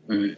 All right.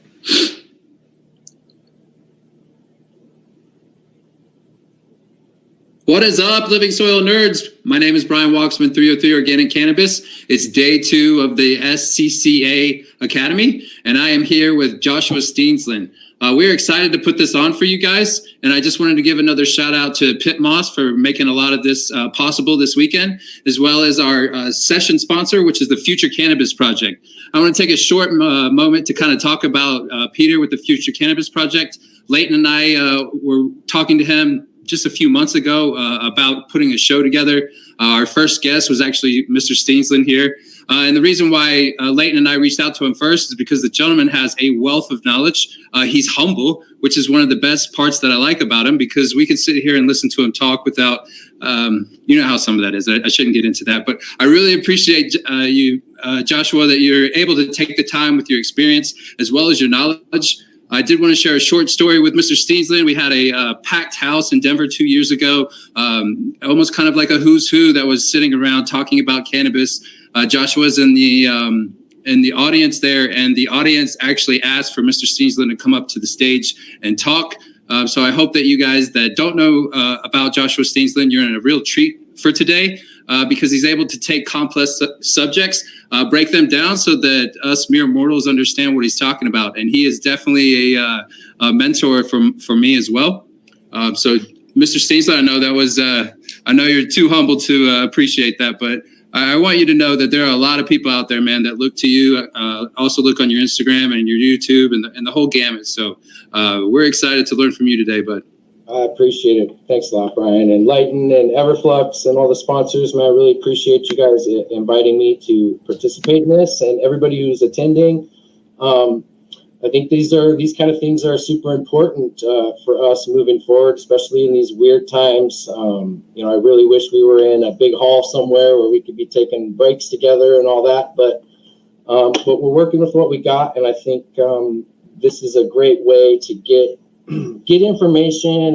What is up, Living Soil Nerds? My name is Brian Walksman, 303 Organic Cannabis. It's day 2 of the SCCA Academy, and I am here with Joshua-Steensland. We're excited to put this on for you guys, and I just wanted to give another shout out to Pit Moss for making a lot of this possible this weekend, as well as our session sponsor, which is the Future Cannabis Project. I want to take a short moment to kind of talk about Peter with the Future Cannabis Project. Leighton and I were talking to him just a few months ago about putting a show together. Our first guest was actually Mr. Steensland here. And the reason why Leighton and I reached out to him first is because the gentleman has a wealth of knowledge. He's humble, which is one of the best parts that I like about him, because we can sit here and listen to him talk without, you know how some of that is. I shouldn't get into that, but I really appreciate you, Joshua, that you're able to take the time with your experience as well as your knowledge. I did want to share a short story with Mr. Steensland. We had a packed house in Denver 2 years ago, almost kind of like a who's who that was sitting around talking about cannabis. Joshua's in the audience there, and the audience actually asked for Mr. Steensland to come up to the stage and talk. So I hope that you guys that don't know about Joshua Steensland, you're in a real treat for today. Because he's able to take complex subjects, break them down so that us mere mortals understand what he's talking about. And he is definitely a mentor for me as well. So, Mr. Steensland, I know that was, I know you're too humble to appreciate that, but I want you to know that there are a lot of people out there, man, that look to you, also look on your Instagram and your YouTube and the whole gamut. So we're excited to learn from you today, bud. I appreciate it. Thanks a lot, Brian, and Leighton and Everflux and all the sponsors. Man, I really appreciate you guys inviting me to participate in this, and everybody who's attending. I think these kind of things are super important for us moving forward, especially in these weird times. You know, I really wish we were in a big hall somewhere where we could be taking breaks together and all that, but we're working with what we got, and I think this is a great way to get information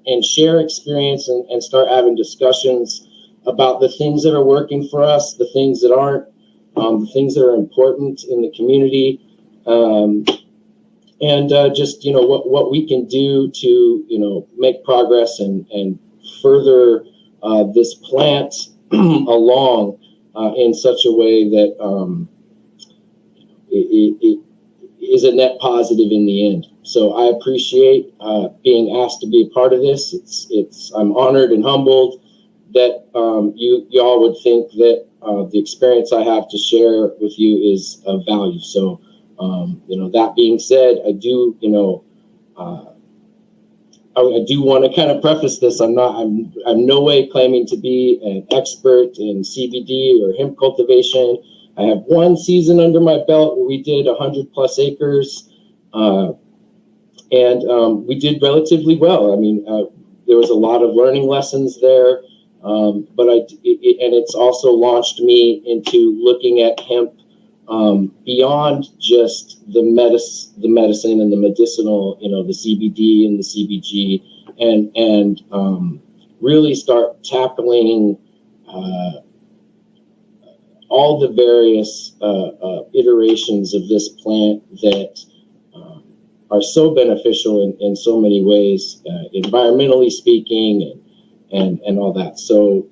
and share experience and start having discussions about the things that are working for us, the things that aren't, the things that are important in the community, and just, you know, what we can do to, you know, make progress and further this plant along in such a way that it is a net positive in the end. So I appreciate being asked to be a part of this. I'm honored and humbled that y'all would think that the experience I have to share with you is of value. So you know, that being said, I do, you know, I do want to kind of preface this. I'm no way claiming to be an expert in CBD or hemp cultivation. I have one season under my belt where we did 100+ acres. And we did relatively well. I mean, there was a lot of learning lessons there, but and it's also launched me into looking at hemp beyond just the medicine and the medicinal, you know, the CBD and the CBG, and really start tackling all the various iterations of this plant that are so beneficial in so many ways, environmentally speaking, and all that. So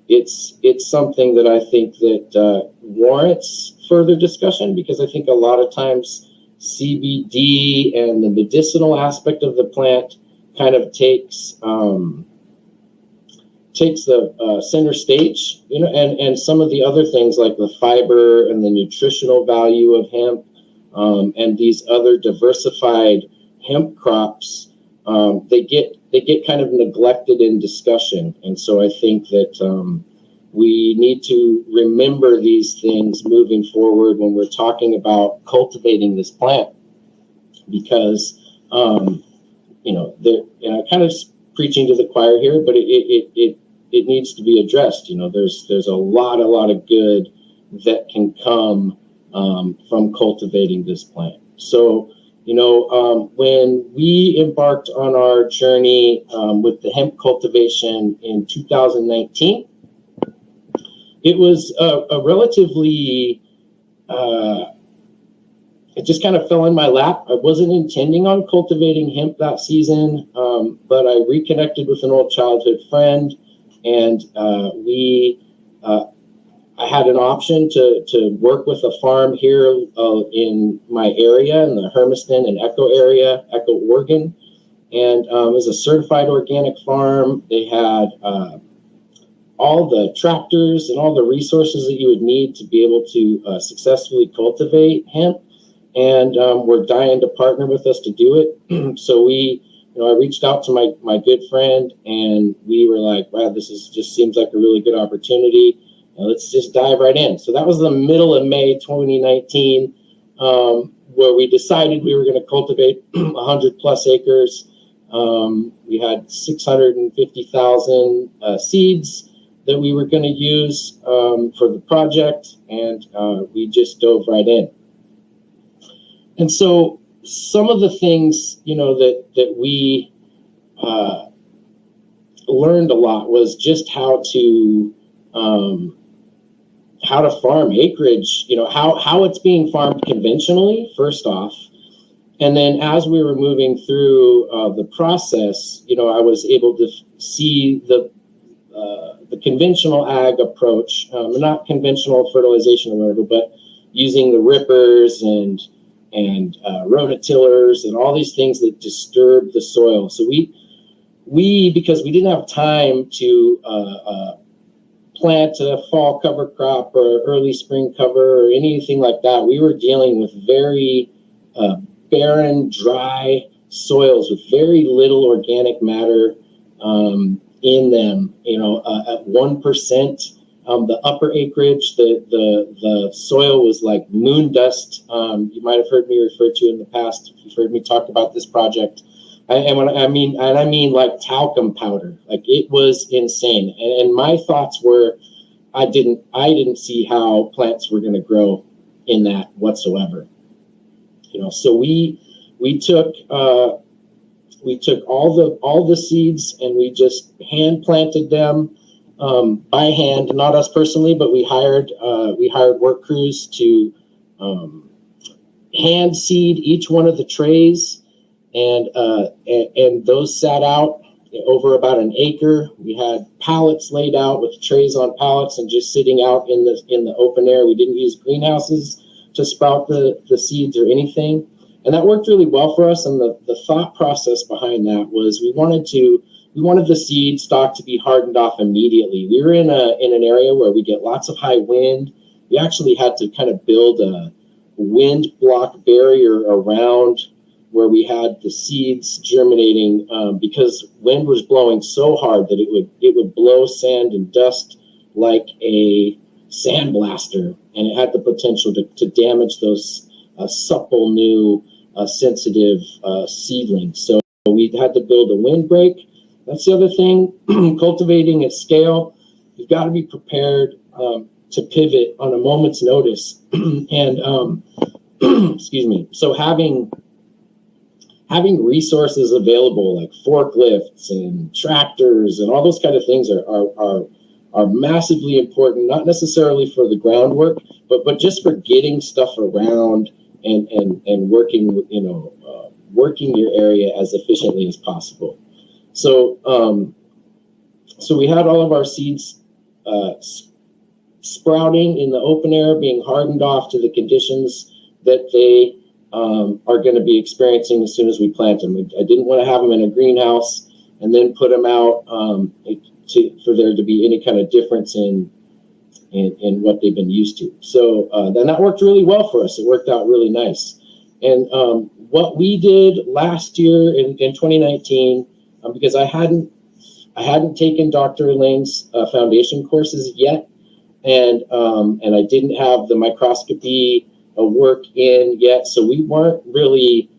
it's something that I think that warrants further discussion, because I think a lot of times CBD and the medicinal aspect of the plant kind of takes the center stage, you know, and some of the other things like the fiber and the nutritional value of hemp, and these other diversified hemp crops, they get kind of neglected in discussion. And so I think that we need to remember these things moving forward when we're talking about cultivating this plant, because you know, and I'm kind of preaching to the choir here, but it needs to be addressed. You know, there's a lot of good that can come from cultivating this plant. So, you know, when we embarked on our journey with the hemp cultivation in 2019, it was a relatively it just kind of fell in my lap. I wasn't intending on cultivating hemp that season, but I reconnected with an old childhood friend, and I had an option to work with a farm here in my area, in the Hermiston and Echo area, Echo, Oregon. And it was a certified organic farm. They had all the tractors and all the resources that you would need to be able to successfully cultivate hemp. And were dying to partner with us to do it. So I reached out to my good friend, and we were like, wow, this just seems like a really good opportunity. Let's just dive right in. So that was the middle of May 2019, where we decided we were going to cultivate 100 plus acres. We had 650,000 seeds that we were going to use for the project, and we just dove right in. And so some of the things, that we learned a lot was just how to farm acreage, how it's being farmed conventionally, first off. And then as we were moving through the process, I was able to see the conventional ag approach, not conventional fertilization or whatever, but using the rippers and rototillers and all these things that disturb the soil. So we because we didn't have time to plant a fall cover crop or early spring cover or anything like that, we were dealing with very barren, dry soils with very little organic matter in them. At 1%. The upper acreage, the soil was like moon dust. You might have heard me refer to in the past. If you've heard me talk about this project, I mean like talcum powder. Like, it was insane. And my thoughts were, I didn't see how plants were going to grow in that whatsoever. So we took all the seeds, and we just hand planted them. By hand, not us personally, but we hired work crews to hand seed each one of the trays, and those sat out over about an acre. We had pallets laid out with trays on pallets and just sitting out in the open air. We didn't use greenhouses to sprout the seeds or anything, and that worked really well for us. And the thought process behind that was we wanted the seed stock to be hardened off immediately. We were in an area where we get lots of high wind. We actually had to kind of build a wind block barrier around where we had the seeds germinating, because wind was blowing so hard that it would blow sand and dust like a sandblaster, and it had the potential to damage those supple, new, sensitive seedlings. So we had to build a windbreak. That's the other thing. Cultivating at scale, you've got to be prepared to pivot on a moment's notice. And excuse me. So having resources available like forklifts and tractors and all those kind of things are massively important. Not necessarily for the groundwork, but just for getting stuff around and working working your area as efficiently as possible. So we had all of our seeds sprouting in the open air, being hardened off to the conditions that they are going to be experiencing as soon as we plant them. I didn't want to have them in a greenhouse and then put them out for there to be any kind of difference in what they've been used to. So then that worked really well for us. It worked out really nice. And what we did last year in 2019, because I hadn't taken Dr. Elaine's foundation courses yet, and I didn't have the microscopy work in yet, so we weren't really.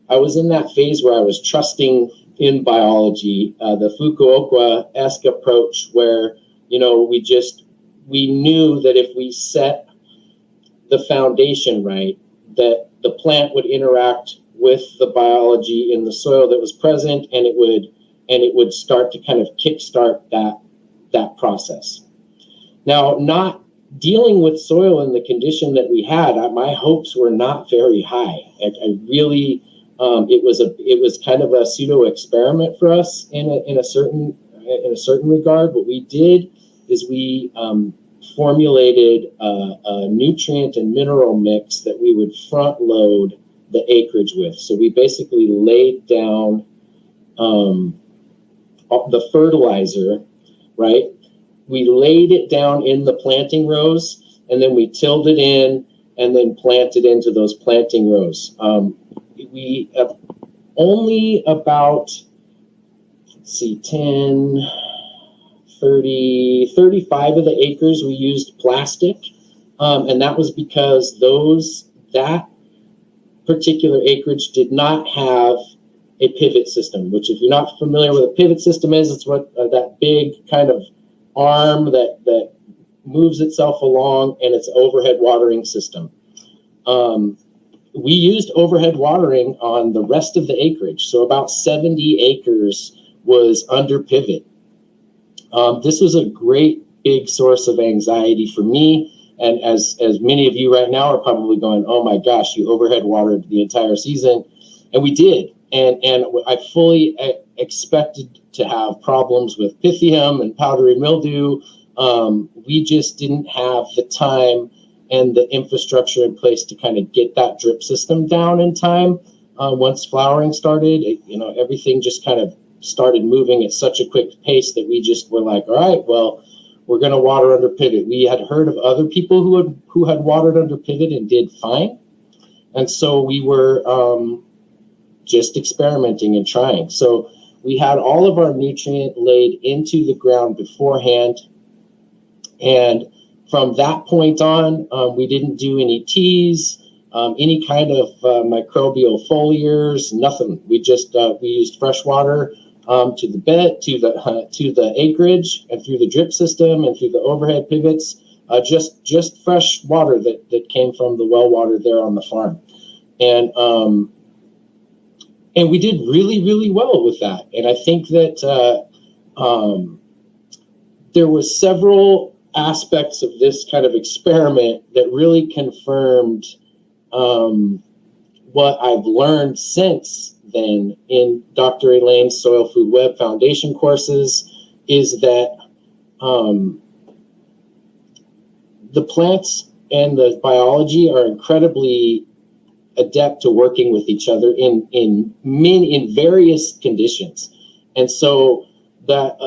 I was in that phase where I was trusting in biology, the Fukuoka-esque approach, where we knew that if we set the foundation right, that the plant would interact with the biology in the soil that was present, and it would start to kind of kickstart that process. Now, not dealing with soil in the condition that we had, my hopes were not very high. I really, it was kind of a pseudo experiment for us in a certain regard. What we did is we formulated a nutrient and mineral mix that we would front load the acreage with. So we basically laid down the fertilizer, right? We laid it down in the planting rows, and then we tilled it in and then planted into those planting rows. We only about, 10, 30, 35 of the acres we used plastic. And that was because that particular acreage did not have a pivot system, which, if you're not familiar with a pivot system is, it's what that big kind of arm that moves itself along, and it's overhead watering system. We used overhead watering on the rest of the acreage. So about 70 acres was under pivot. This was a great big source of anxiety for me. And as many of you right now are probably going, oh my gosh, you overhead watered the entire season. And we did. And I fully expected to have problems with Pythium and powdery mildew. We just didn't have the time and the infrastructure in place to kind of get that drip system down in time. Once flowering started, everything just kind of started moving at such a quick pace that we just were like, all right, well, we're going to water under pivot. We had heard of other people who had watered under pivot and did fine. And so we were just experimenting and trying. So we had all of our nutrient laid into the ground beforehand. And from that point on, we didn't do any teas, any kind of microbial foliars, nothing. We just we used fresh water to the bed, to the acreage, and through the drip system and through the overhead pivots. Just fresh water that came from the well water there on the farm, and we did really, really well with that. And I think that there were several aspects of this kind of experiment that really confirmed what I've learned since then in Dr. Elaine's Soil Food Web Foundation courses, is that the plants and the biology are incredibly adept to working with each other in various conditions. And so that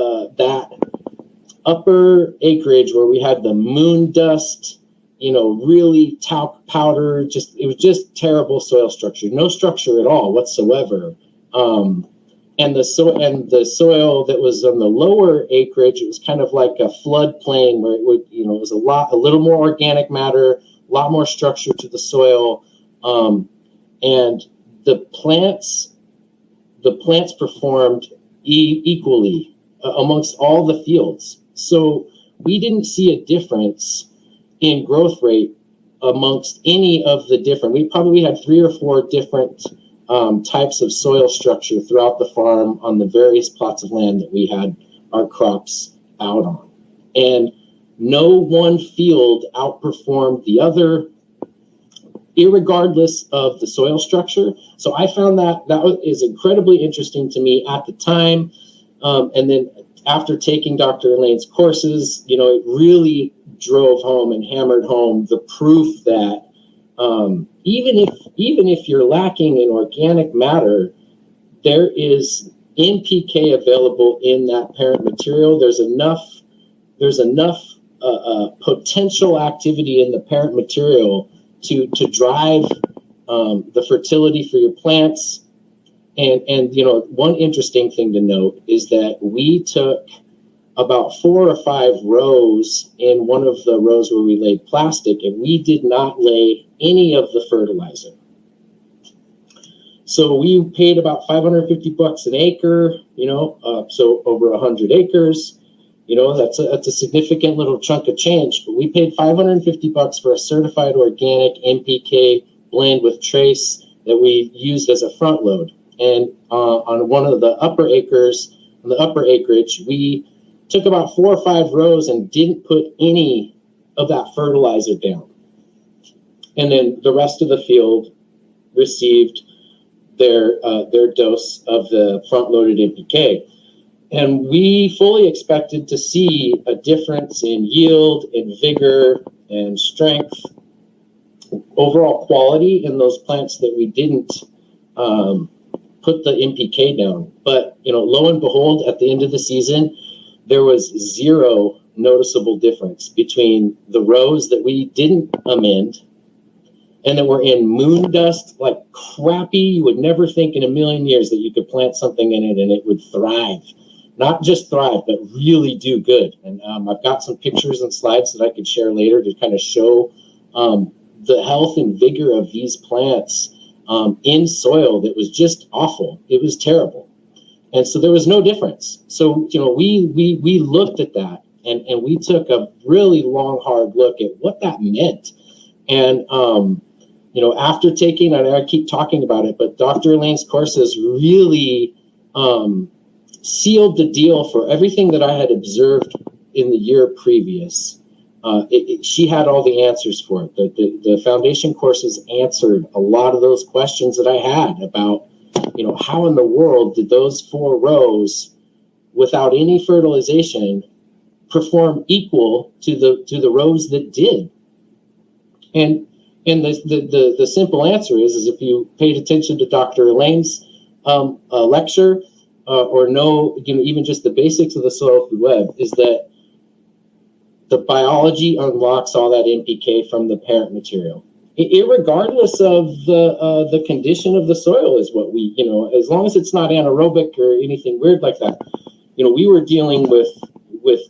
upper acreage where we had the moon dust, really talc powder, it was just terrible soil structure, no structure at all whatsoever. And the soil that was on the lower acreage, it was kind of like a floodplain where it would, it was a little more organic matter, a lot more structure to the soil. And the plants performed equally amongst all the fields. So we didn't see a difference in growth rate amongst any of the different. We had 3 or 4 different types of soil structure throughout the farm on the various plots of land that we had our crops out on. And no one field outperformed the other, irregardless of the soil structure. So I found that is incredibly interesting to me at the time. And then after taking Dr. Elaine's courses, it really drove home and hammered home the proof that even if you're lacking in organic matter, there is NPK available in that parent material. There's enough potential activity in the parent material to drive the fertility for your plants. And one interesting thing to note is that we took about 4 or 5 rows in one of the rows where we laid plastic, and we did not lay any of the fertilizer. So we paid about $550 an acre, so over 100 acres. That's a significant little chunk of change, but we paid $550 for a certified organic NPK blend with trace that we used as a front load. And on one of the upper acres, on the upper acreage, we took about 4 or 5 rows and didn't put any of that fertilizer down. And then the rest of the field received their dose of the front-loaded NPK. And we fully expected to see a difference in yield and vigor and strength, overall quality in those plants that we didn't put the NPK down. But, lo and behold, at the end of the season, there was zero noticeable difference between the rows that we didn't amend and that were in moon dust, like crappy. You would never think in a million years that you could plant something in it and it would thrive. Not just thrive, but really do good. And I've got some pictures and slides that I could share later to kind of show the health and vigor of these plants in soil that was just awful. It was terrible. And so there was no difference. So, we looked at that and we took a really long, hard look at what that meant. And, after taking, and I keep talking about it, but Dr. Elaine's courses really sealed the deal for everything that I had observed in the year previous. She had all the answers for it. The foundation courses answered a lot of those questions that I had about, how in the world did those 4 rows without any fertilization perform equal to the rows that did? And the simple answer is if you paid attention to Dr. Elaine's lecture or know, even just the basics of the soil food web, is that the biology unlocks all that NPK from the parent material, irregardless of the condition of the soil. Is what we, as long as it's not anaerobic or anything weird like that. We were dealing with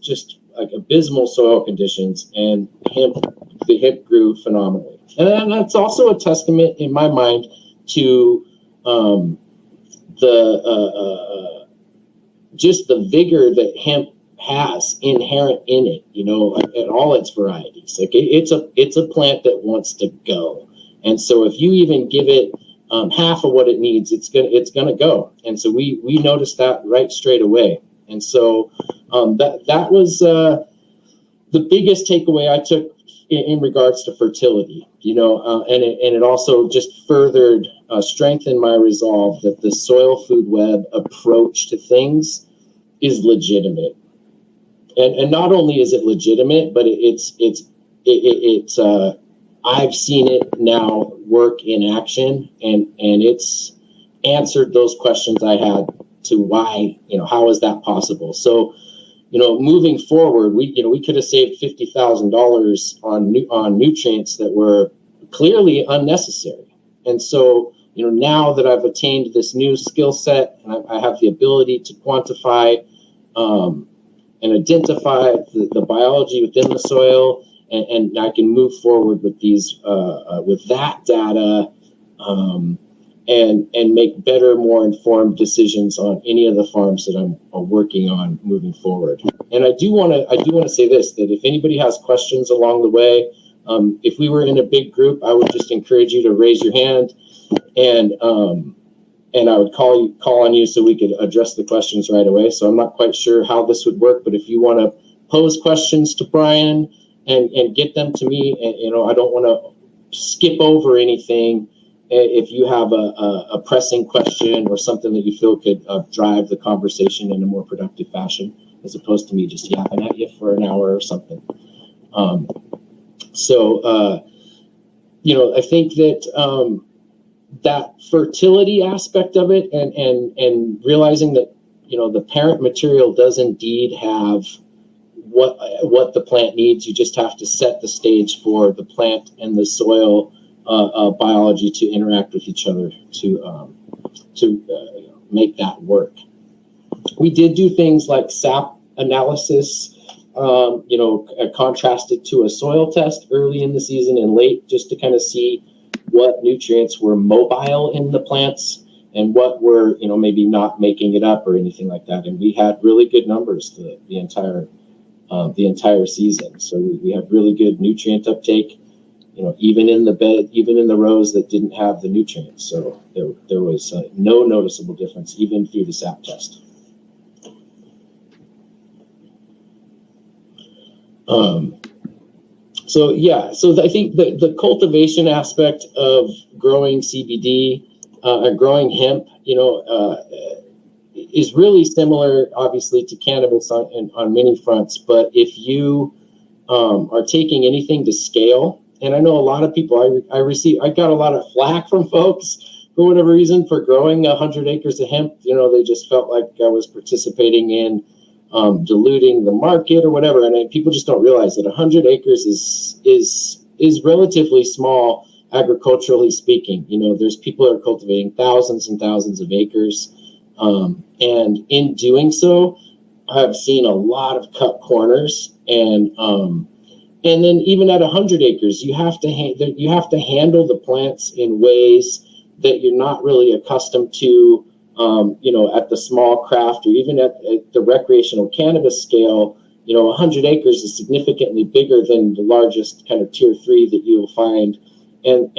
just like abysmal soil conditions, and the hemp grew phenomenally. And that's also a testament in my mind to just the vigor that hemp has inherent in it, at all its varieties. Like it's a plant that wants to go. And so if you even give it half of what it needs, it's gonna go. And so we noticed that right straight away. And so that was the biggest takeaway I took in regards to fertility, and it also just furthered strengthened my resolve that the soil food web approach to things is legitimate. And not only is it legitimate, but it's I've seen it now work in action, and it's answered those questions I had to why, how is that possible? So, moving forward, we could have saved $50,000 on nutrients that were clearly unnecessary. And so, now that I've attained this new skill set and I have the ability to quantify and identify the biology within the soil, and I can move forward with these with that data and make better, more informed decisions on any of the farms that I'm working on moving forward. And I do want to say this, that if anybody has questions along the way, if we were in a big group, I would just encourage you to raise your hand, and I would call on you so we could address the questions right away. So I'm not quite sure how this would work, but if you want to pose questions to Brian and get them to me, and I don't want to skip over anything. If you have a pressing question or something that you feel could drive the conversation in a more productive fashion, as opposed to me just yapping at you for an hour or something. I think that that fertility aspect of it, and realizing that the parent material does indeed have what the plant needs. You just have to set the stage for the plant and the soil biology to interact with each other to make that work. We did do things like sap analysis, contrasted to a soil test early in the season and late, just to kind of see what nutrients were mobile in the plants and what were, maybe not making it up or anything like that. And we had really good numbers the entire season. So we had really good nutrient uptake, even in the bed, even in the rows that didn't have the nutrients. So there was no noticeable difference, even through the sap test. So yeah, so I think the cultivation aspect of growing CBD or growing hemp, is really similar, obviously, to cannabis on many fronts. But if you are taking anything to scale, and I know a lot of people, I got a lot of flack from folks for whatever reason for growing 100 acres of hemp. They just felt like I was participating in diluting the market or whatever. And people just don't realize that 100 acres is relatively small, agriculturally speaking. There's people that are cultivating thousands and thousands of acres. And in doing so, I've seen a lot of cut corners, and then even at 100 acres, you have to handle the plants in ways that you're not really accustomed to, at the small craft or even at the recreational cannabis scale. 100 acres is significantly bigger than the largest kind of tier 3 that you'll find, and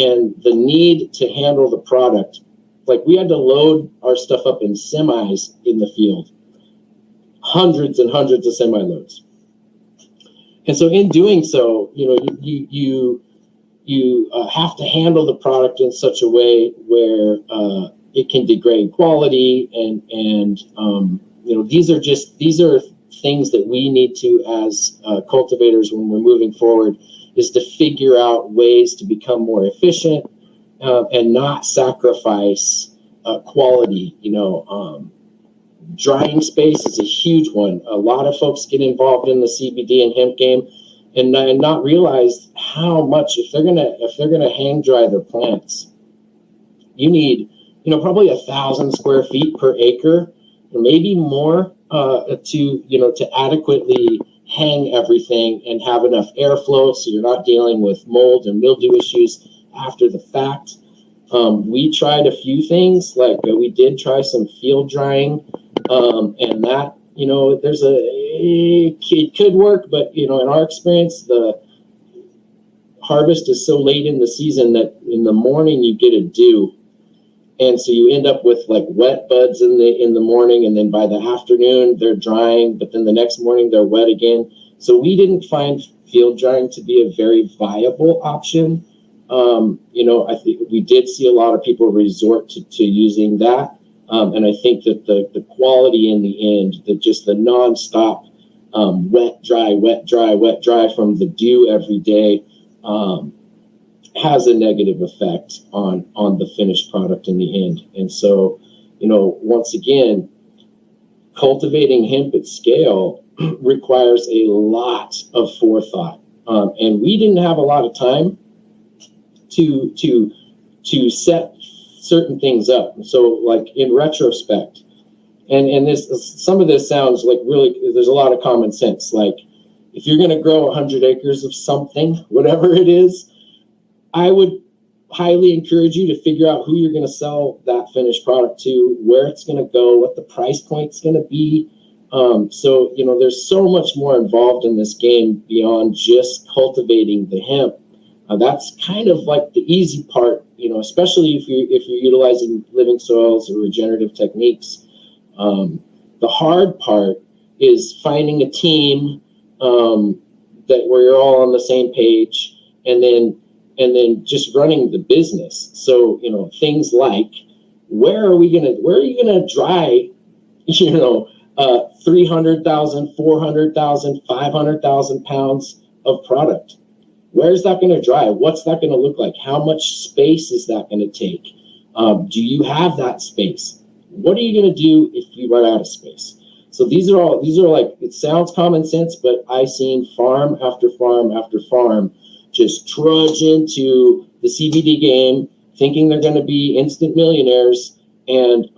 the need to handle the product. Like, we had to load our stuff up in semis in the field, hundreds and hundreds of semi loads. And so in doing so, you have to handle the product in such a way where it can degrade quality, and these are things that we need to, as cultivators, when we're moving forward, is to figure out ways to become more efficient and not sacrifice quality. Drying space is a huge one. A lot of folks get involved in the CBD and hemp game and not realize how much, if they're gonna hang dry their plants, you need probably 1,000 square feet per acre, or maybe more, to adequately hang everything and have enough airflow so you're not dealing with mold and mildew issues after the fact. We tried a few things, like we did try some field drying, and that, it could work, but in our experience, the harvest is so late in the season that in the morning you get a dew, and so you end up with like wet buds in the morning, and then by the afternoon they're drying, but then the next morning they're wet again. So we didn't find field drying to be a very viable option. I think we did see a lot of people resort to using that. And I think that the quality in the end, the nonstop wet, dry from the dew every day has a negative effect on the finished product in the end. And so, once again, cultivating hemp at scale requires a lot of forethought. And we didn't have a lot of time to set certain things up. So, like, in retrospect, and some of this sounds like really, there's a lot of common sense. Like, if you're going to grow 100 acres of something, whatever it is, I would highly encourage you to figure out who you're going to sell that finished product to, where it's going to go, what the price point's going to be. So, there's so much more involved in this game beyond just cultivating the hemp. That's kind of like the easy part, especially if you're utilizing living soils or regenerative techniques. The hard part is finding a team where you're all on the same page, and then just running the business. So, things like, where are you gonna dry, 300,000, 400,000, 500,000 pounds of product? Where's that going to dry? What's that going to look like? How much space is that going to take? Do you have that space? What are you going to do if you run out of space? So these are like, it sounds common sense, but I've seen farm after farm after farm just trudge into the CBD game, thinking they're going to be instant millionaires, and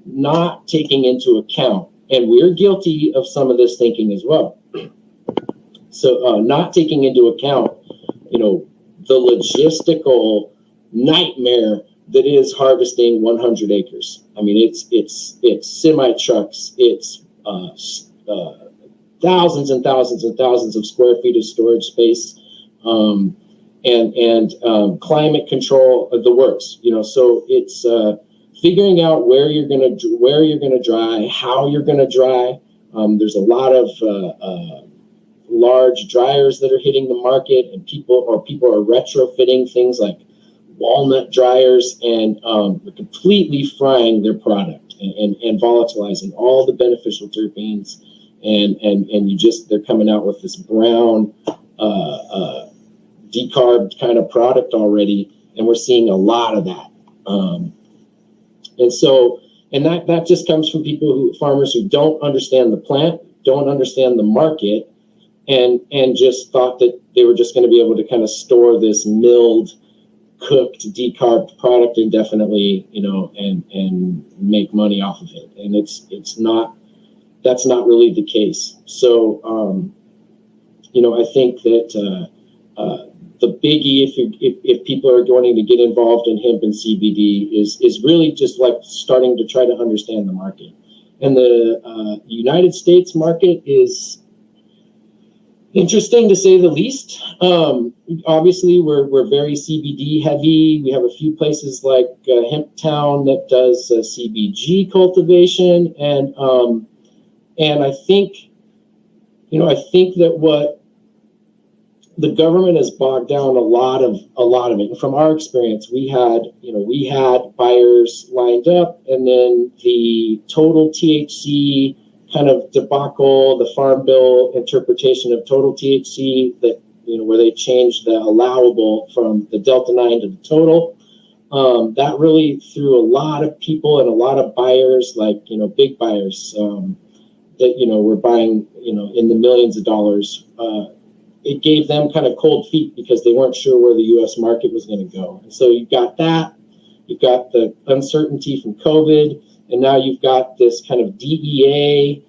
not taking into account, and we're guilty of some of this thinking as well. So not taking into account, the logistical nightmare that is harvesting 100 acres. I mean, it's semi trucks, it's thousands and thousands and thousands of square feet of storage space, and climate control of the works. So it's figuring out where you're gonna dry, how you're gonna dry. There's a lot large dryers that are hitting the market, and people are retrofitting things like walnut dryers and completely frying their product and volatilizing all the beneficial terpenes, and they're coming out with this brown decarbed kind of product already, and we're seeing a lot of that. And that just comes from farmers who don't understand the plant, don't understand the market, and just thought that they were just going to be able to kind of store this milled, cooked, decarbed product indefinitely, and make money off of it. And that's not really the case. So, I think that the biggie, if people are going to get involved in hemp and CBD, is really just like starting to try to understand the market. And the United States market is interesting to say the least. Obviously, we're very CBD heavy. We have a few places like Hemp Town that does CBG cultivation, and I think that what the government has bogged down a lot of it. And from our experience, we had buyers lined up, and then the total THC kind of debacle, the Farm Bill interpretation of total THC, that where they changed the allowable from the Delta 9 to the total. That really threw a lot of people and a lot of buyers, like big buyers that were buying in the millions of dollars. It gave them kind of cold feet because they weren't sure where the U.S. market was going to go. And so you've got that, you've got the uncertainty from COVID, and now you've got this kind of DEA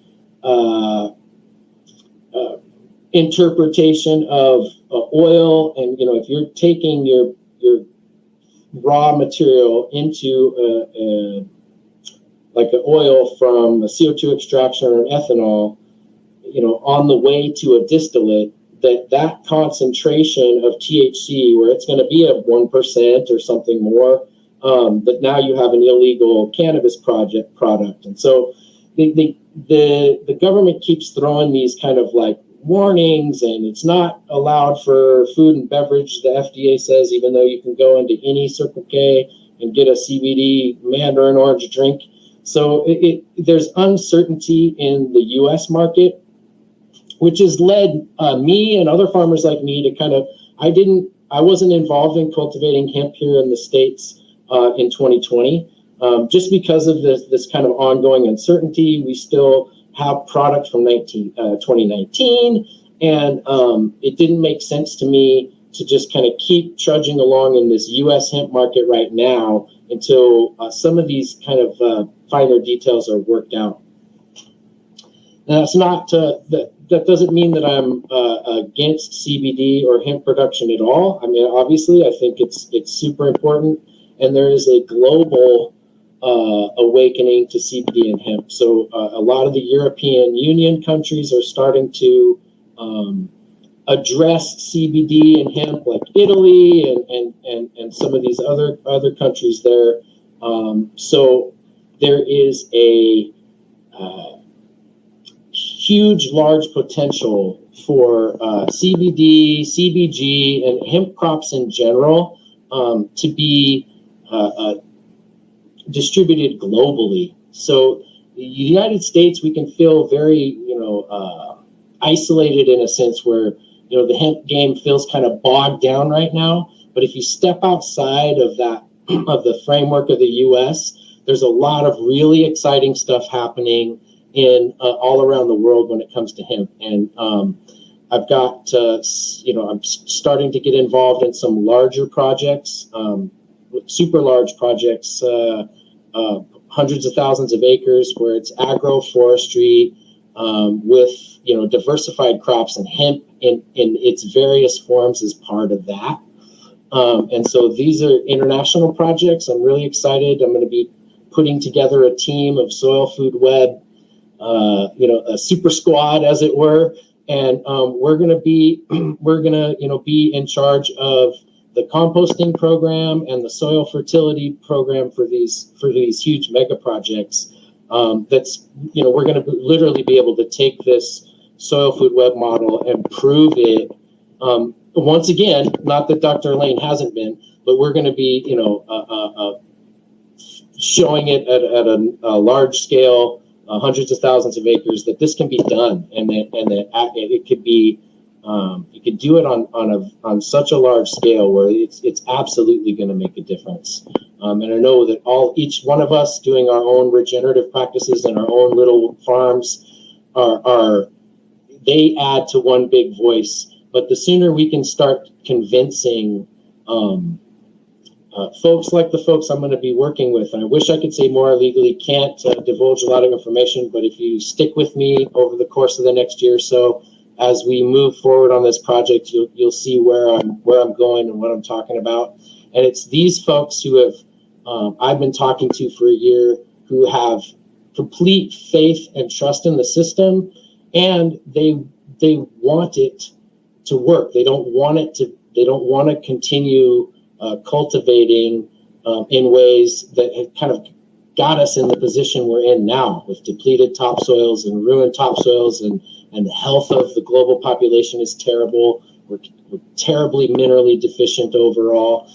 interpretation of oil. And if you're taking your raw material into like an oil from a CO2 extraction or an ethanol, on the way to a distillate, that concentration of THC, where it's going to be at 1% or something more, that now you have an illegal cannabis product. And so the government keeps throwing these kind of like warnings, and it's not allowed for food and beverage, the FDA says, even though you can go into any Circle K and get a CBD mandarin orange drink. So there's uncertainty in the U.S. market, which has led me and other farmers like me to kind of, I wasn't involved in cultivating hemp here in the States in 2020, just because of this kind of ongoing uncertainty. We still have product from 2019, and it didn't make sense to me to just kind of keep trudging along in this U.S. hemp market right now until some of these kind of finer details are worked out. Now, that's not that doesn't mean that I'm against CBD or hemp production at all. I mean, obviously, I think it's super important, and there is a global awakening to CBD and hemp. So a lot of the European Union countries are starting to address CBD and hemp, like Italy and some of these other countries there. So there is a huge, large potential for CBD, CBG, and hemp crops in general to be distributed globally. So the United States, we can feel very, isolated in a sense where, the hemp game feels kind of bogged down right now. But if you step outside of that, of the framework of the U.S., there's a lot of really exciting stuff happening in all around the world when it comes to hemp. And I've got, I'm starting to get involved in some larger projects, super large projects, hundreds of thousands of acres, where it's agroforestry with, diversified crops, and hemp in its various forms is part of that. And so these are international projects. I'm really excited. I'm going to be putting together a team of Soil Food Web, a super squad, as it were. And we're going to be in charge of the composting program and the soil fertility program for these huge mega projects. We're going to literally be able to take this soil food web model and prove it. Once again, not that Dr. Lane hasn't been, but we're going to be, showing it at a large scale, hundreds of thousands of acres, that this can be done, and that it could be, you could do it on such a large scale where it's absolutely going to make a difference. And I know that each one of us doing our own regenerative practices and our own little farms they add to one big voice. But the sooner we can start convincing folks like the folks I'm going to be working with, and I wish I could say more, I legally can't divulge a lot of information, but if you stick with me over the course of the next year or so, as we move forward on this project, you'll see where I'm going and what I'm talking about. And it's these folks who have I've been talking to for a year, who have complete faith and trust in the system, and they want it to work. They don't want to continue cultivating in ways that have kind of got us in the position we're in now, with depleted topsoils and ruined topsoils, and the health of the global population is terrible. We're terribly minerally deficient overall.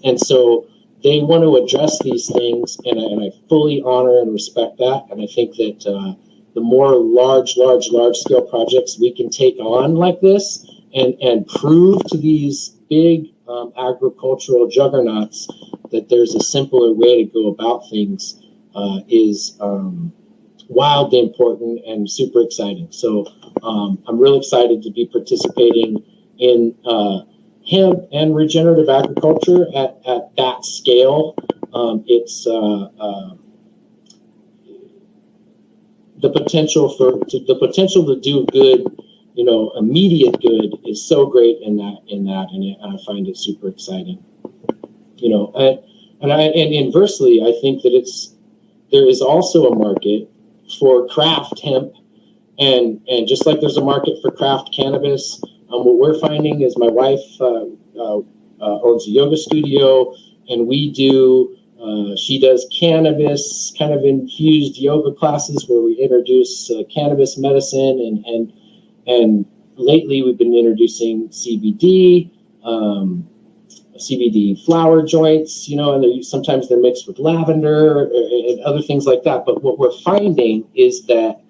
And so they want to address these things, and I fully honor and respect that. And I think that the more large scale projects we can take on like this and prove to these big agricultural juggernauts that there's a simpler way to go about things is wildly important and super exciting. So I'm really excited to be participating in hemp and regenerative agriculture at that scale. It's the potential to do good, immediate good is so great in that, and I find it super exciting. And inversely, I think that there is also a market for craft hemp, and just like there's a market for craft cannabis. What we're finding is my wife owns a yoga studio, and she does cannabis kind of infused yoga classes where we introduce cannabis medicine, and lately we've been introducing CBD flower joints, and sometimes they're mixed with lavender and other things like that. But what we're finding is that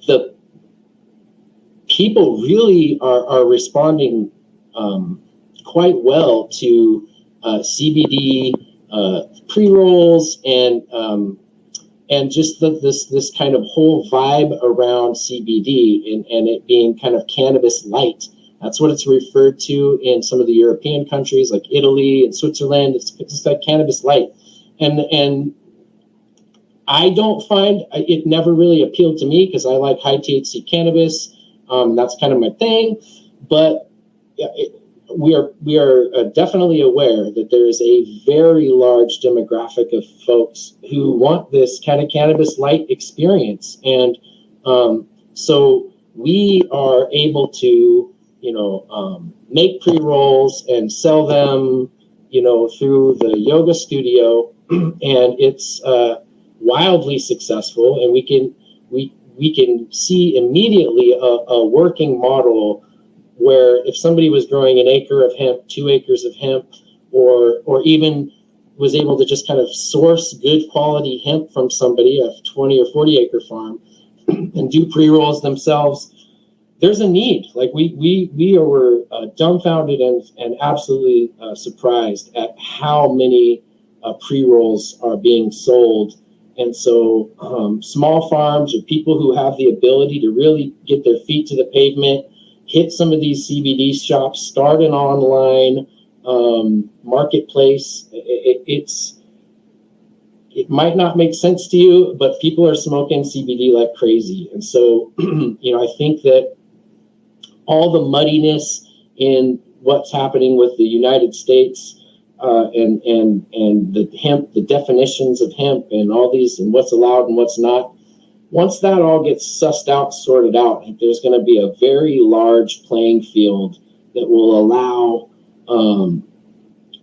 the people really are responding quite well to CBD pre-rolls and just this kind of whole vibe around CBD and it being kind of cannabis light. That's what it's referred to in some of the European countries like Italy and Switzerland. It's just like cannabis light. And I don't find, it never really appealed to me because I like high THC cannabis. That's kind of my thing. But we are definitely aware that there is a very large demographic of folks who want this kind of cannabis light experience. And so we are able to make pre-rolls and sell them, through the yoga studio, and it's wildly successful. And we can see immediately a working model where if somebody was growing an acre of hemp, 2 acres of hemp, or even was able to just kind of source good quality hemp from somebody, a 20 or 40 acre farm, and do pre-rolls themselves, there's a need. Like we were dumbfounded and absolutely surprised at how many pre-rolls are being sold. And so small farms or people who have the ability to really get their feet to the pavement, hit some of these CBD shops, start an online marketplace. It might not make sense to you, but people are smoking CBD like crazy. And so, I think that all the muddiness in what's happening with the United States and the hemp, the definitions of hemp and all these and what's allowed and what's not, once that all gets sussed out, sorted out, there's going to be a very large playing field that will allow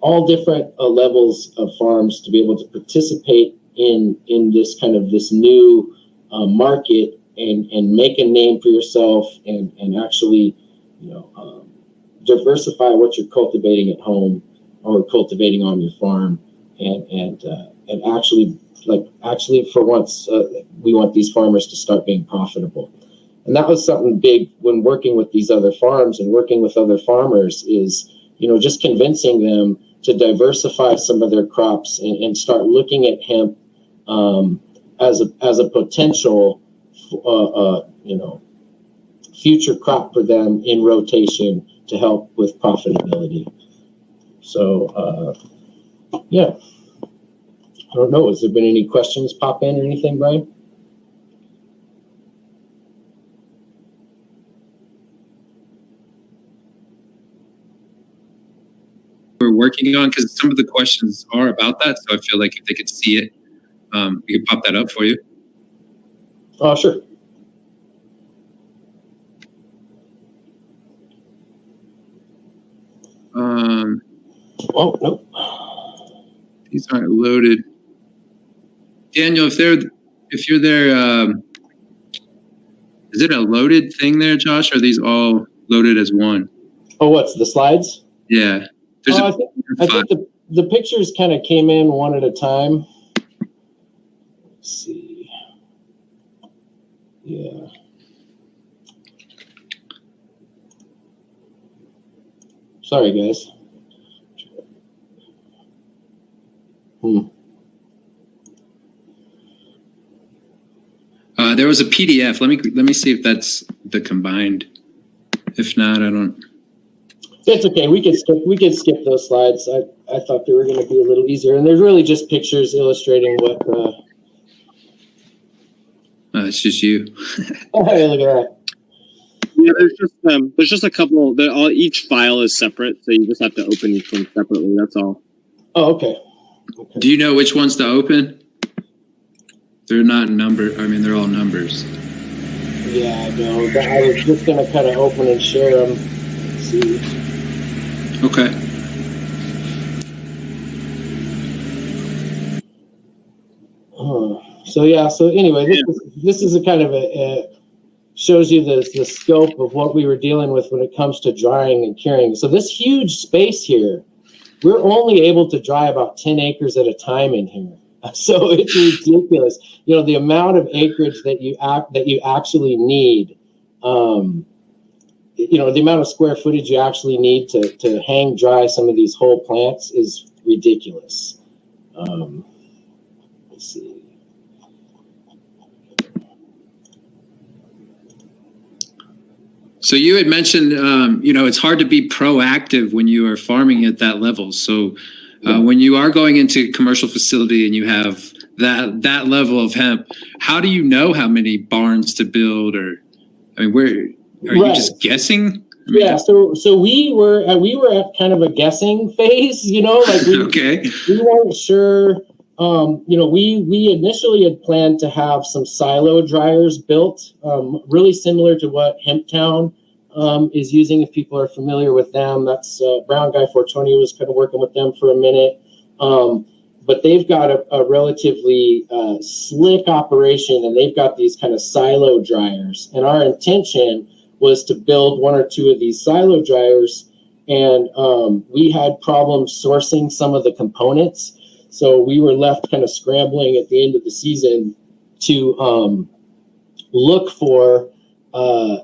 all different levels of farms to be able to participate in this kind of this new market and make a name for yourself and actually, diversify what you're cultivating at home or cultivating on your farm, and actually for once, we want these farmers to start being profitable. And that was something big when working with these other farms and working with other farmers is, just convincing them to diversify some of their crops and start looking at hemp as a potential, future crop for them in rotation to help with profitability. So, yeah. I don't know. Has there been any questions pop in or anything, Brian? We're working on, because some of the questions are about that. So I feel like if they could see it, we could pop that up for you. Oh, sure. Oh, nope. These aren't loaded. Daniel, if you're there, is it a loaded thing there, Josh? Or are these all loaded as one? Oh, what's the slides? Yeah. I think the pictures kind of came in one at a time. Let's see. Yeah. Sorry, guys. There was a PDF. Let me see if that's the combined. If not, I don't. It's okay. We could skip those slides. I thought they were going to be a little easier, and they're really just pictures illustrating what. It's just you. Oh, hey, look at that. Yeah, there's just a couple. Each file is separate, so you just have to open each one separately. That's all. Oh, okay. Do you know which ones to open? They're not numbered. I mean, they're all numbers. Yeah, I know. I was just going to kind of open and share them. Let's see. Okay. So yeah. So anyway, this is a kind of shows you the scope of what we were dealing with when it comes to drying and curing. So this huge space here, we're only able to dry about 10 acres at a time in here. So it's ridiculous. The amount of acreage that you actually need, the amount of square footage you actually need to hang dry some of these whole plants is ridiculous. Let's see. So you had mentioned, it's hard to be proactive when you are farming at that level. So when you are going into a commercial facility and you have that level of hemp, how do you know how many barns to build? Or, where are you just guessing? Yeah. So we were at kind of a guessing phase. Okay. We weren't sure. We initially had planned to have some silo dryers built, really similar to what Hemptown is using. If people are familiar with them, that's Brown Guy 420 was kind of working with them for a minute. But they've got a relatively slick operation, and they've got these kind of silo dryers. And our intention was to build one or two of these silo dryers, and we had problems sourcing some of the components. So we were left kind of scrambling at the end of the season to look for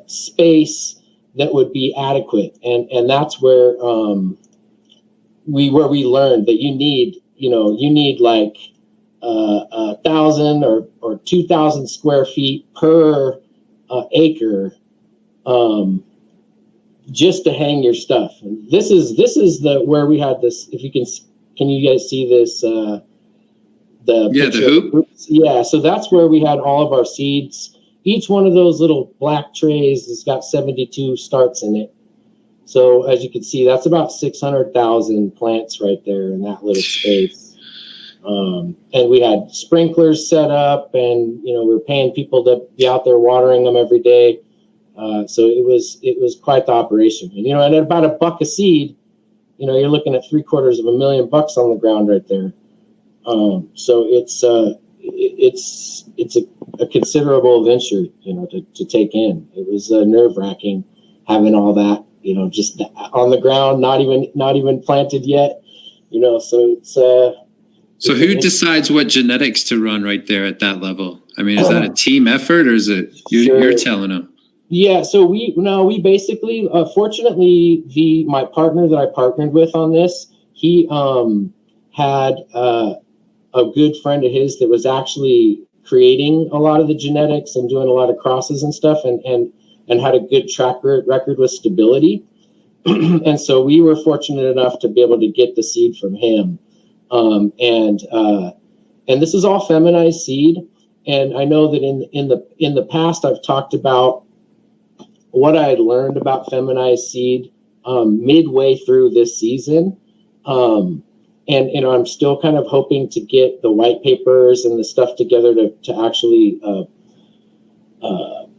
space that would be adequate, and that's where we learned that you need like 1,000 or 2,000 square feet per acre just to hang your stuff. And this is where we had this. If you can you guys see this? The hoop. Yeah, so that's where we had all of our seeds. Each one of those little black trays has got 72 starts in it. So as you can see, that's about 600,000 plants right there in that little space. And we had sprinklers set up, and we were paying people to be out there watering them every day. So it was quite the operation. And at about $1 a seed, you're looking at $750,000 on the ground right there. So it's a considerable venture, to take in. It was nerve wracking having all that, just on the ground, not even planted yet, so it's. So who decides what genetics to run right there at that level? I mean, is that a team effort, or is it you're telling them? Yeah, so we basically, fortunately, my partner that I partnered with on this, he had a good friend of his that was actually creating a lot of the genetics and doing a lot of crosses and stuff, and had a good track record with stability. And so we were fortunate enough to be able to get the seed from him. And this is all feminized seed. And I know that in the past, I've talked about what I had learned about feminized seed midway through this season. And I'm still kind of hoping to get the white papers and the stuff together to actually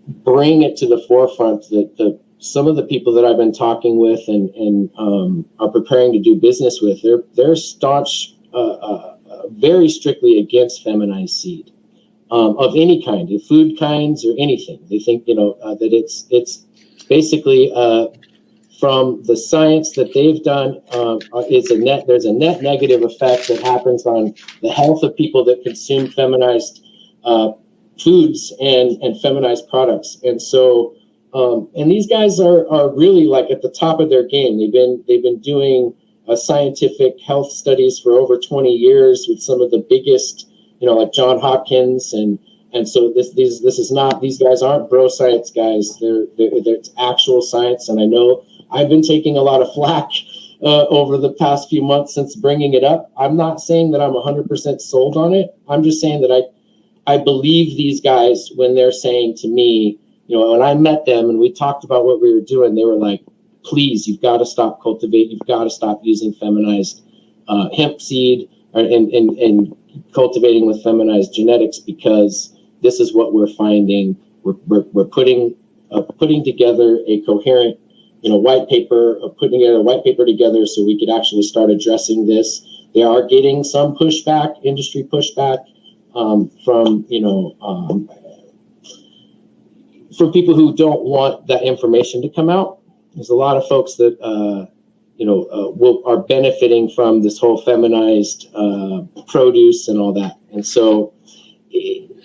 bring it to the forefront that some of the people that I've been talking with and are preparing to do business with, they're staunch, very strictly against feminized seed of any kind, food kinds or anything. They think that it's basically from the science that they've done, there's a net negative effect that happens on the health of people that consume feminized foods and feminized products. And so, and these guys are really like at the top of their game. They've been doing scientific health studies for over 20 years with some of the biggest, like John Hopkins, and so these guys aren't bro science guys. It's actual science. And I know I've been taking a lot of flack over the past few months since bringing it up. I'm not saying that I'm 100% sold on it. I'm just saying that I believe these guys when they're saying to me, when I met them and we talked about what we were doing, they were like, please, you've got to stop cultivating. You've got to stop using feminized hemp seed and cultivating with feminized genetics, because this is what we're finding. We're putting together a coherent, white paper, putting a white paper together so we could actually start addressing this. They are getting some pushback, industry pushback from people who don't want that information to come out. There's a lot of folks that are benefiting from this whole feminized produce and all that. And so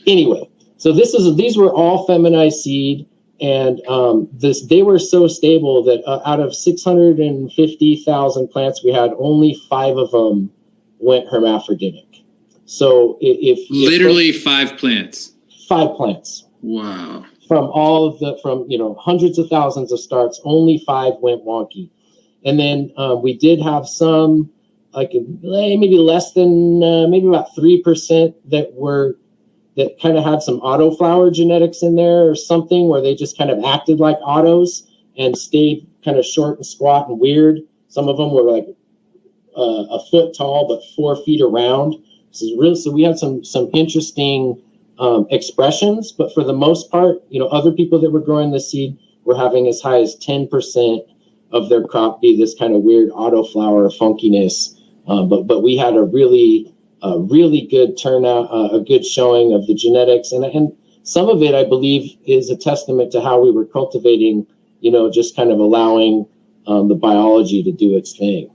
anyway, so these were all feminized seed, and they were so stable that out of 650,000 plants we had, only 5 of them went hermaphroditic. So if literally 5 plants. 5 plants. Wow. From hundreds of thousands of starts, only 5 went wonky. And then we did have some, like maybe less than maybe about 3% that kind of had some autoflower genetics in there or something, where they just kind of acted like autos and stayed kind of short and squat and weird. Some of them were like a foot tall but 4 feet around. So we had some interesting expressions, but for the most part, other people that were growing the seed were having as high as 10% of their crop be this kind of weird autoflower funkiness. But we had a really good turnout, a good showing of the genetics, and some of it, I believe, is a testament to how we were cultivating, just kind of allowing the biology to do its thing.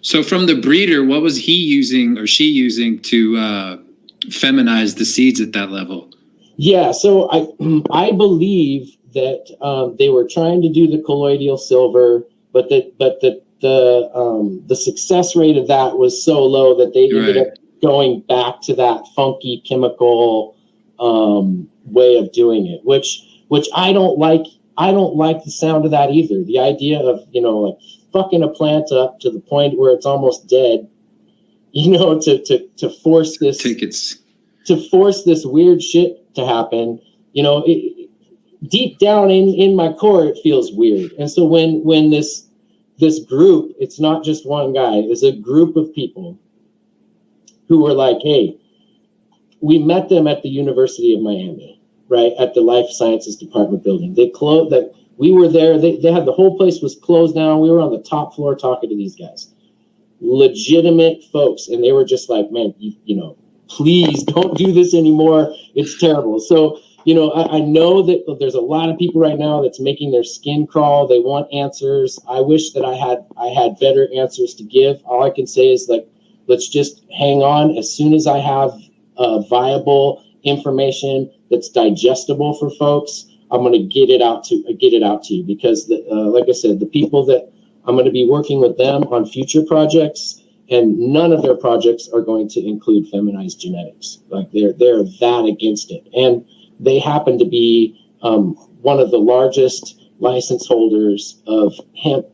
So from the breeder, what was he using or she using to feminize the seeds at that level? Yeah, so I believe that they were trying to do the colloidal silver, but the success rate of that was so low that they ended up going back to that funky chemical way of doing it, which I don't like. I don't like the sound of that either. The idea of like fucking a plant up to the point where it's almost dead, to force this tickets. To force this weird shit to happen, deep down in my core, it feels weird. And so when this group, it's not just one guy, it's a group of people who were like, hey, we met them at the University of Miami, right, at the Life Sciences Department building. They closed that. We were there. They had the whole place was closed down. We were on the top floor talking to these guys, legitimate folks, and they were just like, man, please don't do this anymore. It's terrible. So, I know that there's a lot of people right now that's making their skin crawl. They want answers. I wish that I had better answers to give. All I can say is, like, let's just hang on. As soon as I have viable information that's digestible for folks, I'm going to get it out to you, because like I said, the people that I'm going to be working with them on future projects, and none of their projects are going to include feminized genetics. Like, they're that against it. And they happen to be one of the largest license holders of hemp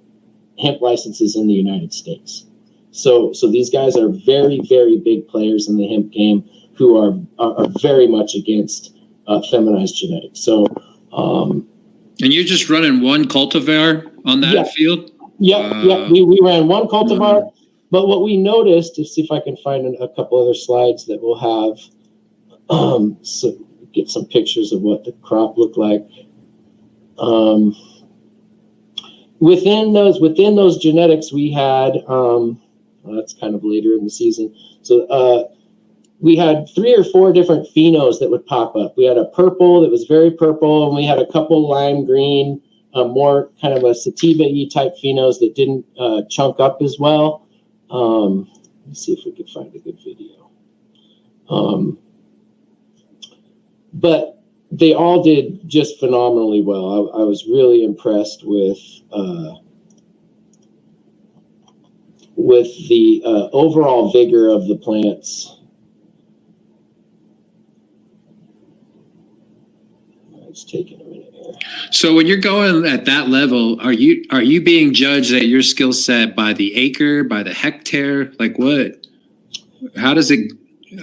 licenses in the United States. So these guys are very, very big players in the hemp game who are very much against feminized genetics. So, and you're just running one cultivar on that field? Yeah. We ran one cultivar, but what we noticed, to see if I can find a couple other slides that will have, so get some pictures of what the crop looked like. Within those genetics, we had, that's kind of later in the season. So we had 3 or 4 different phenos that would pop up. We had a purple that was very purple, and we had a couple lime green, more kind of a sativa-y type phenos that didn't chunk up as well. Let's see if we could find a good video. But they all did just phenomenally well. I was really impressed with the overall vigor of the plants. It's taking a minute here. So when you're going at that level, are you being judged at your skill set by the acre, by the hectare? Like, what? How does it?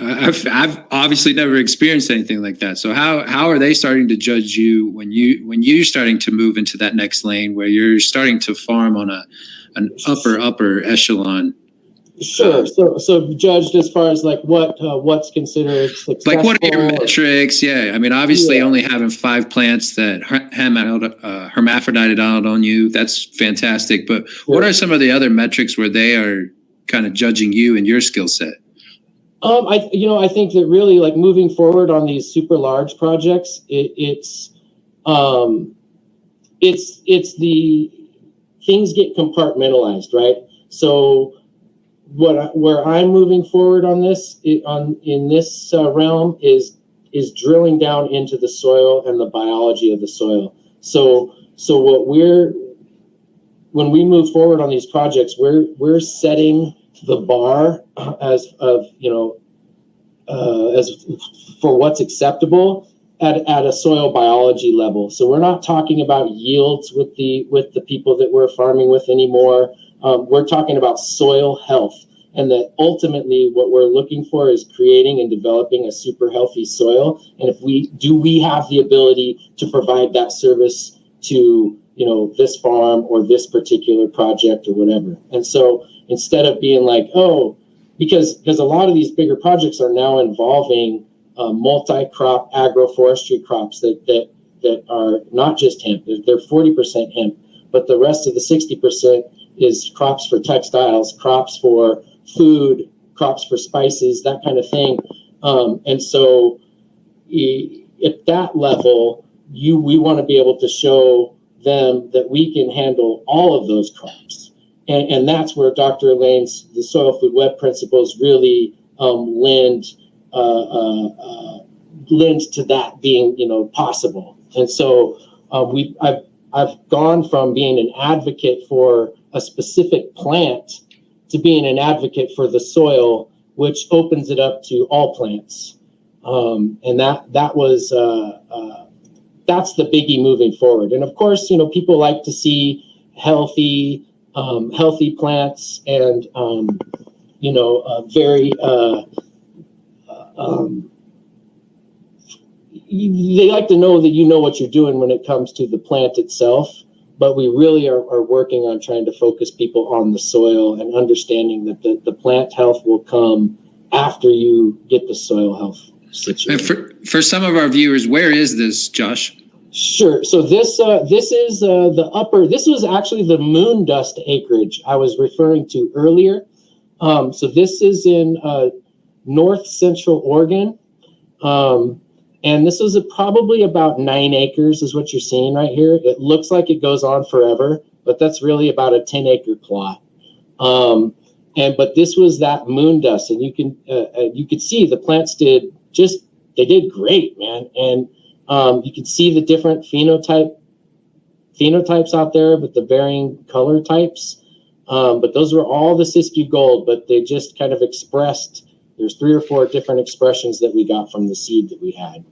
I've obviously never experienced anything like that. So how are they starting to judge you when you're starting to move into that next lane where you're starting to farm on an upper echelon? Sure. So judged as far as like what's considered successful. Like, what are your metrics? Yeah. I mean, obviously only having 5 plants that hermaphrodited out on you, that's fantastic. But what are some of the other metrics where they are kind of judging you and your skill set? I think that really, like, moving forward on these super large projects, it's the things get compartmentalized, right? So where I'm moving forward on this in this realm is drilling down into the soil and the biology of the soil. So when we move forward on these projects, we're setting the bar as for what's acceptable at a soil biology level. So we're not talking about yields with the people that we're farming with anymore. We're talking about soil health, and that ultimately what we're looking for is creating and developing a super healthy soil. And if we have the ability to provide that service to this farm or this particular project or whatever. And so instead of being like, because a lot of these bigger projects are now involving multi-crop agroforestry crops that are not just hemp. They're 40% hemp, but the rest of the 60% is crops for textiles, crops for food, crops for spices, that kind of thing. And so at that level, we want to be able to show them that we can handle all of those crops. And that's where Dr. Elaine's The Soil Food Web Principles really lend to that being possible. And so I've gone from being an advocate for a specific plant to being an advocate for the soil, which opens it up to all plants. And that was that's the biggie moving forward. And of course, people like to see healthy plants and very they like to know that you know what you're doing when it comes to the plant itself. But we really are working on trying to focus people on the soil and understanding that the plant health will come after you get the soil health situation. And for some of our viewers, where is this, Josh? Sure. So this is the upper. This was actually the moon dust acreage I was referring to earlier. So this is in north central Oregon. And this was probably about 9 acres is what you're seeing right here. It looks like it goes on forever, but that's really about a 10-acre plot. But this was that moon dust, and you could see the plants did great, man. And you can see the different phenotypes out there with the varying color types. But those were all the siskiyou gold, but they just kind of expressed. There's 3 or 4 different expressions that we got from the seed that we had.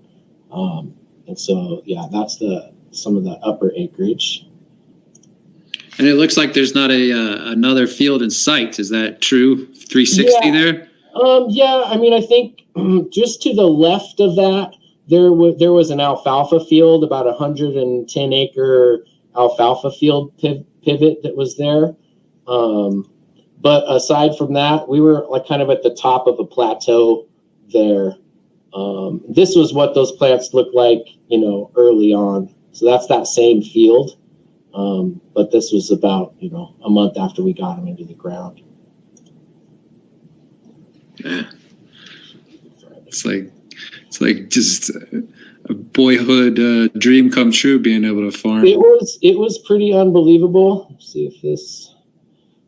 And so, yeah, that's some of the upper acreage. And it looks like there's not another field in sight. Is that true? 360 there? Yeah, I mean, I think just to the left of that, there was an alfalfa field, about 110-acre alfalfa field pivot that was there. But aside from that, we were like kind of at the top of a plateau there. This was what those plants looked like, early on. So that's that same field. But this was about, a month after we got them into the ground. Yeah. It's like just a boyhood dream come true, being able to farm. It was pretty unbelievable. Let's see if this.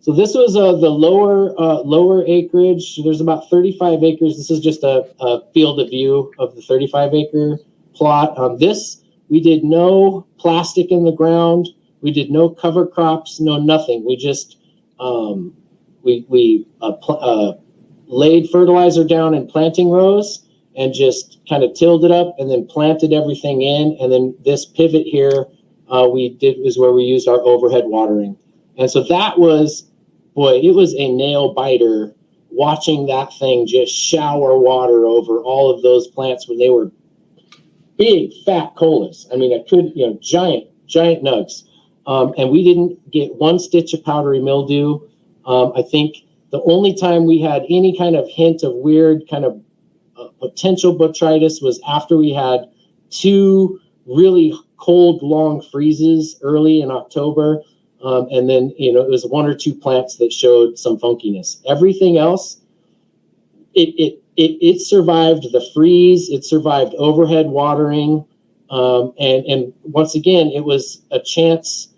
So this was the lower acreage. There's about 35 acres. This is just a field of view of the 35-acre plot. This, we did no plastic in the ground. We did no cover crops, no nothing. We just laid fertilizer down in planting rows and just kind of tilled it up and then planted everything in. And then this pivot here was where we used our overhead watering. And so that was, it was a nail biter watching that thing just shower water over all of those plants when they were big, fat colas. I mean, giant nugs. And we didn't get one stitch of powdery mildew. I think the only time we had any kind of hint of weird kind of potential botrytis was after we had 2 really cold, long freezes early in October. And then, it was 1 or 2 plants that showed some funkiness. Everything else, it survived the freeze. It survived overhead watering. And once again, it was a chance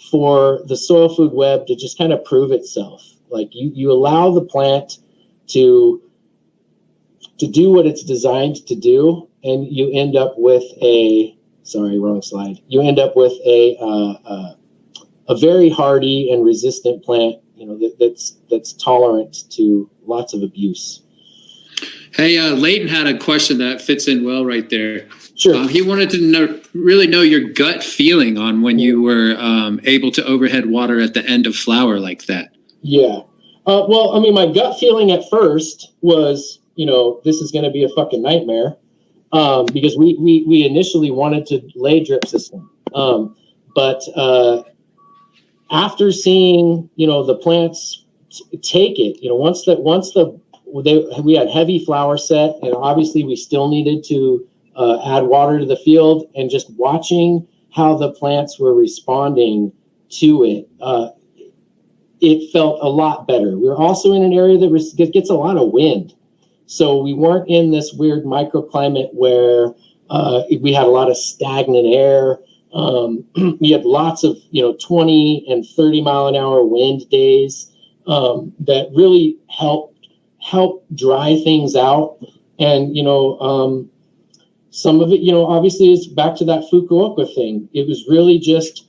for the soil food web to just kind of prove itself. Like you allow the plant to do what it's designed to do, and you end up with You end up with a very hardy and resistant plant, that's tolerant to lots of abuse. Hey, Leighton had a question that fits in well right there. Sure. He wanted to really know your gut feeling on when you were able to overhead water at the end of flower like that. Yeah. Well, I mean, my gut feeling at first was, this is going to be a fucking nightmare, because we initially wanted to lay drip system. But after seeing, the plants take it, we had heavy flower set, and obviously we still needed to add water to the field, and just watching how the plants were responding to it, it felt a lot better. We were also in an area that gets a lot of wind. So we weren't in this weird microclimate where we had a lot of stagnant air. We had lots of 20 and 30 mile an hour wind days that really help dry things out. And some of it obviously is back to that Fukuoka thing. It was really just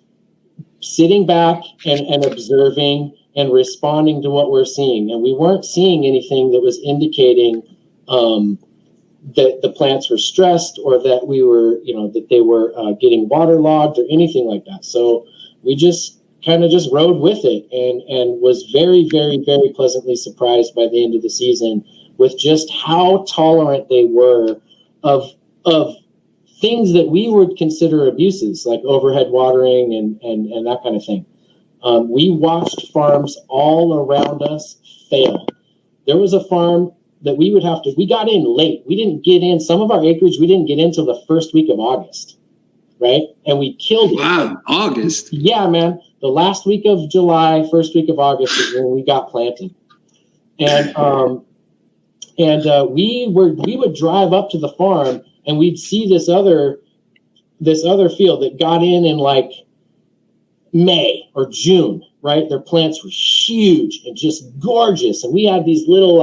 sitting back and observing and responding to what we're seeing, and we weren't seeing anything that was indicating that the plants were stressed, or that we were, that they were getting waterlogged or anything like that. So we just kind of just rode with it, and was very, very, very pleasantly surprised by the end of the season with just how tolerant they were of things that we would consider abuses, like overhead watering and that kind of thing. We watched farms all around us fail. There was a farm that we got in late. We didn't get in, some of our acreage, we didn't get in until the first week of August, right? And we killed it. Wow, August. Yeah, man. The last week of July, first week of August is when we got planted. And And we would drive up to the farm and we'd see this other field that got in like May or June, right? Their plants were huge and just gorgeous. And we had these little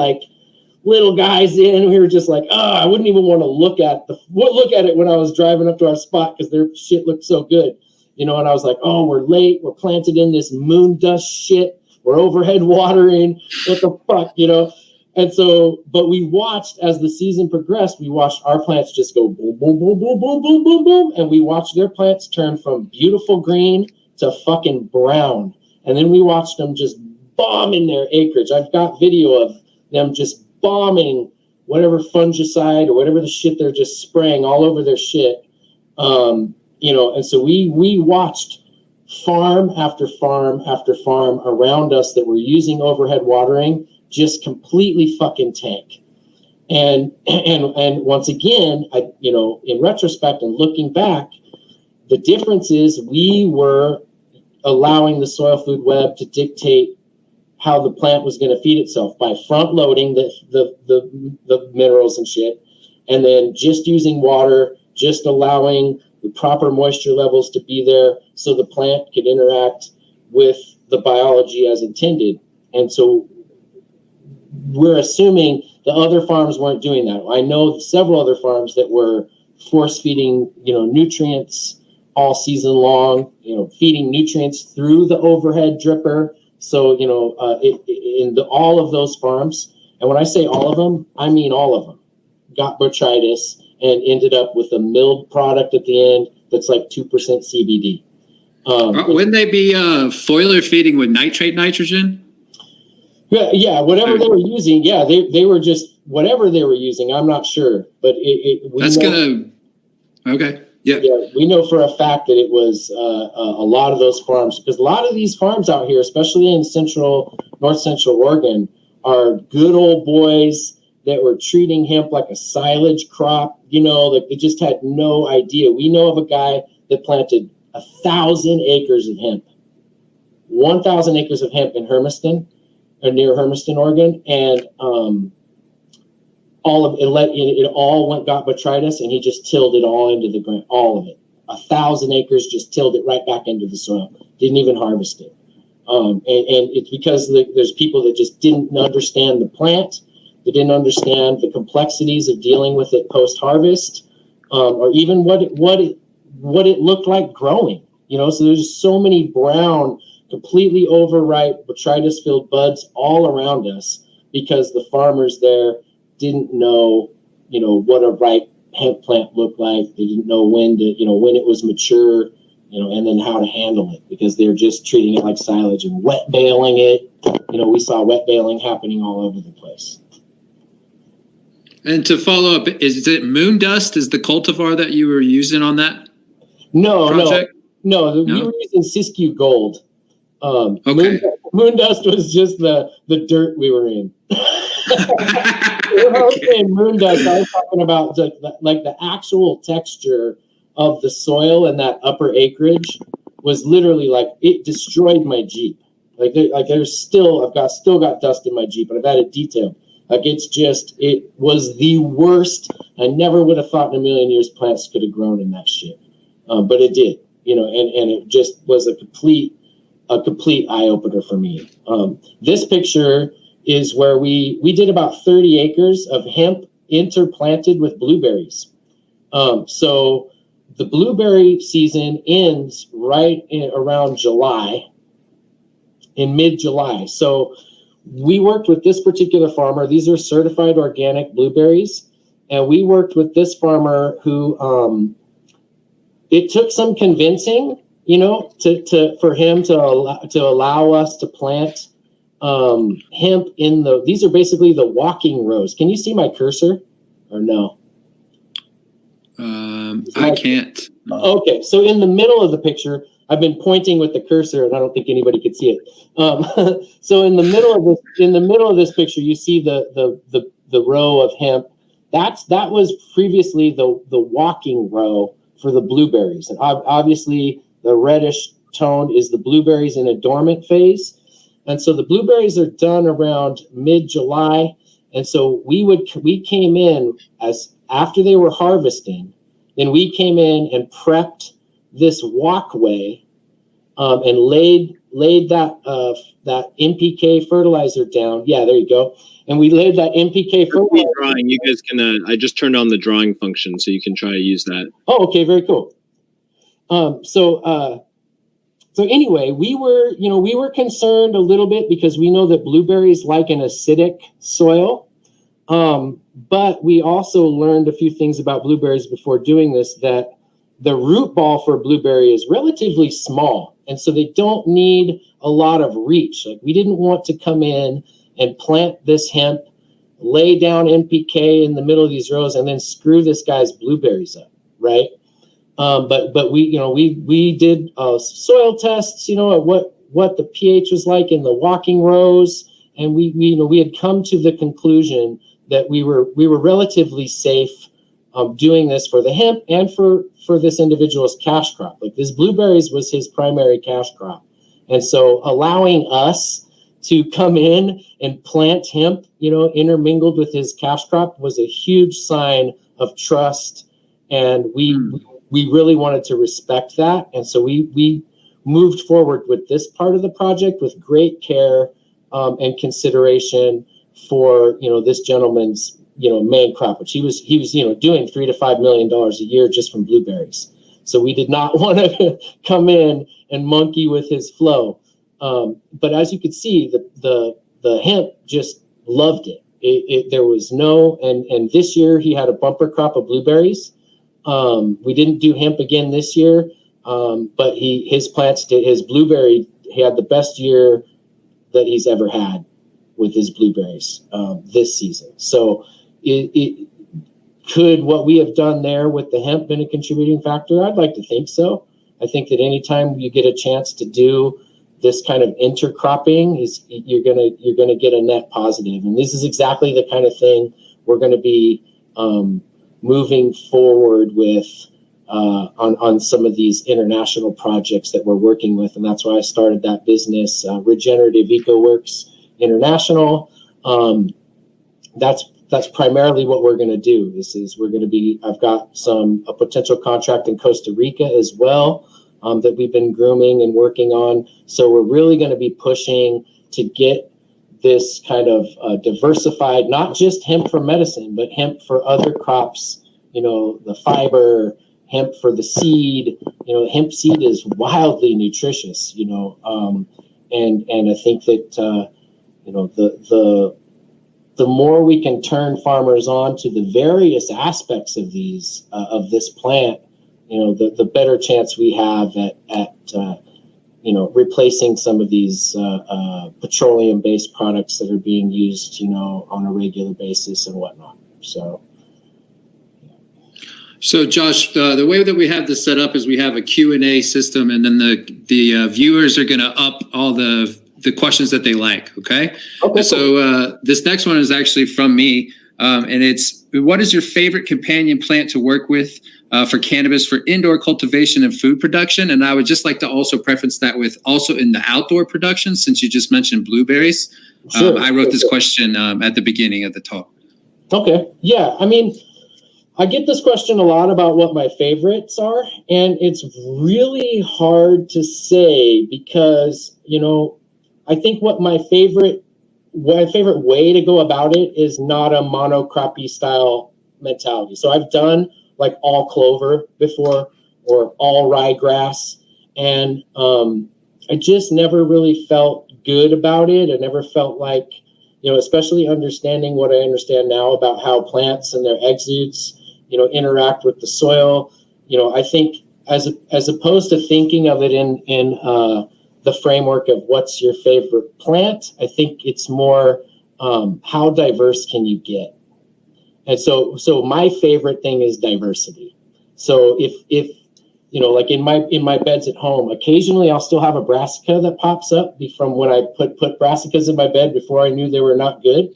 guys in, and we were just like, I wouldn't even want to look at it when I was driving up to our spot because their shit looked so good. And I was like, oh, we're late. We're planted in this moon dust shit. We're overhead watering. What the fuck, And so, but we watched as the season progressed, we watched our plants just go boom, boom, boom, boom, boom, boom, boom, boom. And we watched their plants turn from beautiful green to fucking brown. And then we watched them just bombing their acreage. I've got video of them just bombing whatever fungicide or whatever the shit they're just spraying all over their shit. And so we watched farm after farm after farm around us that were using overhead watering just completely fucking tank. And once again, in retrospect and looking back, the difference is we were allowing the soil food web to dictate how the plant was going to feed itself by front loading the minerals and shit, and then just using water, just allowing the proper moisture levels to be there so the plant could interact with the biology as intended. And so we're assuming the other farms weren't doing that. I know several other farms that were force feeding, nutrients all season long, feeding nutrients through the overhead dripper. So, all of those farms, and when I say all of them, I mean all of them, got botrytis and ended up with a milled product at the end that's like 2% CBD. Wouldn't they be foliar feeding with nitrate nitrogen? Yeah, whatever they were using. Yeah, they were just whatever they were using. I'm not sure, but okay. Yeah, we know for a fact that it was a lot of those farms, because a lot of these farms out here, especially in north central Oregon, are good old boys that were treating hemp like a silage crop. Like they just had no idea. We know of a guy that planted 1,000 acres of hemp, 1,000 acres of hemp in Hermiston, or near Hermiston, Oregon, and got botrytis, and he just tilled it all into the ground, all of it. 1,000 acres, just tilled it right back into the soil. Didn't even harvest it. And it's because there's people that just didn't understand the plant. They didn't understand the complexities of dealing with it post-harvest, or even what it looked like growing. So there's so many brown, completely overripe, botrytis-filled buds all around us because the farmers there didn't know, what a ripe hemp plant looked like. They didn't know when it was mature, and then how to handle it, because they're just treating it like silage and wet baling it. We saw wet baling happening all over the place. And to follow up, is it moon dust is the cultivar that you were using on that project? No. We were using Siskiyou Gold. Okay. Moon dust was just the dirt we were in. When I was saying moon dust, I was talking about like the actual texture of the soil in that upper acreage was literally like it destroyed my Jeep. I've still got dust in my Jeep, but I've had it detailed. It was the worst. I never would have thought in a million years plants could have grown in that shit, but it did. And it just was a complete eye opener for me. This picture is where we did about 30 acres of hemp interplanted with blueberries. So the blueberry season ends right around July, in mid-July. So we worked with this particular farmer. These are certified organic blueberries. And we worked with this farmer who, it took some convincing, for him to allow us to plant hemp in these are basically the walking rows. Can you see my cursor or no? I can't. Okay, so in the middle of the picture, I've been pointing with the cursor, and I don't think anybody could see it. So in the middle of this picture, you see the row of hemp. That was previously the walking row for the blueberries, and obviously the reddish tone is the blueberries in a dormant phase. And so the blueberries are done around mid-July, And so we came in as after they were harvesting, then we came in and prepped this walkway and laid that NPK fertilizer down. Yeah, there you go. And we laid that NPK fertilizer. Drawing. You guys can. I just turned on the drawing function, so you can try to use that. Oh, okay, very cool. So anyway, we were concerned a little bit because we know that blueberries like an acidic soil. But we also learned a few things about blueberries before doing this, that the root ball for a blueberry is relatively small. And so they don't need a lot of reach. Like, we didn't want to come in and plant this hemp, lay down NPK in the middle of these rows, and then screw this guy's blueberries up, right? But we did soil tests, at what the pH was like in the walking rows, and we had come to the conclusion that we were relatively safe doing this for the hemp and for this individual's cash crop. Like, this blueberries was his primary cash crop, and so allowing us to come in and plant hemp, intermingled with his cash crop, was a huge sign of trust, and we really wanted to respect that. And so we moved forward with this part of the project with great care and consideration for, this gentleman's, main crop, which he was doing $3 to $5 million a year just from blueberries. So we did not want to come in and monkey with his flow. But as you could see, the hemp just loved it. There was and this year he had a bumper crop of blueberries. We didn't do hemp again this year, but his plants did. His blueberry, he had the best year that he's ever had with his blueberries this season. So could what we have done there with the hemp been a contributing factor? I'd like to think so. I think that anytime you get a chance to do this kind of intercropping, you're gonna get a net positive. And this is exactly the kind of thing we're going to be moving forward with on some of these international projects that we're working with. And that's why I started that business, Regenerative EcoWorks International. That's primarily what we're going to do. I've got a potential contract in Costa Rica as well that we've been grooming and working on. So we're really going to be pushing to get this kind of diversified, not just hemp for medicine, but hemp for other crops, the fiber, hemp for the seed. Hemp seed is wildly nutritious, and I think that, the more we can turn farmers on to the various aspects of this plant, the better chance we have at replacing some of these petroleum-based products that are being used, on a regular basis and whatnot. So Josh, the way that we have this set up is we have a Q&A system, and then the viewers are going to up all the questions that they like. Okay. Okay. So this next one is actually from me, and it's, what is your favorite companion plant to work with for cannabis for indoor cultivation and food production? And I would just like to also preference that with also in the outdoor production, since you just mentioned blueberries. Sure. I wrote this question at the beginning of the talk. Okay. Yeah. I mean, I get this question a lot about what my favorites are, and it's really hard to say because, I think what my favorite way to go about it is not a monocroppy style mentality. So I've done like all clover before or all ryegrass, and I just never really felt good about it. I never felt like, especially understanding what I understand now about how plants and their exudates, interact with the soil. I think as opposed to thinking of it in the framework of what's your favorite plant, I think it's more how diverse can you get? And so my favorite thing is diversity. So if like in my beds at home, occasionally I'll still have a brassica that pops up from when I put brassicas in my bed before I knew they were not good.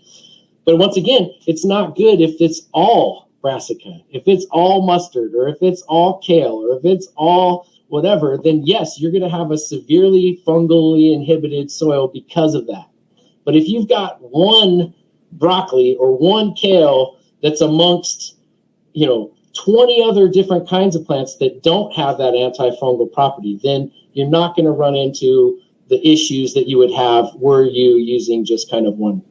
But once again, it's not good if it's all brassica, if it's all mustard, or if it's all kale, or if it's all whatever, then yes, you're going to have a severely fungally inhibited soil because of that. But if you've got one broccoli or one kale that's amongst, 20 other different kinds of plants that don't have that antifungal property, then you're not going to run into the issues that you would have were you using just kind of one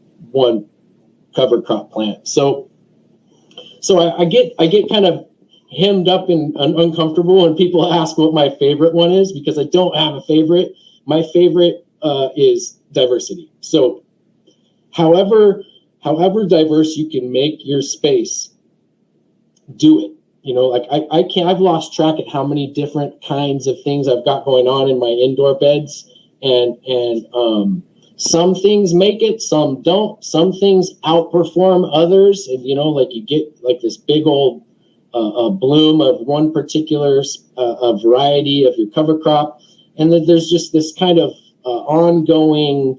cover crop plant. So I get kind of hemmed up and uncomfortable when people ask what my favorite one is, because I don't have a favorite. My favorite is diversity. So however diverse you can make your space, do it. I've lost track at how many different kinds of things I've got going on in my indoor beds, and some things make it, some don't. Some things outperform others, and you get like this big old bloom of one particular variety of your cover crop, and then there's just this kind of ongoing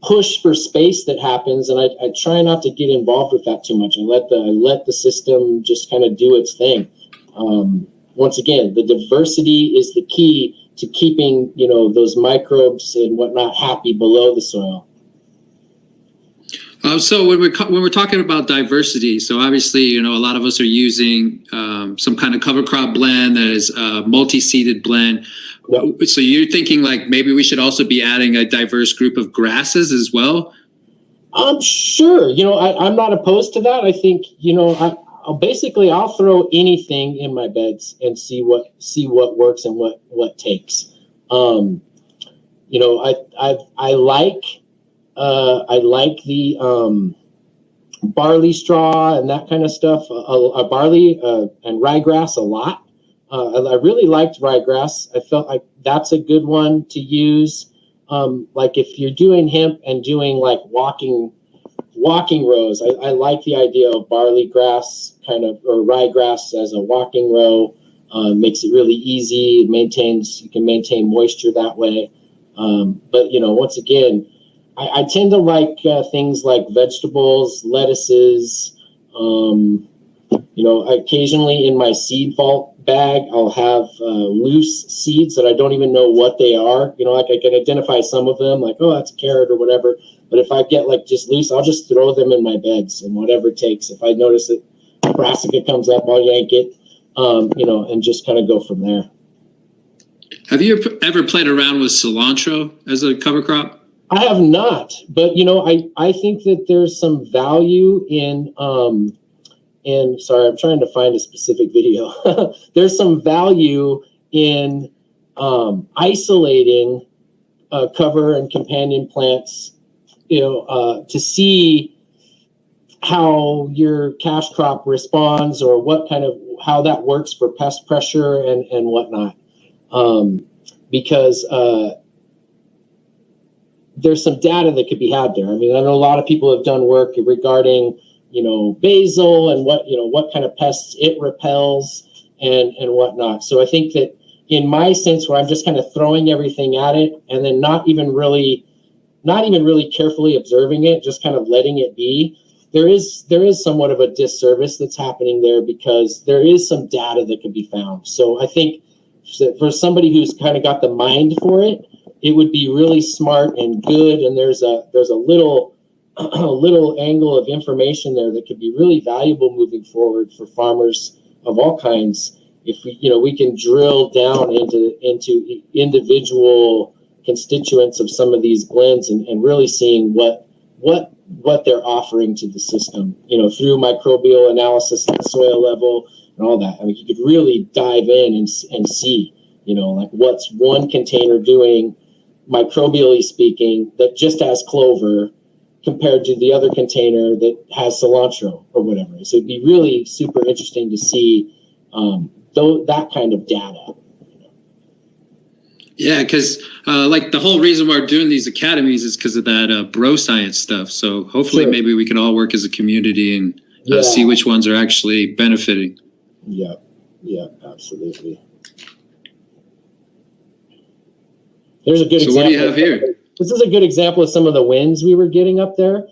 push for space that happens, and I try not to get involved with that too much. I let the system just kind of do its thing. Once again, the diversity is the key to keeping those microbes and whatnot happy below the soil. So when we're talking about diversity, so obviously a lot of us are using some kind of cover crop blend that is a multi-seeded blend. Yep. So you're thinking like maybe we should also be adding a diverse group of grasses as well? Sure. I'm not opposed to that. I think I'll throw anything in my beds and see what works and what takes. I like the barley straw and that kind of stuff. Barley and ryegrass a lot. I really liked ryegrass. I felt like that's a good one to use. Like if you're doing hemp and doing like walking rows, I like the idea of barley grass or ryegrass as a walking row. Makes it really easy. You can maintain moisture that way. But once again, I tend to like things like vegetables, lettuces. Occasionally in my seed vault bag, I'll have loose seeds that I don't even know what they are. I can identify some of them, like, oh, that's a carrot or whatever. But if I get like just loose, I'll just throw them in my beds and whatever it takes. If I notice that brassica comes up, I'll yank it, and just kind of go from there. Have you ever played around with cilantro as a cover crop? I have not, but I think that there's some value in sorry, I'm trying to find a specific video. There's some value in isolating cover and companion plants, to see how your cash crop responds or how that works for pest pressure and whatnot. Because there's some data that could be had there. I mean, I know a lot of people have done work regarding, basil and what kind of pests it repels and whatnot. So I think that in my sense, where I'm just kind of throwing everything at it and then not even really carefully observing it, just kind of letting it be, there is somewhat of a disservice that's happening there, because there is some data that can be found. So I think for somebody who's kind of got the mind for it, it would be really smart and good. And there's a little angle of information there that could be really valuable moving forward for farmers of all kinds. If we can drill down into individual constituents of some of these blends and really seeing what they're offering to the system, through microbial analysis at the soil level and all that. I mean, you could really dive in and see, like what's one container doing, microbially speaking, that just has clover compared to the other container that has cilantro or whatever. So it'd be really super interesting to see that kind of data. Yeah, because like the whole reason why we're doing these academies is because of that bro science stuff. So hopefully maybe we can all work as a community and see which ones are actually benefiting. Yeah, absolutely. There's a good example. So what do you have here? This is a good example of some of the wins we were getting up there.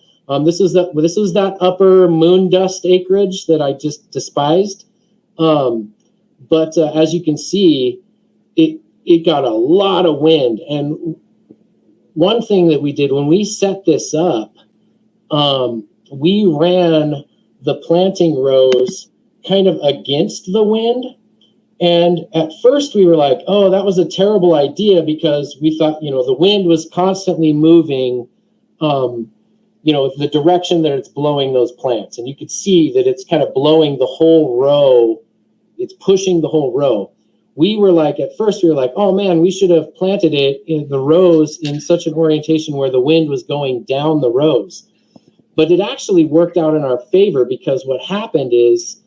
This is that upper moon dust acreage that I just despised. But as you can see, it got a lot of wind. And one thing that we did when we set this up, we ran the planting rows kind of against the wind. And at first we were like, oh, that was a terrible idea, because we thought, the wind was constantly moving, the direction that it's blowing those plants. And you could see that it's kind of blowing the whole row. It's pushing the whole row. At first we were like, oh man, we should have planted it in the rows in such an orientation where the wind was going down the rows. But it actually worked out in our favor, because what happened is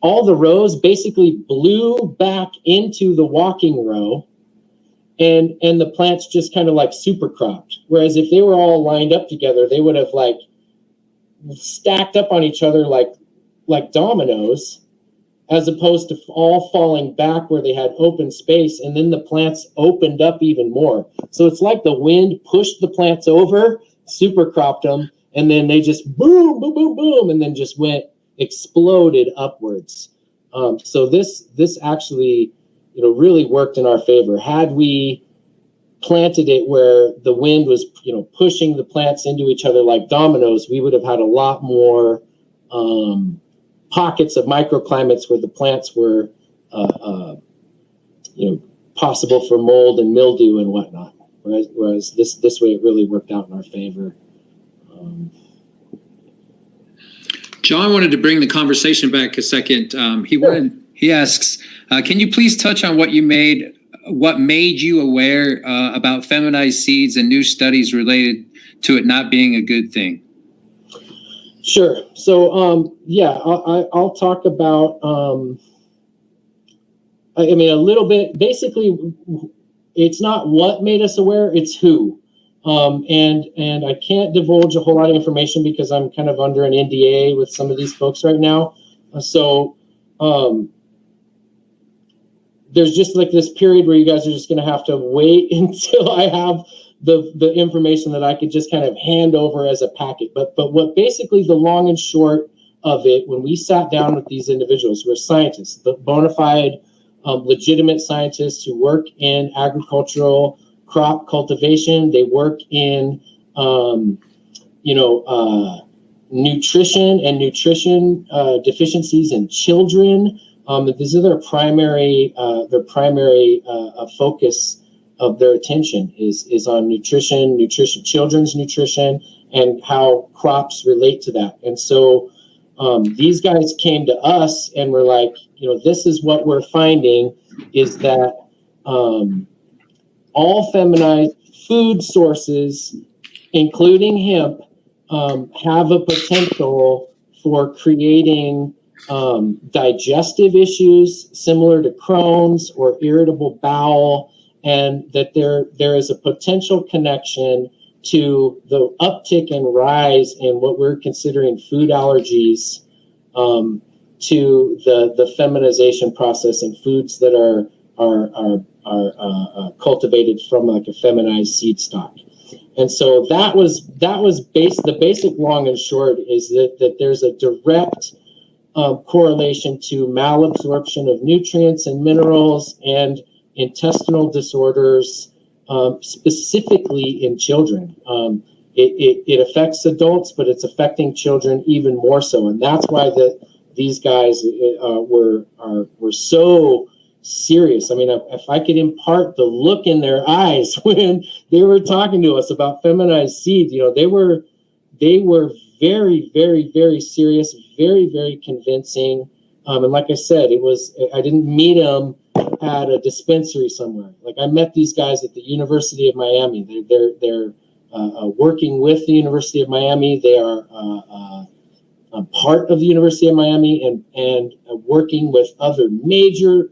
all the rows basically blew back into the walking row, and the plants just kind of like super cropped. Whereas if they were all lined up together, they would have like stacked up on each other like dominoes, as opposed to all falling back where they had open space, and then the plants opened up even more. So it's like the wind pushed the plants over, super cropped them, and then they just boom, boom, boom, boom, and then just exploded upwards. So this actually, really worked in our favor. Had we planted it where the wind was, pushing the plants into each other like dominoes, we would have had a lot more pockets of microclimates where the plants were, possible for mold and mildew and whatnot. Whereas this way, it really worked out in our favor. John wanted to bring the conversation back a second. He asks, can you please touch on what made you aware about feminized seeds and new studies related to it not being a good thing? Sure. So, I'll talk about, a little bit. Basically, it's not what made us aware, it's who. And I can't divulge a whole lot of information because I'm kind of under an NDA with some of these folks right now. So there's just like this period where you guys are just going to have to wait until I have the information that I could just kind of hand over as a packet. But what basically the long and short of it, when we sat down with these individuals who are scientists, the bona fide, legitimate scientists who work in agricultural crop cultivation, they work in, nutrition and nutrition deficiencies in children. These are their primary focus of their attention is on nutrition, children's nutrition, and how crops relate to that. And so these guys came to us and were like, this is what we're finding, is that all feminized food sources, including hemp, have a potential for creating digestive issues similar to Crohn's or irritable bowel, and that there is a potential connection to the uptick and rise in what we're considering food allergies to the feminization process in foods that are cultivated from like a feminized seed stock. And so that was the basic long and short is that there's a direct correlation to malabsorption of nutrients and minerals and intestinal disorders, specifically in children. It affects adults, but it's affecting children even more so. And that's why these guys were so serious. I mean, if I could impart the look in their eyes when they were talking to us about feminized seeds, they were very, very, very serious, very, very convincing. And like I said, I didn't meet them at a dispensary somewhere. Like I met these guys at the University of Miami. They're working with the University of Miami. They are a part of the University of Miami and working with other major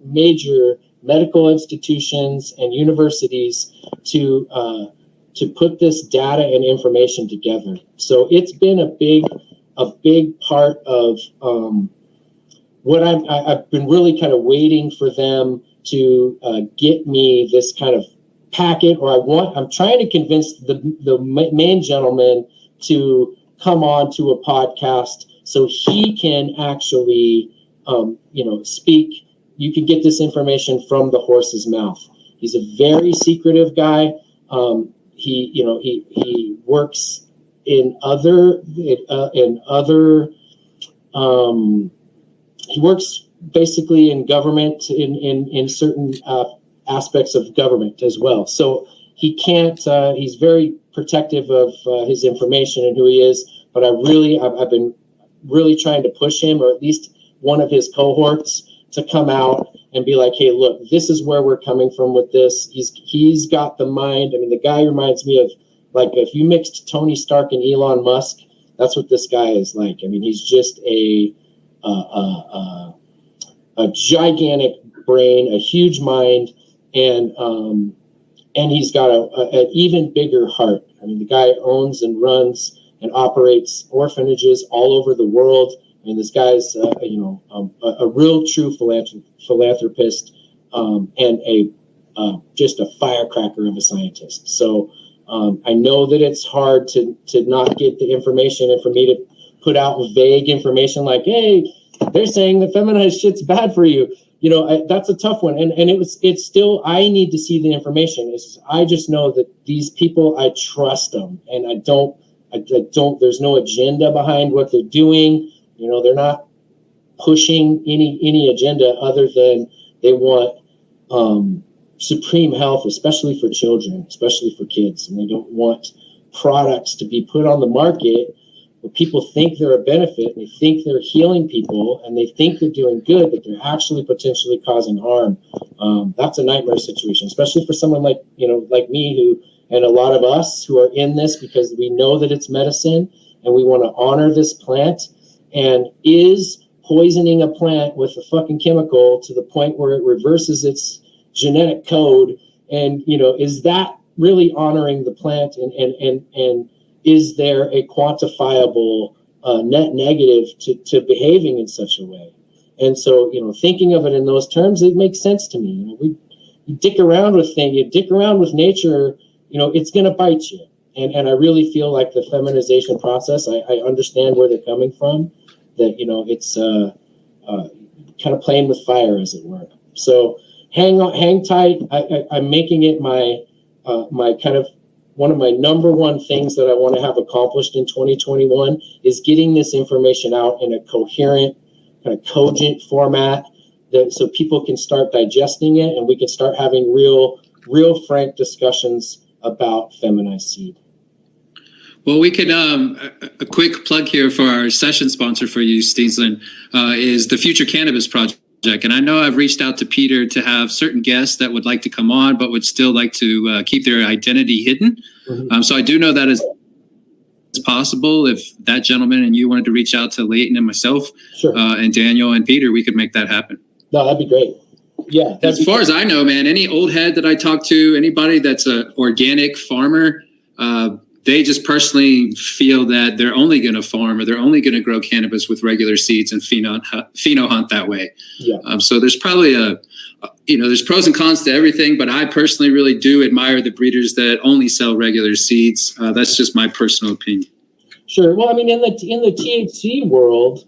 medical institutions and universities to put this data and information together. So it's been a big part of what I've been really kind of waiting for them to get me this kind of packet, or I'm trying to convince the main gentleman to come on to a podcast so he can actually, speak. You can get this information from the horse's mouth. He's a very secretive guy. He works in other he works basically in government in certain aspects of government as well. So he can't. He's very protective of his information and who he is. But I've been really trying to push him, or at least one of his cohorts, to come out and be like, hey, look, this is where we're coming from with this. He's got the mind. I mean, the guy reminds me of, like, if you mixed Tony Stark and Elon Musk, that's what this guy is like. I mean, he's just a gigantic brain, a huge mind, and he's got an even bigger heart. I mean, the guy owns and runs and operates orphanages all over the world. And this guy's, a real true philanthropist, and just a firecracker of a scientist. So I know that it's hard to not get the information, and for me to put out vague information like, hey, they're saying that feminized shit's bad for you. That's a tough one. And it's still, I need to see the information. I just know that these people, I trust them, and I don't, there's no agenda behind what they're doing. They're not pushing any agenda other than they want supreme health, especially for children, especially for kids. And they don't want products to be put on the market where people think they're a benefit, and they think they're healing people, and they think they're doing good, but they're actually potentially causing harm. That's a nightmare situation, especially for someone like me, and a lot of us who are in this because we know that it's medicine and we want to honor this plant. And is poisoning a plant with a fucking chemical to the point where it reverses its genetic code, and is that really honoring the plant, and is there a quantifiable net negative to behaving in such a way? And so thinking of it in those terms, it makes sense to me. You dick around with things, you dick around with nature, it's going to bite you. And I really feel like the feminization process, I understand where they're coming from, that, it's kind of playing with fire, as it were. So hang tight. I'm making it my kind of one of my number one things that I want to have accomplished in 2021 is getting this information out in a coherent, kind of cogent format, so people can start digesting it, and we can start having real frank discussions about feminized seed. Well, we could, a quick plug here for our session sponsor for you, Steensland, is the Future Cannabis Project. And I know I've reached out to Peter to have certain guests that would like to come on, but would still like to keep their identity hidden. Mm-hmm. So I do know that is possible. If that gentleman and you wanted to reach out to Leighton and myself, sure, and Daniel and Peter, we could make that happen. No, that'd be great. Yeah. As far as I know, man, any old head that I talk to, anybody that's an organic farmer, they just personally feel that they're only going to farm, or they're only going to grow cannabis with regular seeds and pheno hunt that way. Yeah. So there's probably there's pros and cons to everything, but I personally really do admire the breeders that only sell regular seeds. That's just my personal opinion. Sure. Well, I mean, in the THC world,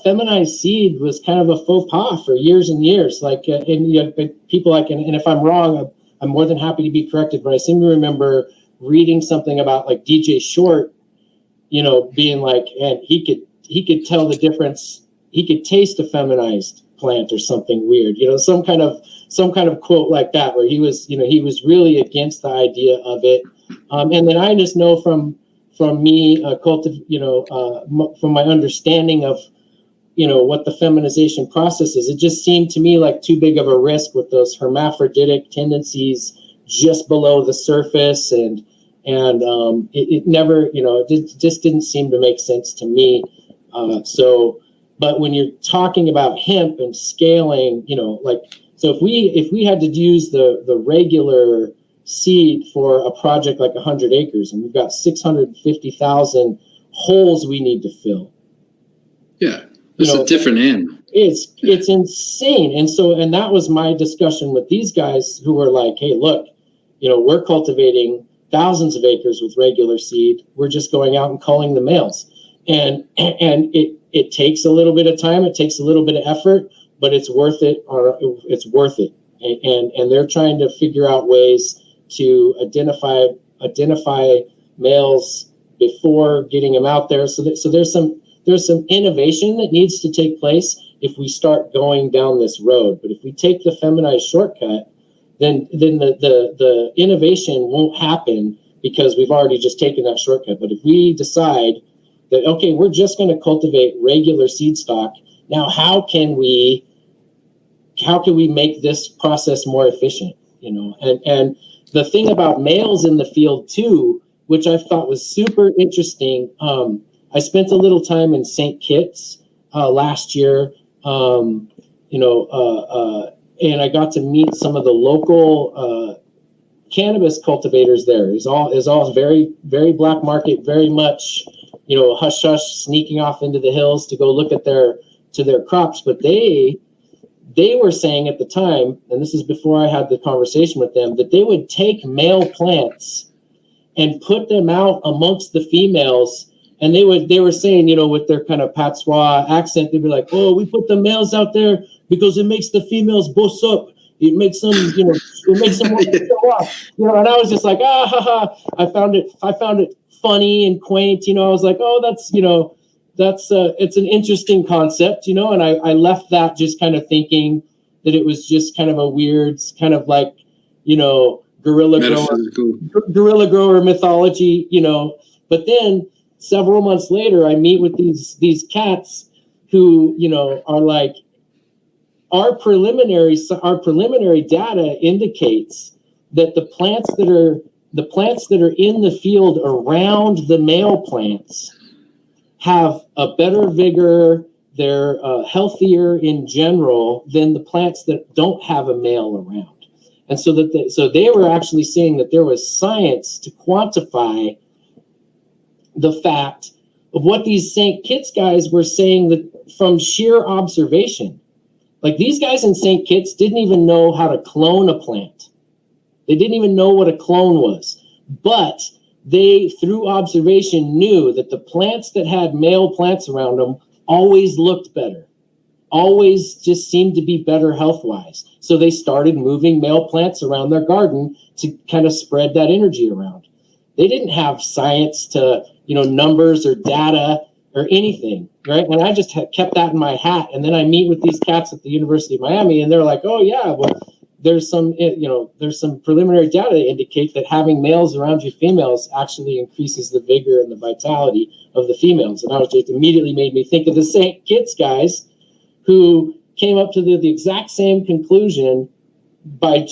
feminized seed was kind of a faux pas for years and years. Like, people like, and if I'm wrong, I'm more than happy to be corrected, but I seem to remember reading something about like DJ Short, being like, and he could tell the difference. He could taste a feminized plant or something weird, some kind of quote like that, where he was really against the idea of it. And then I just know from me, from my understanding of, what the feminization process is, it just seemed to me like too big of a risk with those hermaphroditic tendencies just below the surface. And it never, it just didn't seem to make sense to me. But when you're talking about hemp and scaling, so if we had to use the regular seed for a project like 100 acres, and we've got 650,000 holes we need to fill. Yeah. It's a different animal. It's insane. And that was my discussion with these guys who were like, hey, look, we're cultivating thousands of acres with regular seed. We're just going out and culling the males. And it takes a little bit of time. It takes a little bit of effort, but it's worth it. It's worth it. And they're trying to figure out ways to identify males before getting them out there. So there's some innovation that needs to take place if we start going down this road. But if we take the feminized shortcut, then the innovation won't happen because we've already just taken that shortcut. But if we decide that, okay, we're just going to cultivate regular seed stock, now how can we make this process more efficient? And the thing about males in the field too, which I thought was super interesting. I spent a little time in St. Kitts last year, and I got to meet some of the local cannabis cultivators there. It's all very, very black market, very much, hush hush, sneaking off into the hills to go look at their crops. But they were saying at the time, and this is before I had the conversation with them, that they would take male plants and put them out amongst the females. And they were saying, with their kind of patois accent, they'd be like, "Oh, we put the males out there because it makes the females boss up. It makes them, it makes them want to show up." And I was just like, ha ha. I found it funny and quaint. I was like, oh, that's it's an interesting concept, and I left that just kind of thinking that it was just kind of a weird, kind of like, guerrilla grower mythology, But then several months later, I meet with these cats who, are like, our preliminary data indicates that the plants that are in the field around the male plants have a better vigor. They're healthier in general than the plants that don't have a male around. And so they were actually saying that there was science to quantify the fact of what these St. Kitts guys were saying, that from sheer observation. Like, these guys in St. Kitts didn't even know how to clone a plant. They didn't even know what a clone was. But they, through observation, knew that the plants that had male plants around them always looked better, always just seemed to be better health-wise. So they started moving male plants around their garden to kind of spread that energy around. They didn't have science to, numbers or data or anything, right? And I just kept that in my hat. And then I meet with these cats at the University of Miami, and they're like, "Oh yeah, well, there's some preliminary data that indicate that having males around your females actually increases the vigor and the vitality of the females." And I was just immediately made me think of the St. Kitts guys who came up to the exact same conclusion by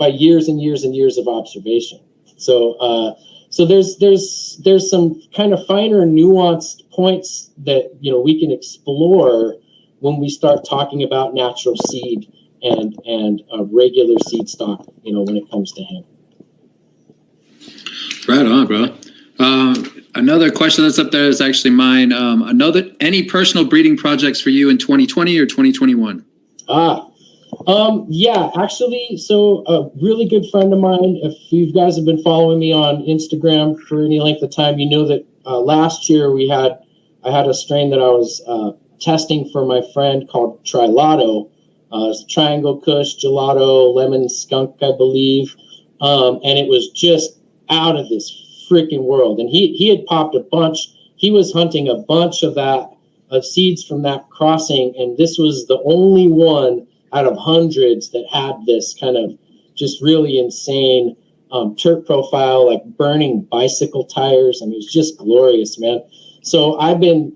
years and years and years of observation. So there's some kind of finer nuanced points that we can explore when we start talking about natural seed and regular seed stock, when it comes to hemp. Right on, bro. Another question that's up there is actually mine. Any personal breeding projects for you in 2020 or 2021? Yeah, actually, so a really good friend of mine, if you guys have been following me on Instagram for any length of time, you know that last year I had a strain that I was testing for my friend called Trilotto. It's Triangle Kush, Gelato, Lemon Skunk, I believe. And it was just out of this freaking world. And he had popped a bunch. He was hunting a bunch of seeds from that crossing. And this was the only one out of hundreds that had this kind of just really insane terp profile, like burning bicycle tires. I mean, it's just glorious, man. So I've been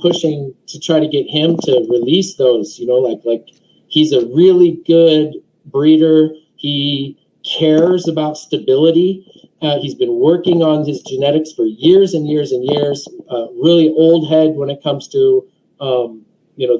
pushing to try to get him to release those, like he's a really good breeder. He cares about stability. He's been working on his genetics for years and years and years. Really old head when it comes to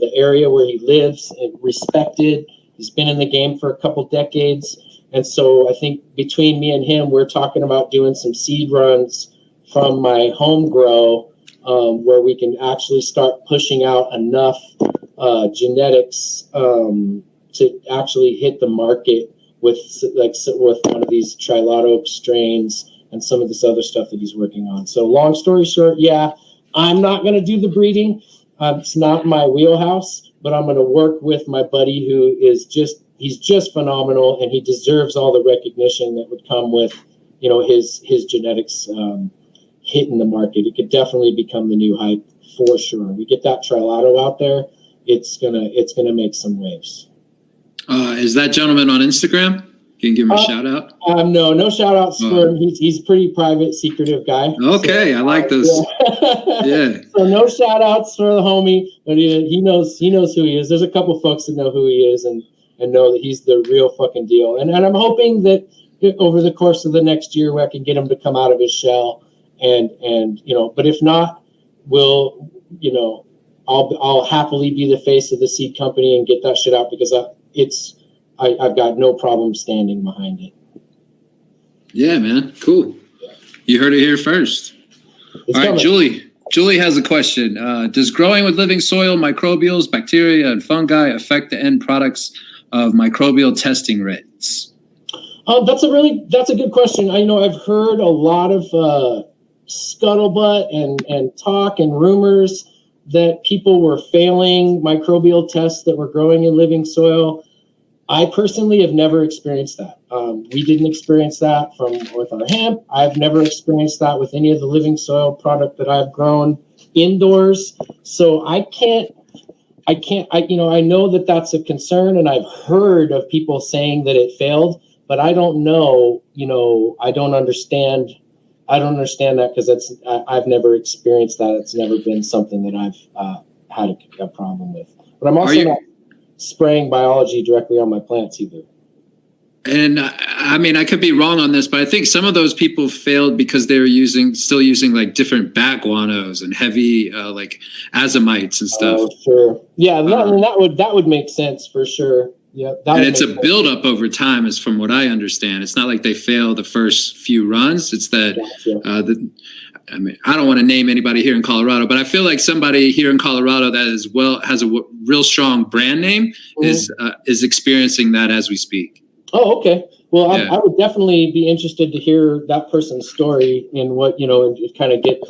the area where he lives, and respected. He's been in the game for a couple decades. And so I think between me and him, we're talking about doing some seed runs from my home grow, where we can actually start pushing out enough genetics to actually hit the market with one of these Trilotto strains and some of this other stuff that he's working on. So long story short, yeah, I'm not going to do the breeding. It's not my wheelhouse, but I'm going to work with my buddy who is he's just phenomenal, and he deserves all the recognition that would come with his genetics hit in the market, it could definitely become the new hype for sure. We get that Trilotto out there, it's gonna make some waves. Is that gentleman on Instagram? You can give him a shout out. No shout outs for him. He's a pretty private, secretive guy. Okay, so, I like this. Yeah. So no shout outs for the homie, but he knows who he is. There's a couple folks that know who he is and know that he's the real fucking deal. And I'm hoping that over the course of the next year, where I can get him to come out of his shell, and but if not, I'll happily be the face of the seed company and get that shit out, because I've got no problem standing behind it. Yeah, man. Cool. You heard it here first. All right, Julie. Julie has a question. Does growing with living soil, microbials, bacteria, and fungi affect the end products of microbial testing rates? That's a good question. I know I've heard a lot of scuttlebutt and talk and rumors that people were failing microbial tests that were growing in living soil. I personally have never experienced that. We didn't experience that with our hemp. I've never experienced that with any of the living soil product that I've grown indoors. So I know that that's a concern, and I've heard of people saying that it failed, but I don't know, I don't understand that, because I've never experienced that. It's never been something that I've had a problem with. But I'm also not spraying biology directly on my plants either. And I mean, I could be wrong on this, but I think some of those people failed because they were still using like different bat guanos and heavy like azomites and stuff. Oh, sure. Yeah, that would make sense for sure. Yeah, and it's a buildup over time, is from what I understand. It's not like they fail the first few runs. It's that gotcha. I don't want to name anybody here in Colorado, but I feel like somebody here in Colorado that has a real strong brand name is experiencing that as we speak. Oh, okay. Well, yeah. I would definitely be interested to hear that person's story and what, and kind of get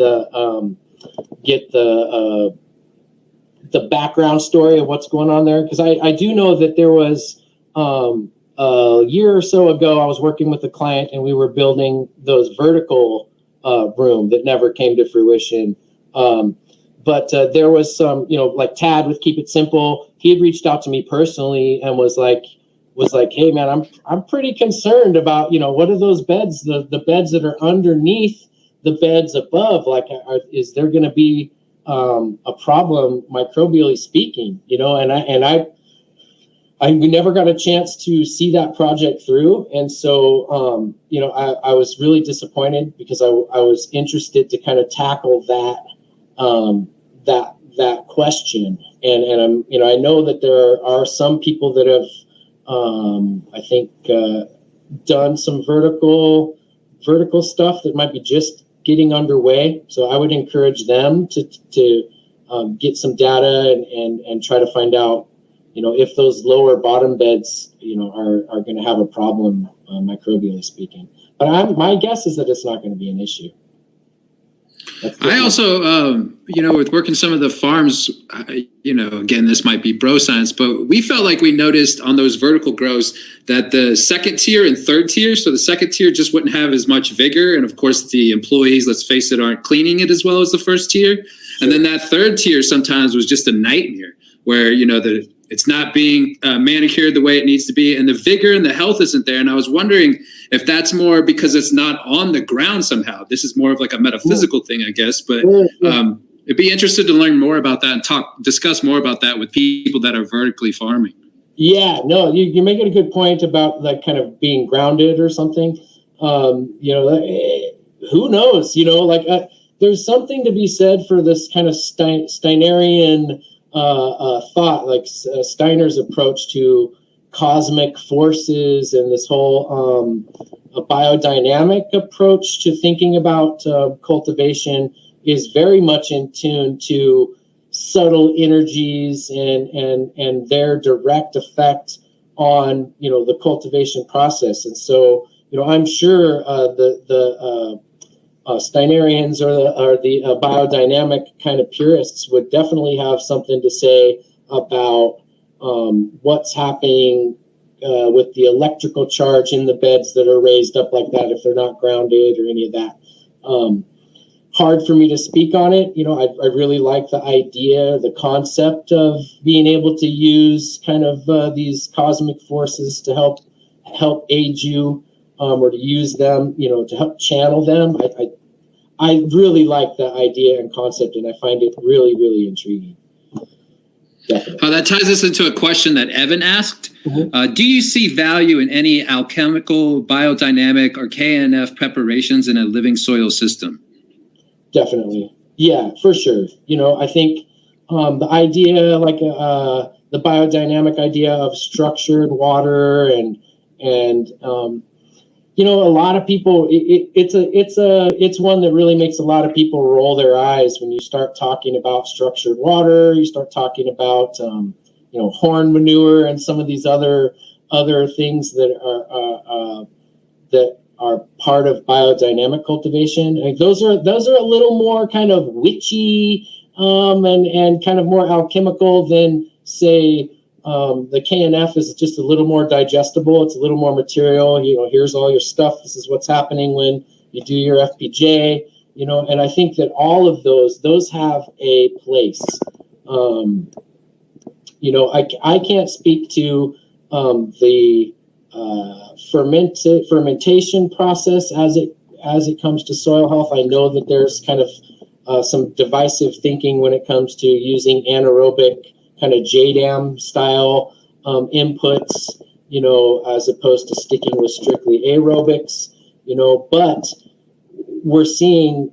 the background story of what's going on there. Because I do know that there was a year or so ago, I was working with a client and we were building those vertical room that never came to fruition. But there was some, like Tad with Keep It Simple. He had reached out to me personally and was like, hey man, I'm pretty concerned about, what are those beds, the beds that are underneath the beds above? Like, is there going to be a problem microbially speaking? We never got a chance to see that project through. And so, I was really disappointed because I was interested to kind of tackle that question. And I'm, I know that there are some people that have, I think, done some vertical stuff that might be just getting underway. So I would encourage them to get some data and try to find out, if those lower bottom beds, are going to have a problem, microbially speaking. But my guess is that it's not going to be an issue. I also, with working some of the farms, again, this might be bro science, but we felt like we noticed on those vertical grows that the second tier and third tier, so the second tier just wouldn't have as much vigor. And of course, the employees, let's face it, aren't cleaning it as well as the first tier. Sure. And then that third tier sometimes was just a nightmare where, it's not being manicured the way it needs to be, and the vigor and the health isn't there. And I was wondering if that's more because it's not on the ground somehow. This is more of like a metaphysical thing, I guess. But I'd be interested to learn more about that and discuss more about that with people that are vertically farming. Yeah, no, you're making a good point about like kind of being grounded or something. Who knows? There's something to be said for this kind of Steinerian thought, like Steiner's approach to cosmic forces and this whole a biodynamic approach to thinking about cultivation is very much in tune to subtle energies and their direct effect on the cultivation process. And so I'm sure the Steinerians or the biodynamic kind of purists would definitely have something to say about what's happening with the electrical charge in the beds that are raised up like that if they're not grounded or any of that. Hard for me to speak on it. I really like the idea, the concept of being able to use kind of these cosmic forces to help aid you, or to use them, to help channel them. I really like the idea and concept, and I find it really, really intriguing. Definitely. That ties us into a question that Evan asked. Mm-hmm. Do you see value in any alchemical, biodynamic, or KNF preparations in a living soil system? Definitely. Yeah, for sure. I think the idea, like the biodynamic idea of structured water and a lot of people, it's one that really makes a lot of people roll their eyes when you start talking about structured water. You start talking about horn manure and some of these other things that are part of biodynamic cultivation. I mean, those are a little more kind of witchy and kind of more alchemical than, say, the KNF is just a little more digestible. It's a little more material. Here's all your stuff. This is what's happening when you do your FPJ. And I think that all of those have a place. I can't speak to the fermentation process as it comes to soil health. I know that there's kind of some divisive thinking when it comes to using anaerobic kind of JDAM style inputs, as opposed to sticking with strictly aerobics, but we're seeing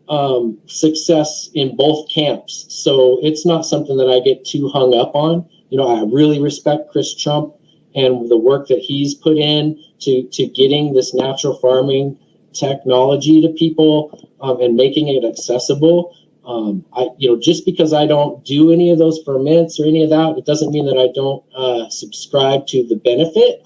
success in both camps. So it's not something that I get too hung up on. I really respect Chris Trump and the work that he's put in to getting this natural farming technology to people and making it accessible. Just because I don't do any of those ferments or any of that, it doesn't mean that I don't subscribe to the benefit.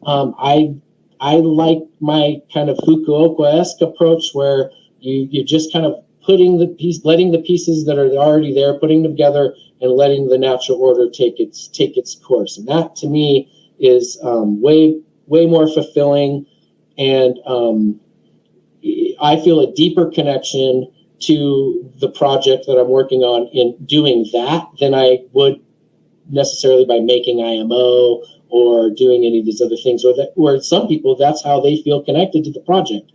I like my kind of Fukuoka-esque approach where you just kind of letting the pieces that are already there, putting them together and letting the natural order take its course. And that to me is way more fulfilling, and I feel a deeper connection to the project that I'm working on in doing that than I would necessarily by making IMO or doing any of these other things, where some people, that's how they feel connected to the project.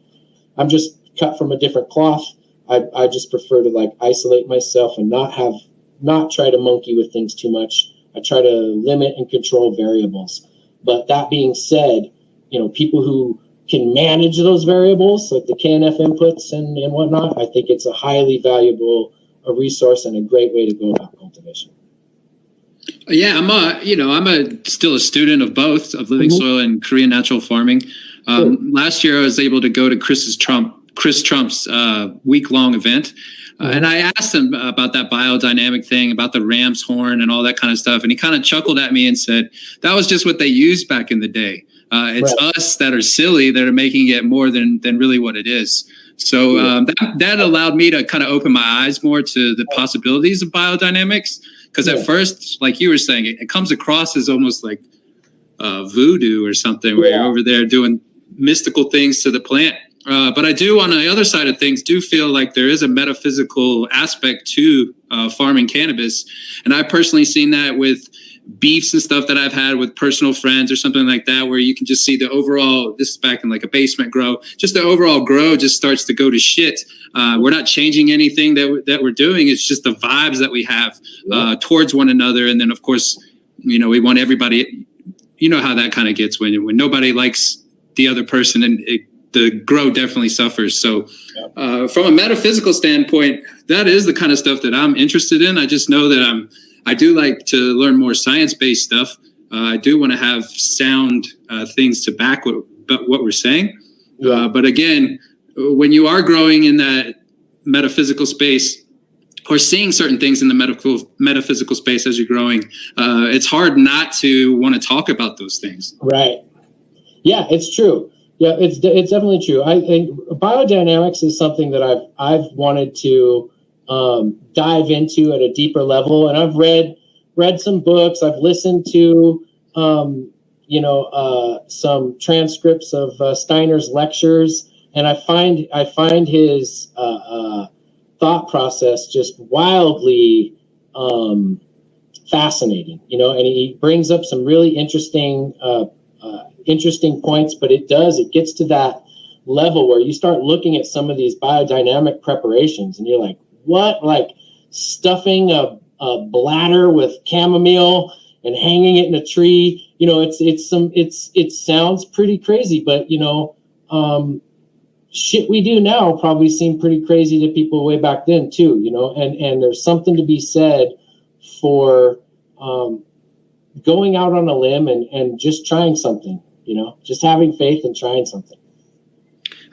I'm just cut from a different cloth. I just prefer to isolate myself and not try to monkey with things too much. I try to limit and control variables. But that being said, people who can manage those variables, like the KNF inputs and whatnot, I think it's a highly valuable resource and a great way to go about cultivation. Yeah, I'm still a student of both, of living soil and Korean natural farming. Last year, I was able to go to Chris Trump's week-long event. And I asked him about that biodynamic thing, about the ram's horn and all that kind of stuff. And he kind of chuckled at me and said, that was just what they used back in the day. It's us that are silly that are making it more than really what it is. So that allowed me to kind of open my eyes more to the possibilities of biodynamics. Because at first, like you were saying, it comes across as almost like voodoo or something, where you're over there doing mystical things to the plant. But I do, on the other side of things, do feel like there is a metaphysical aspect to farming cannabis. And I've personally seen that with beefs and stuff that I've had with personal friends or something like that, where you can just see the overall, this is back in like a basement grow, just the overall grow just starts to go to shit. We're not changing anything that we're doing. It's just the vibes that we have towards one another. And then, of course, we want everybody, how that kind of gets when nobody likes the other person, and the grow definitely suffers. So from a metaphysical standpoint, that is the kind of stuff that I'm interested in. I just know that I do like to learn more science-based stuff. I do want to have sound things to back what we're saying. But again, when you are growing in that metaphysical space or seeing certain things in the metaphysical space as you're growing, it's hard not to want to talk about those things. Right. Yeah, it's true. Yeah, it's definitely true. I think biodynamics is something that I've wanted to dive into at a deeper level, and I've read some books. I've listened to some transcripts of Steiner's lectures, and I find his thought process just wildly fascinating. And he brings up some really interesting points, but it gets to that level where you start looking at some of these biodynamic preparations, and you're like, what? Like stuffing a bladder with chamomile and hanging it in a tree. It sounds pretty crazy, but shit we do now probably seemed pretty crazy to people way back then too, and there's something to be said for going out on a limb and just trying something, just having faith and trying something.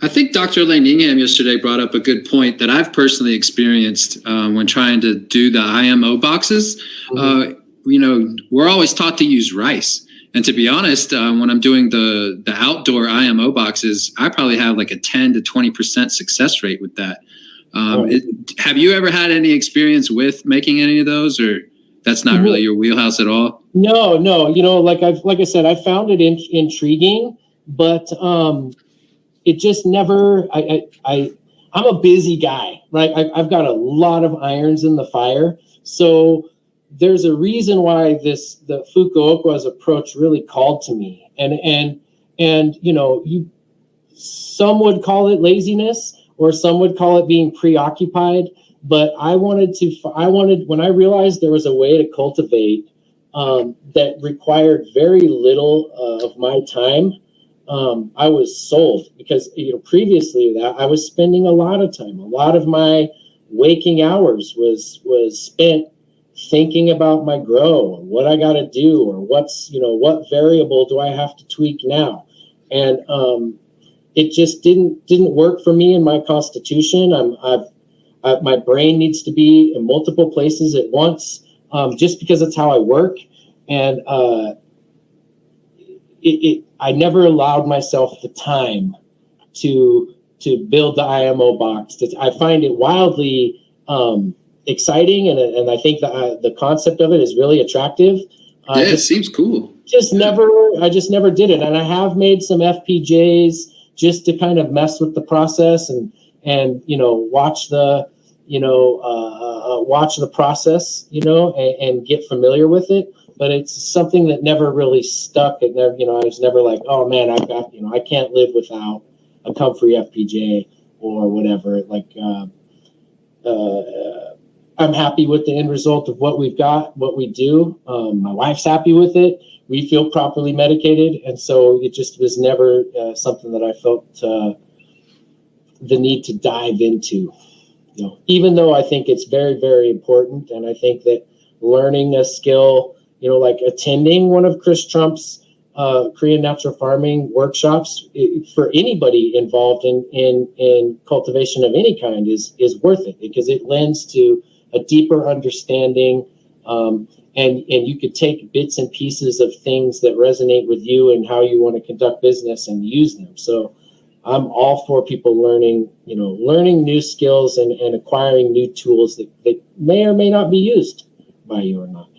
I think Dr. Elaine Ingham yesterday brought up a good point that I've personally experienced when trying to do the IMO boxes. Mm-hmm. We're always taught to use rice. And to be honest, when I'm doing the outdoor IMO boxes, I probably have like a 10 to 20% success rate with that. Have you ever had any experience with making any of those, or that's not really your wheelhouse at all? No. Like I said, I found it intriguing, but it just never. I'm a busy guy, right? I've got a lot of irons in the fire, so there's a reason why the Fukuoka's approach really called to me, and some would call it laziness, or some would call it being preoccupied. But I wanted when I realized there was a way to cultivate that required very little of my time. I was sold, because previously that I was spending a lot of time. A lot of my waking hours was spent thinking about my grow, or what I got to do, or what variable do I have to tweak now, and it just didn't work for me in my constitution. My brain needs to be in multiple places at once, just because it's how I work, and I never allowed myself the time to build the IMO box. I find it wildly exciting, and I think the concept of it is really attractive. It seems cool. I just never did it, and I have made some FPJs just to kind of mess with the process and watch the process, and get familiar with it. But it's something that never really stuck. It never, I was never like, oh man, I can't live without a Comfrey FPJ or whatever. Like, I'm happy with the end result of what we've got, what we do. My wife's happy with it. We feel properly medicated. And so it just was never something that I felt the need to dive into, even though I think it's very, very important. And I think that learning a skill, like attending one of Chris Trump's Korean natural farming workshops, for anybody involved in cultivation of any kind is worth it, because it lends to a deeper understanding, and you could take bits and pieces of things that resonate with you and how you want to conduct business and use them. So I'm all for people learning new skills and acquiring new tools that may or may not be used by you or not,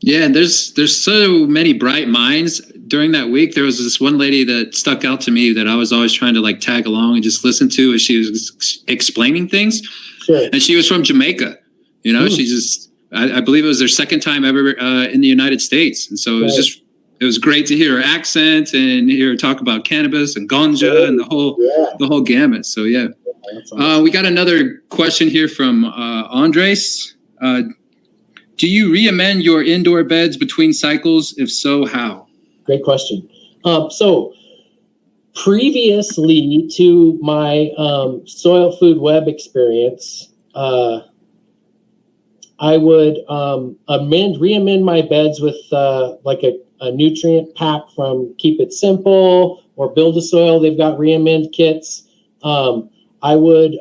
Yeah, and there's so many bright minds during that week. There was this one lady that stuck out to me that I was always trying to like tag along and just listen to as she was explaining things. Sure. And she was from Jamaica. She just, I believe it was their second time ever in the United States. And so it was great to hear her accent and hear her talk about cannabis and ganja and the whole gamut. So yeah. Awesome. We got another question here from Andres. Do you re-amend your indoor beds between cycles? If so, how? Great question. So previously to my soil food web experience, I would re-amend my beds with like a nutrient pack from Keep It Simple or Build a Soil. They've got re-amend kits. I would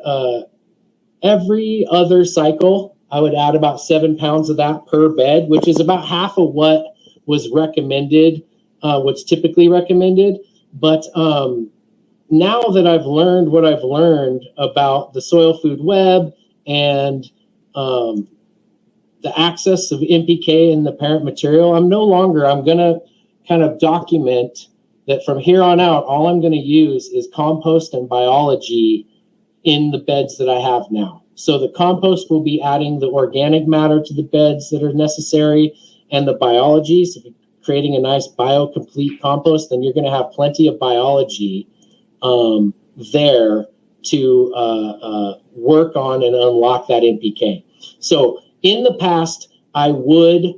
every other cycle, I would add about 7 pounds of that per bed, which is about half of what was recommended, what's typically recommended. But now that I've learned what I've learned about the soil food web and the access of NPK in the parent material, I'm going to kind of document that from here on out, all I'm going to use is compost and biology in the beds that I have now. So the compost will be adding the organic matter to the beds that are necessary, and the biology. So if you're creating a nice biocomplete compost, then you're going to have plenty of biology there to work on and unlock that NPK. So in the past, I would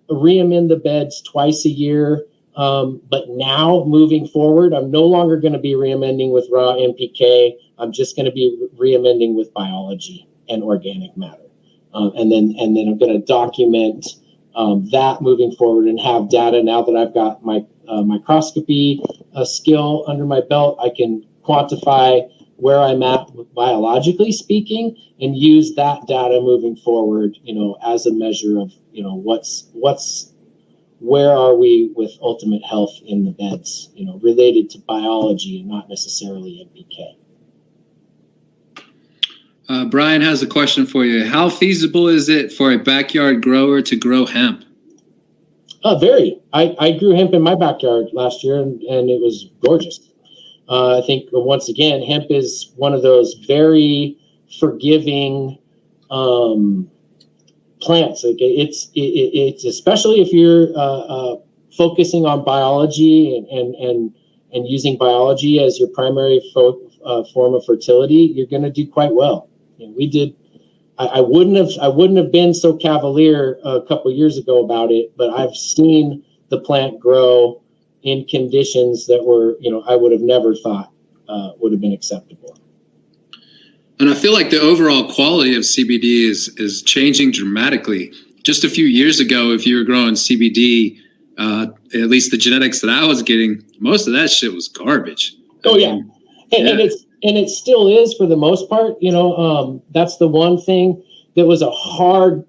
re-amend the beds twice a year. But now moving forward, I'm no longer going to be re-amending with raw NPK. I'm just going to be re-amending with biology and organic matter. And then I'm going to document that moving forward and have data. Now that I've got my microscopy skill under my belt, I can quantify where I'm at biologically speaking and use that data moving forward, as a measure of, where are we with ultimate health in the beds, related to biology and not necessarily NPK. Brian has a question for you. How feasible is it for a backyard grower to grow hemp? Very. I grew hemp in my backyard last year, and it was gorgeous. I think, once again, hemp is one of those very forgiving plants. Like it's especially if you're focusing on biology and using biology as your primary form of fertility, you're going to do quite well. We did. I wouldn't have been so cavalier a couple of years ago about it, but I've seen the plant grow in conditions that were, I would have never thought would have been acceptable. And I feel like the overall quality of CBD is changing dramatically. Just a few years ago, if you were growing CBD, at least the genetics that I was getting, most of that shit was garbage. And it still is for the most part. That's the one thing that was a hard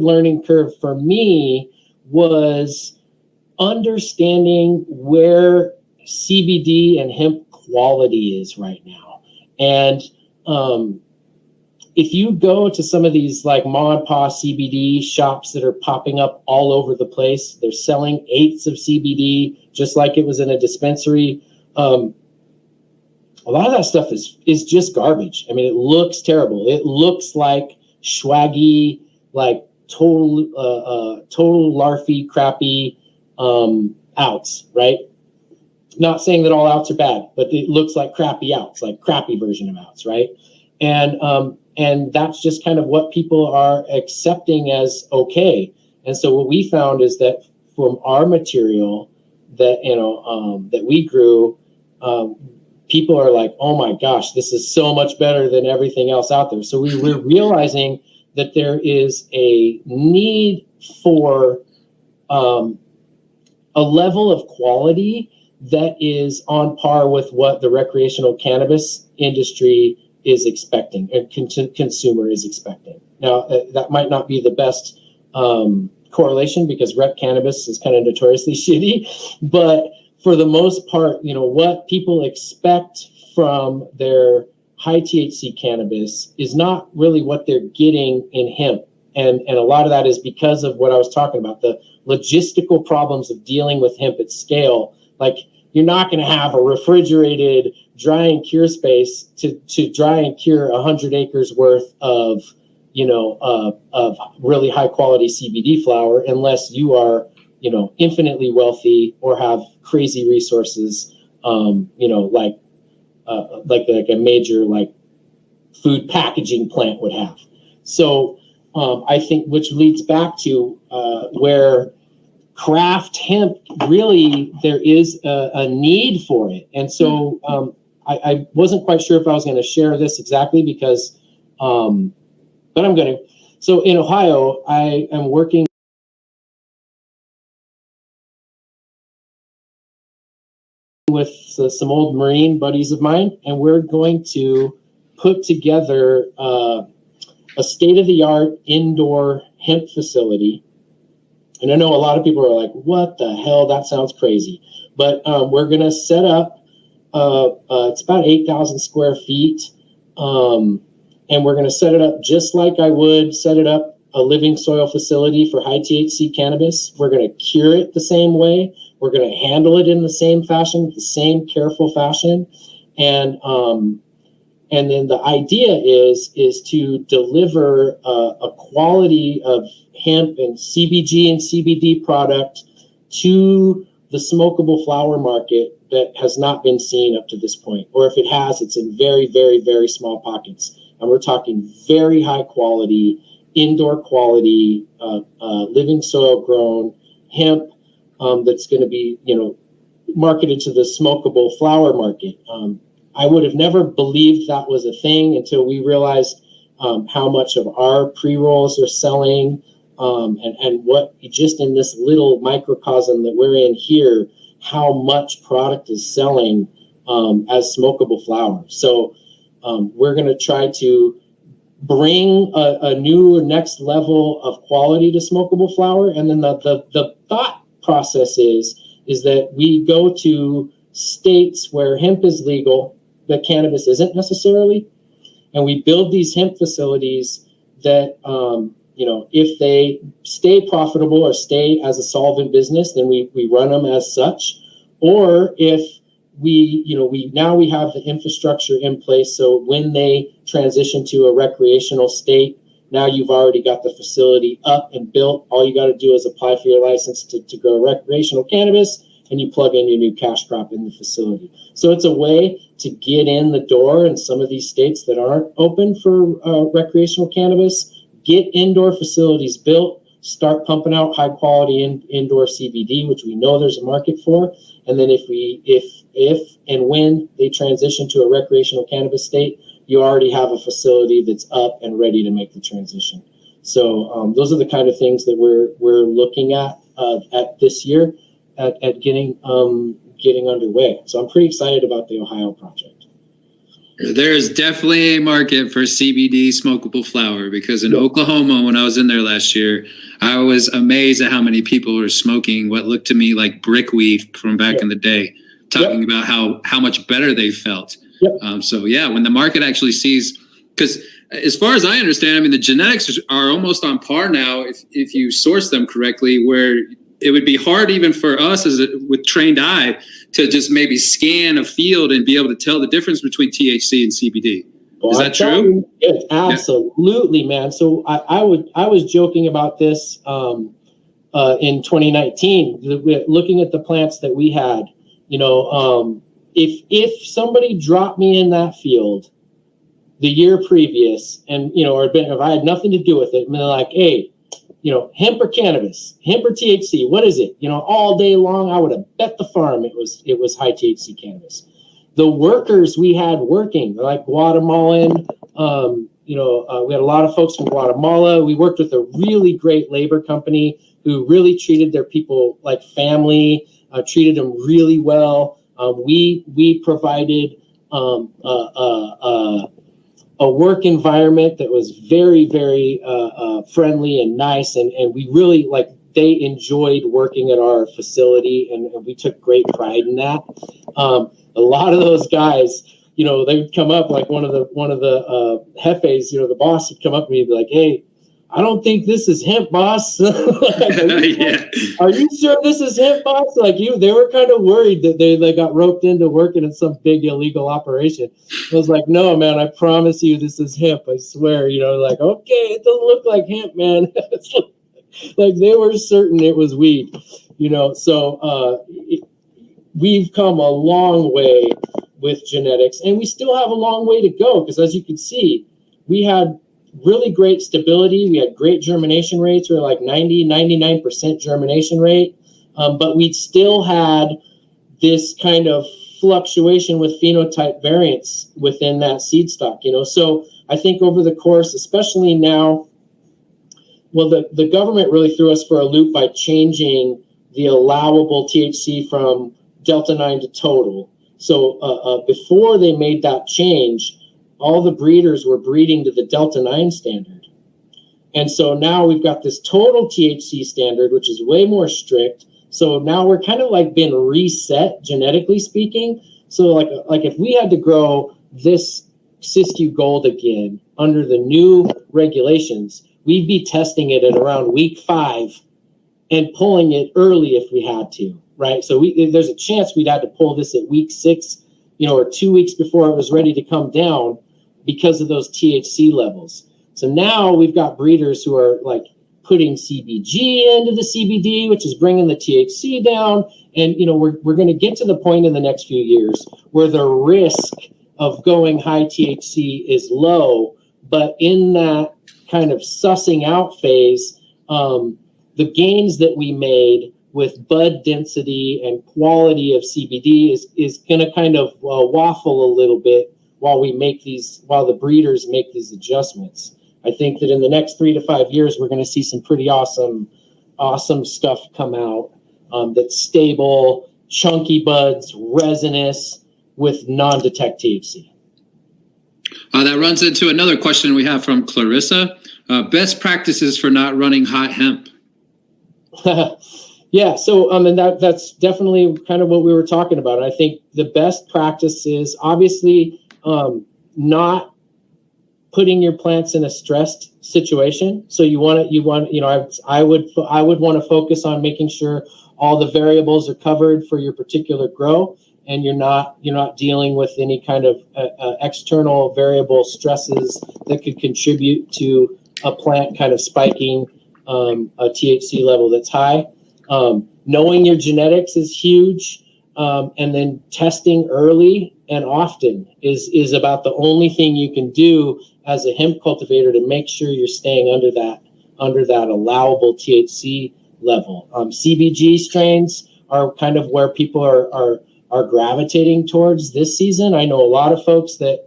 learning curve for me, was understanding where CBD and hemp quality is right now. And if you go to some of these like mom and pop CBD shops that are popping up all over the place, they're selling eighths of CBD just like it was in a dispensary. A lot of that stuff is just garbage. I mean, it looks terrible. It looks like swaggy, like total larfy, crappy outs, right? Not saying that all outs are bad, but it looks like crappy outs, like crappy version of outs, right? And that's just kind of what people are accepting as okay. And so what we found is that from our material that that we grew, people are like, oh my gosh, this is so much better than everything else out there. So we're realizing that there is a need for a level of quality that is on par with what the recreational cannabis industry is expecting and consumer is expecting. Now, that might not be the best correlation because rec cannabis is kind of notoriously shitty, but for the most part, what people expect from their high THC cannabis is not really what they're getting in hemp. And a lot of that is because of what I was talking about, the logistical problems of dealing with hemp at scale. Like, you're not going to have a refrigerated dry and cure space to dry and cure 100 acres worth of really high quality CBD flower unless you are, infinitely wealthy or have crazy resources, like a major food packaging plant would have. So I think, which leads back to where craft hemp, really, there is a need for it. And so I wasn't quite sure if I was going to share this exactly because, but I'm going to. So in Ohio, I am working with some old Marine buddies of mine, and we're going to put together a state-of-the-art indoor hemp facility. And I know a lot of people are like, what the hell? That sounds crazy. But we're going to set up, it's about 8,000 square feet. And we're going to set it up just like I would set it up a living soil facility for high THC cannabis. We're going to cure it the same way. We're going to handle it in the same fashion, the same careful fashion. And then the idea is to deliver a quality of hemp and CBG and CBD product to the smokable flower market that has not been seen up to this point. Or if it has, it's in very, very, very small pockets. And we're talking very high quality, indoor quality, living soil grown hemp that's going to be, marketed to the smokable flower market. I would have never believed that was a thing until we realized how much of our pre-rolls are selling, and what just in this little microcosm that we're in here, how much product is selling as smokable flower. So we're going to try to bring a new next level of quality to smokable flower. And then the thought process is that we go to states where hemp is legal, that cannabis isn't necessarily, and we build these hemp facilities that, if they stay profitable or stay as a solvent business, then we run them as such. Or if we have the infrastructure in place, so when they transition to a recreational state, now you've already got the facility up and built. All you got to do is apply for your license to grow recreational cannabis, and you plug in your new cash crop in the facility. So it's a way to get in the door in some of these states that aren't open for recreational cannabis, get indoor facilities built, start pumping out high quality indoor CBD, which we know there's a market for. And then if and when they transition to a recreational cannabis state, you already have a facility that's up and ready to make the transition. So those are the kind of things that we're looking at this year at getting underway. So I'm pretty excited about the Ohio project. There is definitely a market for CBD smokable flower, because in Oklahoma, when I was in there last year, I was amazed at how many people were smoking what looked to me like brickweed from back in the day, talking about how much better they felt. When the market actually sees, because as far as I understand, I mean, the genetics are almost on par now if you source them correctly, where it would be hard even for us with trained eye to just maybe scan a field and be able to tell the difference between THC and CBD. Is that true? It's absolutely, man. So I was joking about this in 2019, looking at the plants that we had. If somebody dropped me in that field the year previous, and if I had nothing to do with it, and they're like, hey, hemp or cannabis, hemp or THC, what is it? All day long, I would have bet the farm it was high THC cannabis. The workers we had working, like Guatemalan, we had a lot of folks from Guatemala. We worked with a really great labor company who really treated their people like family, treated them really well. We provided a work environment that was very, very friendly and nice, and we really they enjoyed working at our facility, and we took great pride in that. A lot of those guys, they would come up, like one of the jefes, the boss would come up to me and be like, hey, I don't think this is hemp, boss. Are you sure this is hemp, boss? They were kind of worried that they got roped into working in some big illegal operation. I was like, no, man, I promise you this is hemp. I swear, okay, it doesn't look like hemp, man. It's like they were certain it was weed, so we've come a long way with genetics, and we still have a long way to go, because as you can see, we had really great stability. We had great germination rates. We were like 99% germination rate. But we still had this kind of fluctuation with phenotype variance within that seed stock, So I think over the course, especially now, the government really threw us for a loop by changing the allowable THC from Delta 9 to total. So before they made that change, all the breeders were breeding to the Delta 9 standard. And so now we've got this total THC standard, which is way more strict. So now we're kind of been reset genetically speaking. So like if we had to grow this Siskiyou Gold again under the new regulations, we'd be testing it at around week 5 and pulling it early if we had to. right? So there's a chance we'd had to pull this at week 6, or 2 weeks before it was ready to come down because of those THC levels. So now we've got breeders who are like putting CBG into the CBD, which is bringing the THC down. And, we're going to get to the point in the next few years where the risk of going high THC is low, but in that kind of sussing out phase, the gains that we made with bud density and quality of CBD is going to kind of waffle a little bit while the breeders make these adjustments. I think that in the next 3 to 5 years, we're going to see some pretty awesome stuff come out that's stable, chunky buds, resinous, with non-detect THC. That runs into another question we have from Clarissa. Best practices for not running hot hemp. Yeah, so and that's definitely kind of what we were talking about. I think the best practice is obviously not putting your plants in a stressed situation. So I would want to focus on making sure all the variables are covered for your particular grow, and you're not dealing with any kind of external variable stresses that could contribute to a plant kind of spiking a THC level that's high. Knowing your genetics is huge, and then testing early and often is about the only thing you can do as a hemp cultivator to make sure you're staying under that allowable THC level. Cbg strains are kind of where people are gravitating towards this season. I know a lot of folks that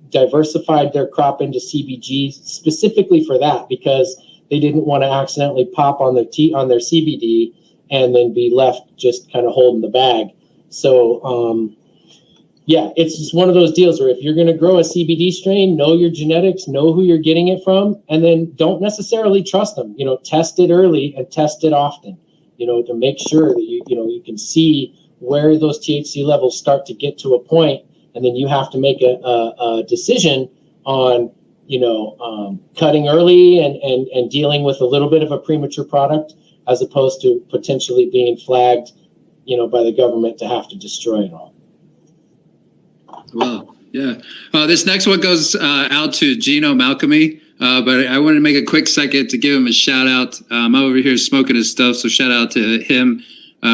diversified their crop into CBG specifically for that, because they didn't want to accidentally pop on their CBD and then be left just kind of holding the bag. So yeah, it's just one of those deals where if you're going to grow a CBD strain, know your genetics, know who you're getting it from, and then don't necessarily trust them. Test it early and test it often, to make sure that you can see where those THC levels start to get to a point, and then you have to make a decision on, cutting early and dealing with a little bit of a premature product, as opposed to potentially being flagged, by the government to have to destroy it all. Well, yeah. This next one goes out to Genome Alchemy, but I wanted to make a quick second to give him a shout out. I'm over here smoking his stuff, so shout out to him,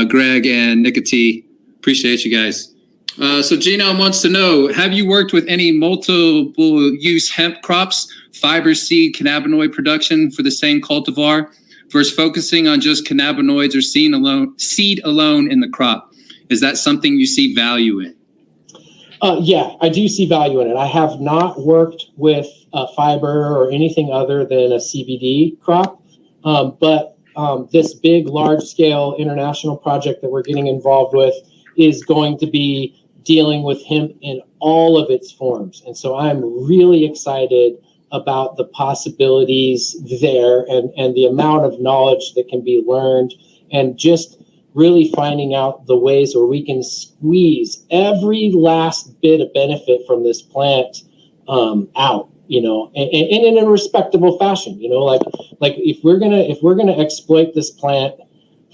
Greg, and Nicotine. Appreciate you guys. So Genome wants to know, have you worked with any multiple use hemp crops, fiber, seed, cannabinoid production for the same cultivar versus focusing on just cannabinoids or seed alone in the crop? Is that something you see value in? Yeah, I do see value in it. I have not worked with fiber or anything other than a CBD crop, but this big, large-scale international project that we're getting involved with is going to be dealing with hemp in all of its forms. And so I'm really excited about the possibilities there and the amount of knowledge that can be learned, and just really finding out the ways where we can squeeze every last bit of benefit from this plant out, and in a respectable fashion. Like if we're gonna exploit this plant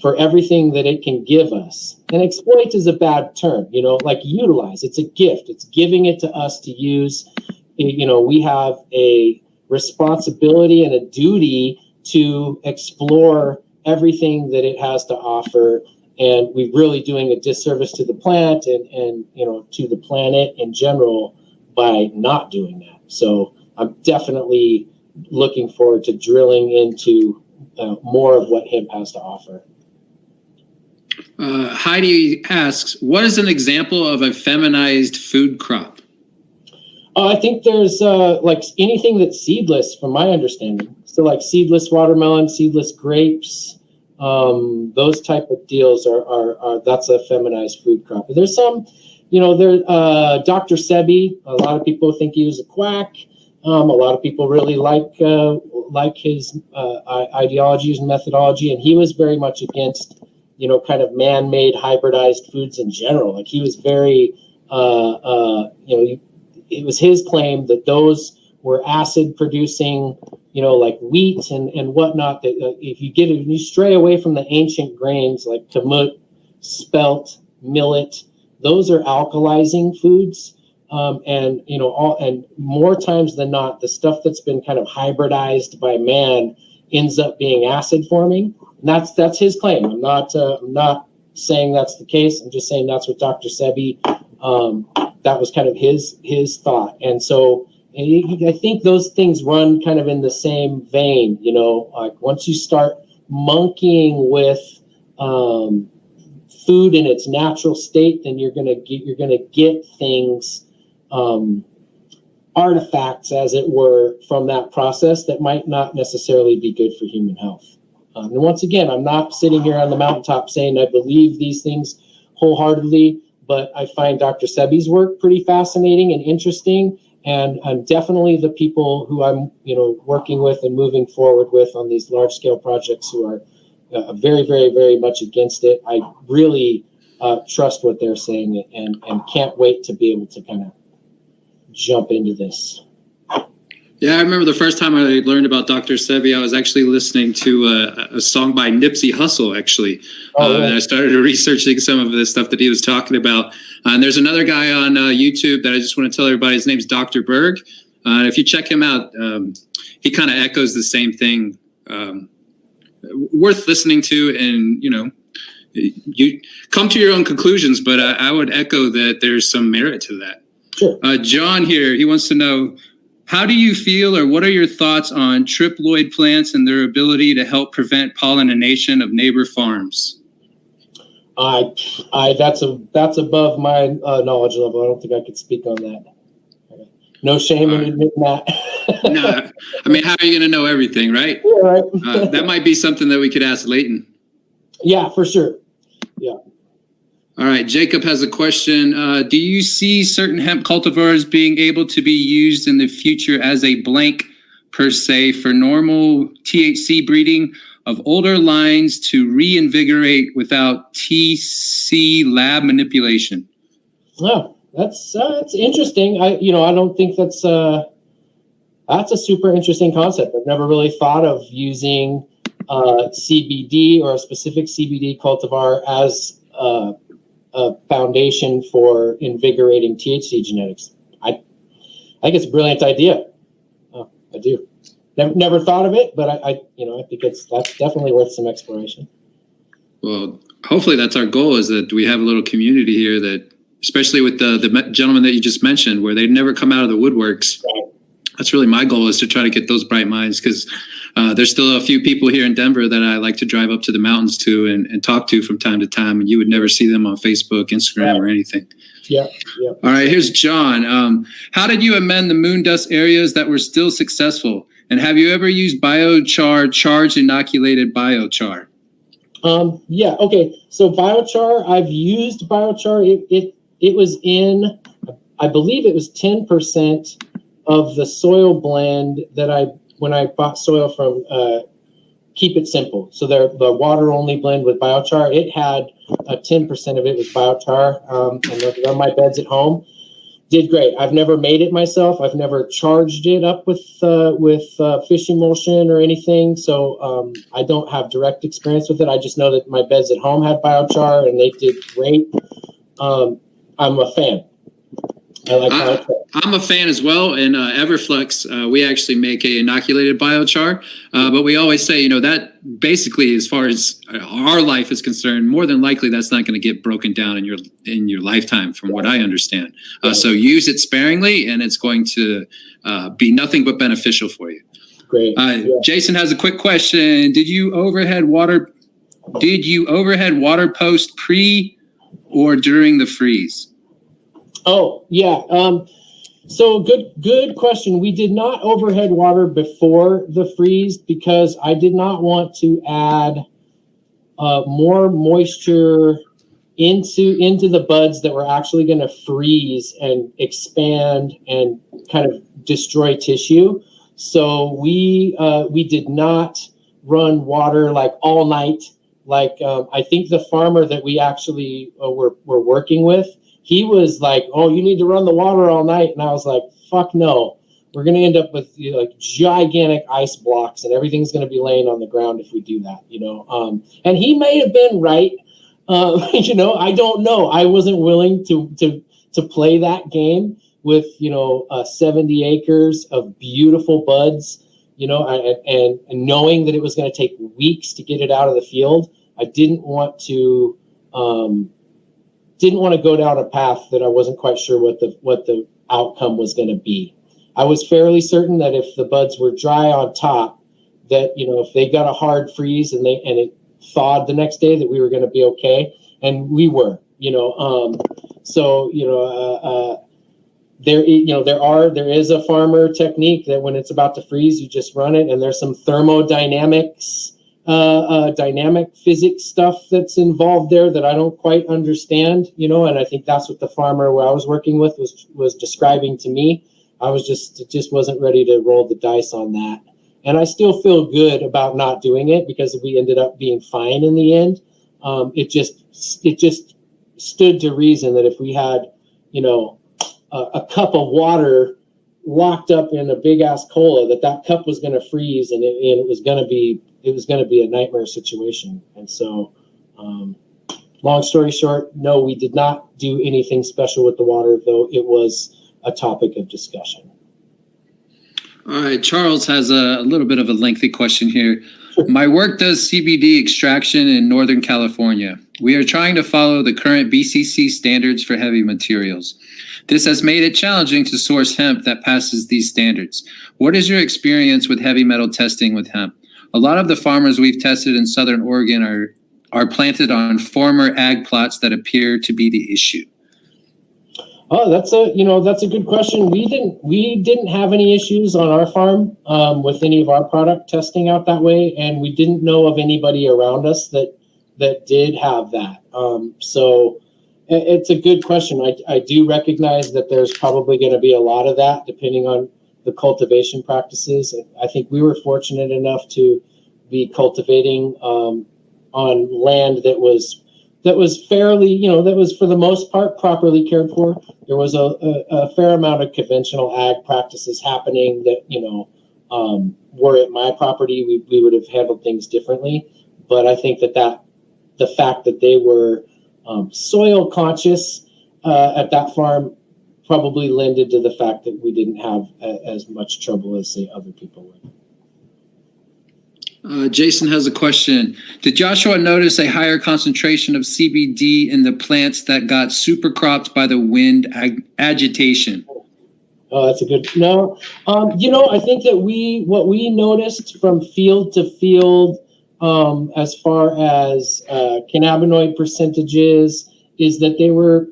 for everything that it can give us, and exploit is a bad term, like utilize. It's a gift. It's giving it to us to use. We have a responsibility and a duty to explore everything that it has to offer, and we're really doing a disservice to the plant and to the planet in general by not doing that. So I'm definitely looking forward to drilling into more of what hemp has to offer. Heidi asks, what is an example of a feminized food crop? I think there's like anything that's seedless, from my understanding. So like seedless watermelon, seedless grapes, those type of deals are that's a feminized food crop. There's some, Dr. Sebi, a lot of people think he was a quack. A lot of people really like his ideologies and methodology, and he was very much against, kind of man-made hybridized foods in general. Like he was very, it was his claim that those were acid producing, like wheat and whatnot, that if you stray away from the ancient grains like kamut spelt, millet. Those are alkalizing foods. And more times than not, the stuff that's been kind of hybridized by man ends up being acid forming. And that's his claim. I'm not saying that's the case. I'm just saying that's what Dr. Sebi, that was kind of his thought. And so I think those things run kind of in the same vein, like once you start monkeying with food in its natural state, then you're gonna get things, artifacts, as it were, from that process that might not necessarily be good for human health. And once again, I'm not sitting here on the mountaintop saying I believe these things wholeheartedly, but I find Dr. Sebi's work pretty fascinating and interesting. And I'm definitely the people who I'm, working with and moving forward with on these large scale projects who are very, very, very much against it. I really trust what they're saying and can't wait to be able to kind of jump into this. Yeah, I remember the first time I learned about Dr. Sebi, I was actually listening to a song by Nipsey Hussle, actually. And I started researching some of the stuff that he was talking about. And there's another guy on YouTube that I just want to tell everybody, his name's Dr. Berg. If you check him out, he kind of echoes the same thing. Worth listening to, and, you come to your own conclusions, but I would echo that there's some merit to that. Sure. John here, he wants to know, how do you feel, or what are your thoughts on triploid plants and their ability to help prevent pollination of neighbor farms? That's above my knowledge level. I don't think I could speak on that. No shame in admitting that. No, I mean, how are you going to know everything, right? Yeah, right. That might be something that we could ask Leighton. Yeah, for sure. Yeah. All right, Jacob has a question. Do you see certain hemp cultivars being able to be used in the future as a blank, per se, for normal THC breeding of older lines to reinvigorate without TC lab manipulation? Oh, that's interesting. I don't think that's a super interesting concept. I've never really thought of using CBD or a specific CBD cultivar as a foundation for invigorating THC genetics. I think it's a brilliant idea. I do. Never thought of it, but I think that's definitely worth some exploration. Well, hopefully that's our goal, is that we have a little community here that, especially with the gentleman that you just mentioned, where they never come out of the woodworks. Right. That's really my goal, is to try to get those bright minds, because there's still a few people here in Denver that I like to drive up to the mountains to and talk to from time to time, and you would never see them on Facebook, Instagram, or anything. Yeah. All right, here's John. How did you amend the moon dust areas that were still successful? And have you ever used biochar, charged inoculated biochar? Yeah. Okay. So biochar, I've used biochar. It was in, I believe it was 10% of the soil blend that when I bought soil from Keep It Simple. So the water only blend with biochar, it had 10% of it was biochar, and on my beds at home. Did great. I've never made it myself. I've never charged it up with fish emulsion or anything. So I don't have direct experience with it. I just know that my beds at home had biochar and they did great. I'm a fan. I like biochar. I'm a fan as well. In Everflex, we actually make a inoculated biochar, but we always say, that basically, as far as our life is concerned, more than likely that's not going to get broken down in your lifetime, from what I understand. So use it sparingly, and it's going to be nothing but beneficial for you. Great. Jason has a quick question. Did you overhead water post pre or during the freeze? Oh, yeah. So good question. We did not overhead water before the freeze because I did not want to add more moisture into the buds that were actually going to freeze and expand and kind of destroy tissue. So we did not run water like all night. Like I think the farmer that we actually were working with, he was like, "Oh, you need to run the water all night," and I was like, "Fuck no! We're going to end up with like gigantic ice blocks, and everything's going to be laying on the ground if we do that." And he may have been right. I don't know. I wasn't willing to play that game with 70 acres of beautiful buds, and knowing that it was going to take weeks to get it out of the field. I didn't want to go down a path that I wasn't quite sure what the outcome was going to be. I was fairly certain that if the buds were dry on top, that if they got a hard freeze and it thawed the next day, that we were going to be okay, and we were. There is a farmer technique that when it's about to freeze, you just run it, and there's some thermodynamics, dynamic physics stuff that's involved there that I don't quite understand, and I think that's what the farmer who I was working with was describing to me. I was just wasn't ready to roll the dice on that. And I still feel good about not doing it because we ended up being fine in the end. It just stood to reason that if we had, a cup of water locked up in a big ass cola, that cup was going to freeze, and it was going to be a nightmare situation. And so, long story short, no, we did not do anything special with the water, though it was a topic of discussion. All right, Charles has a little bit of a lengthy question here. Sure. My work does CBD extraction in Northern California. We are trying to follow the current BCC standards for heavy materials. This has made it challenging to source hemp that passes these standards. What is your experience with heavy metal testing with hemp? A lot of the farmers we've tested in Southern Oregon are planted on former ag plots that appear to be the issue. Oh, that's a good question. We didn't have any issues on our farm with any of our product testing out that way, and we didn't know of anybody around us that did have that. So it's a good question. I do recognize that there's probably going to be a lot of that depending on the cultivation practices. I think we were fortunate enough to be cultivating on land that was fairly, that was for the most part properly cared for. There was a fair amount of conventional ag practices happening that, were at my property, we would have handled things differently. But I think that the fact that they were soil conscious at that farm probably lended to the fact that we didn't have as much trouble as, say, other people would. Jason has a question. Did Joshua notice a higher concentration of CBD in the plants that got super cropped by the wind agitation? Oh, that's a good. No, I think that what we noticed from field to field, as far as cannabinoid percentages, is that they were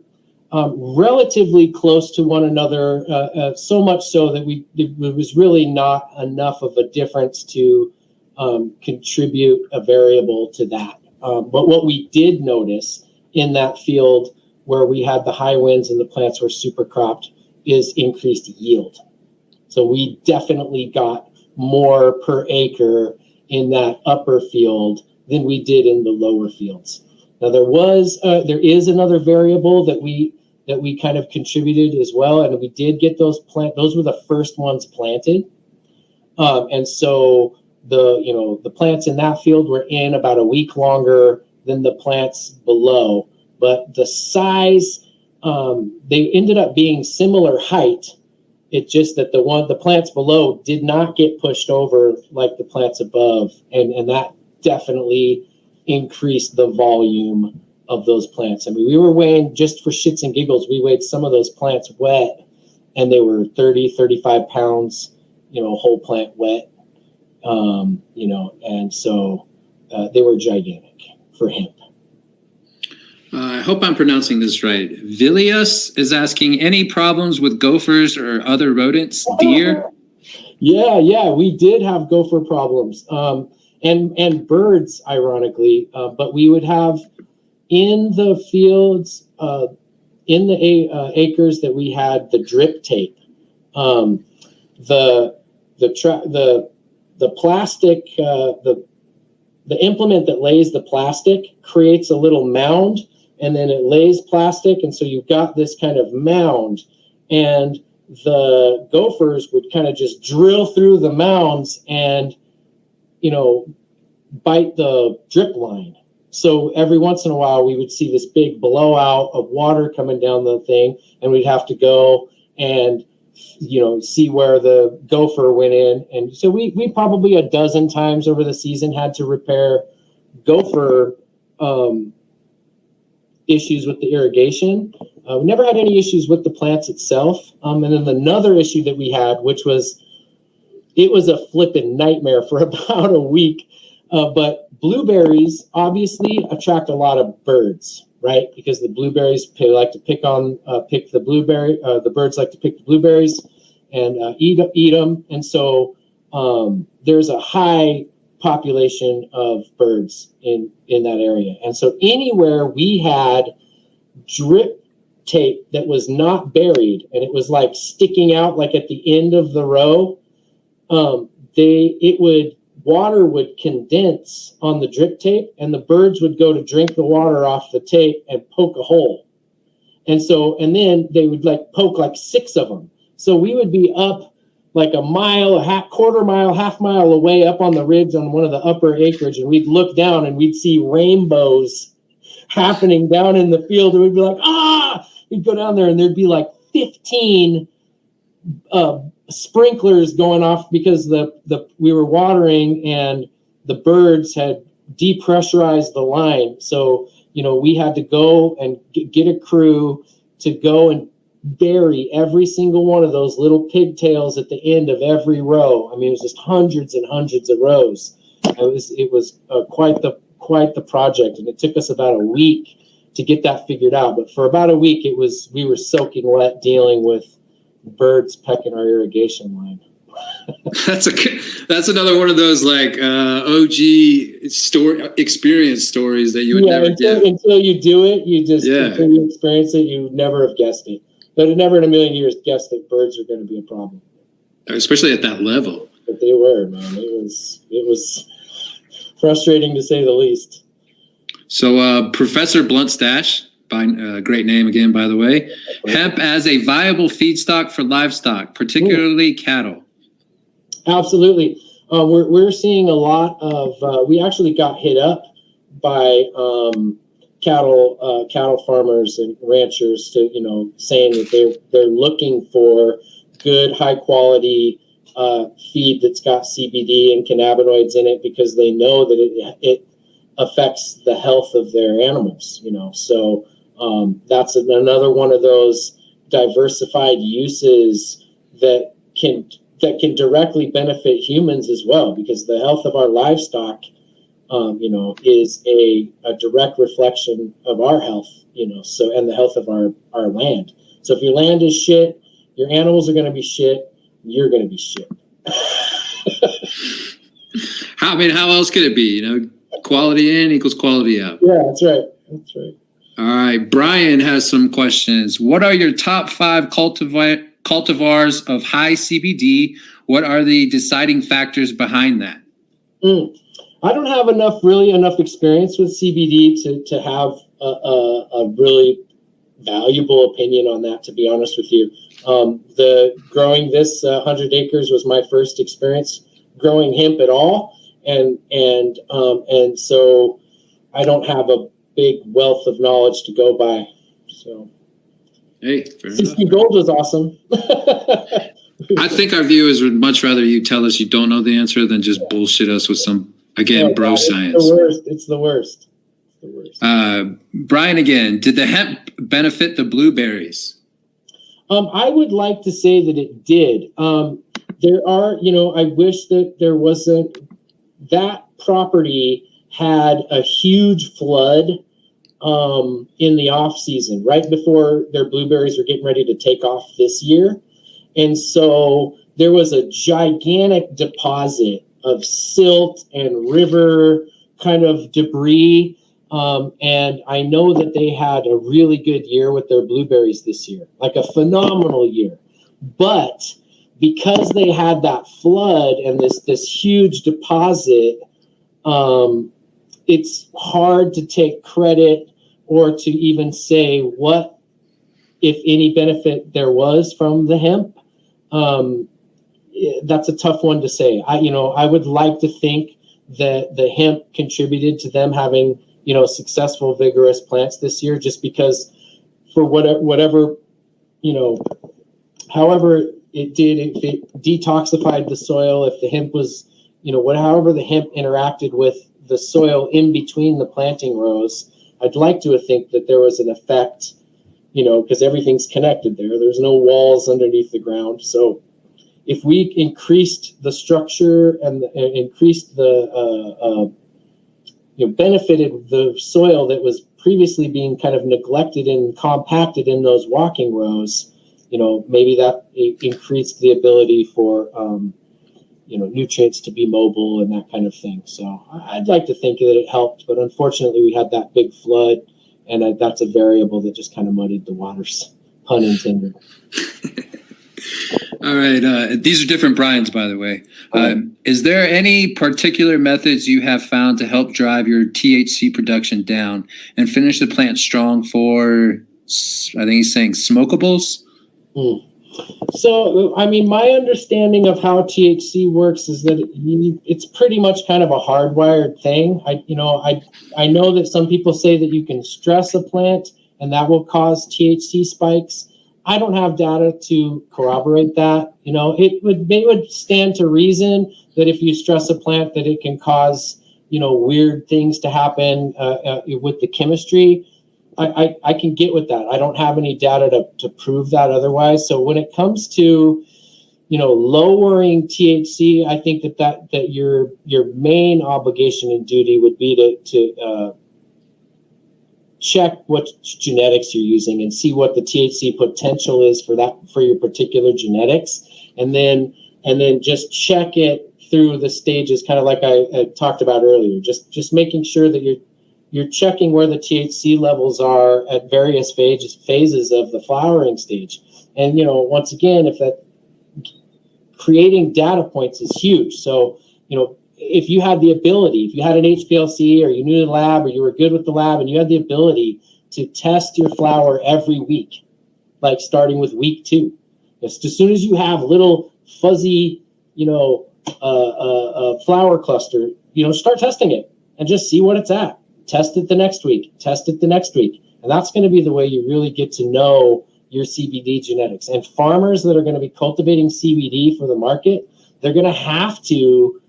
relatively close to one another. So much so that it was really not enough of a difference to contribute a variable to that. But what we did notice in that field where we had the high winds and the plants were super cropped is increased yield. So we definitely got more per acre in that upper field than we did in the lower fields. Now there is another variable that we kind of contributed as well, and we did get those were the first ones planted, and so the plants in that field were in about a week longer than the plants below, but the size, they ended up being similar height. It's just that the plants below did not get pushed over like the plants above, and that definitely increased the volume of those plants. I mean, we were weighing, just for shits and giggles, we weighed some of those plants wet, and they were 30, 35 pounds, whole plant wet. And so they were gigantic for hemp. I hope I'm pronouncing this right. Vilius is asking, any problems with gophers or other rodents, deer? Yeah, we did have gopher problems, and birds, ironically. But we would have in the fields, in the acres that we had the drip tape, the plastic, the implement that lays the plastic creates a little mound, and then it lays plastic, and so you've got this kind of mound, and the gophers would kind of just drill through the mounds and bite the drip line. So every once in a while, we would see this big blowout of water coming down the thing, and we'd have to go and, see where the gopher went in. And so we probably a dozen times over the season had to repair gopher issues with the irrigation. We never had any issues with the plants itself. And then another issue that we had, which was, it was a flippin' nightmare for about a week. But blueberries obviously attract a lot of birds, right? Because the blueberries like to pick the blueberry. The birds like to pick the blueberries and eat them. And so there's a high population of birds in that area. And so anywhere we had drip tape that was not buried and it was like sticking out like at the end of the row, water would condense on the drip tape, and the birds would go to drink the water off the tape and poke a hole. And then they would poke 6 of them. So we would be up like a mile, quarter mile, half mile away up on the ridge on one of the upper acreage, and we'd look down and we'd see rainbows happening down in the field, and we'd be like, we'd go down there and there'd be 15 sprinklers going off because we were watering and the birds had depressurized the line. So, we had to go and get a crew to go and bury every single one of those little pigtails at the end of every row. I mean, it was just hundreds and hundreds of rows. It was quite the project, and it took us about a week to get that figured out. But for about a week, we were soaking wet dealing with birds pecking our irrigation line. That's another one of those OG experience stories that you would never get until you do it. Until you experience it, you would never have guessed it. But I never in a million years guessed that birds are going to be a problem, especially at that level. But they were, man. It was frustrating to say the least. So, Professor Bluntstash, great name again, by the way. Hemp as a viable feedstock for livestock, particularly cattle. Absolutely. We're seeing a lot of. We actually got hit up by cattle farmers and ranchers saying that they're looking for good, high quality feed that's got CBD and cannabinoids in it because they know that it affects the health of their animals. So that's another one of those diversified uses that can directly benefit humans as well, because the health of our livestock is a direct reflection of our health, and the health of our land. So if your land is shit, your animals are going to be shit, you're going to be shit. How else could it be? Quality in equals quality out. Yeah, that's right. All right. Brian has some questions. What are your top 5 cultivars of high CBD? What are the deciding factors behind that? I don't have enough experience with CBD to have a really valuable opinion on that, to be honest with you. The growing this 100 acres was my first experience growing hemp at all. And so I don't have a big wealth of knowledge to go by. So, hey, 60 Gold was awesome. I think our viewers would much rather you tell us you don't know the answer than just bullshit us with some, bro science. It's the worst. Brian again, did the hemp benefit the blueberries? I would like to say that it did. There are, I wish that there wasn't. That property had a huge flood in the off season, right before their blueberries were getting ready to take off this year. And so there was a gigantic deposit of silt and river kind of debris. And I know that they had a really good year with their blueberries this year, like a phenomenal year. But because they had that flood and this huge deposit, it's hard to take credit or to even say what, if any, benefit there was from the hemp. That's a tough one to say. I would like to think that the hemp contributed to them having successful, vigorous plants this year, just because for whatever, however it did, if it detoxified the soil, if the hemp was, however the hemp interacted with the soil in between the planting rows, I'd like to think that there was an effect, because everything's connected there. There's no walls underneath the ground. So if we increased the structure and increased the, benefited the soil that was previously being kind of neglected and compacted in those walking rows, maybe that increased the ability for, nutrients to be mobile and that kind of thing. So I'd like to think that it helped, but unfortunately we had that big flood, and that's a variable that just kind of muddied the waters, pun intended. All right. These are different Brians, by the way. Is there any particular methods you have found to help drive your THC production down and finish the plant strong for, I think he's saying, smokables? So, my understanding of how THC works is that it's pretty much kind of a hardwired thing. I know that some people say that you can stress a plant and that will cause THC spikes. I don't have data to corroborate that. It would stand to reason that if you stress a plant, that it can cause, weird things to happen with the chemistry. I can get with that. I don't have any data to prove that otherwise. So when it comes to, lowering THC, I think that your main obligation and duty would be to check what genetics you're using and see what the THC potential is for your particular genetics, and then just check it through the stages, kind of like I talked about earlier. Just making sure that you're checking where the THC levels are at various phases of the flowering stage. And once again, if that creating data points is huge. So if you had the ability, if you had an HPLC or you knew the lab or you were good with the lab and you had the ability to test your flower every week, like starting with week 2, as soon as you have little fuzzy, flower cluster, start testing it and just see what it's at. Test it the next week, And that's going to be the way you really get to know your CBD genetics. And farmers that are going to be cultivating CBD for the market, they're going to have to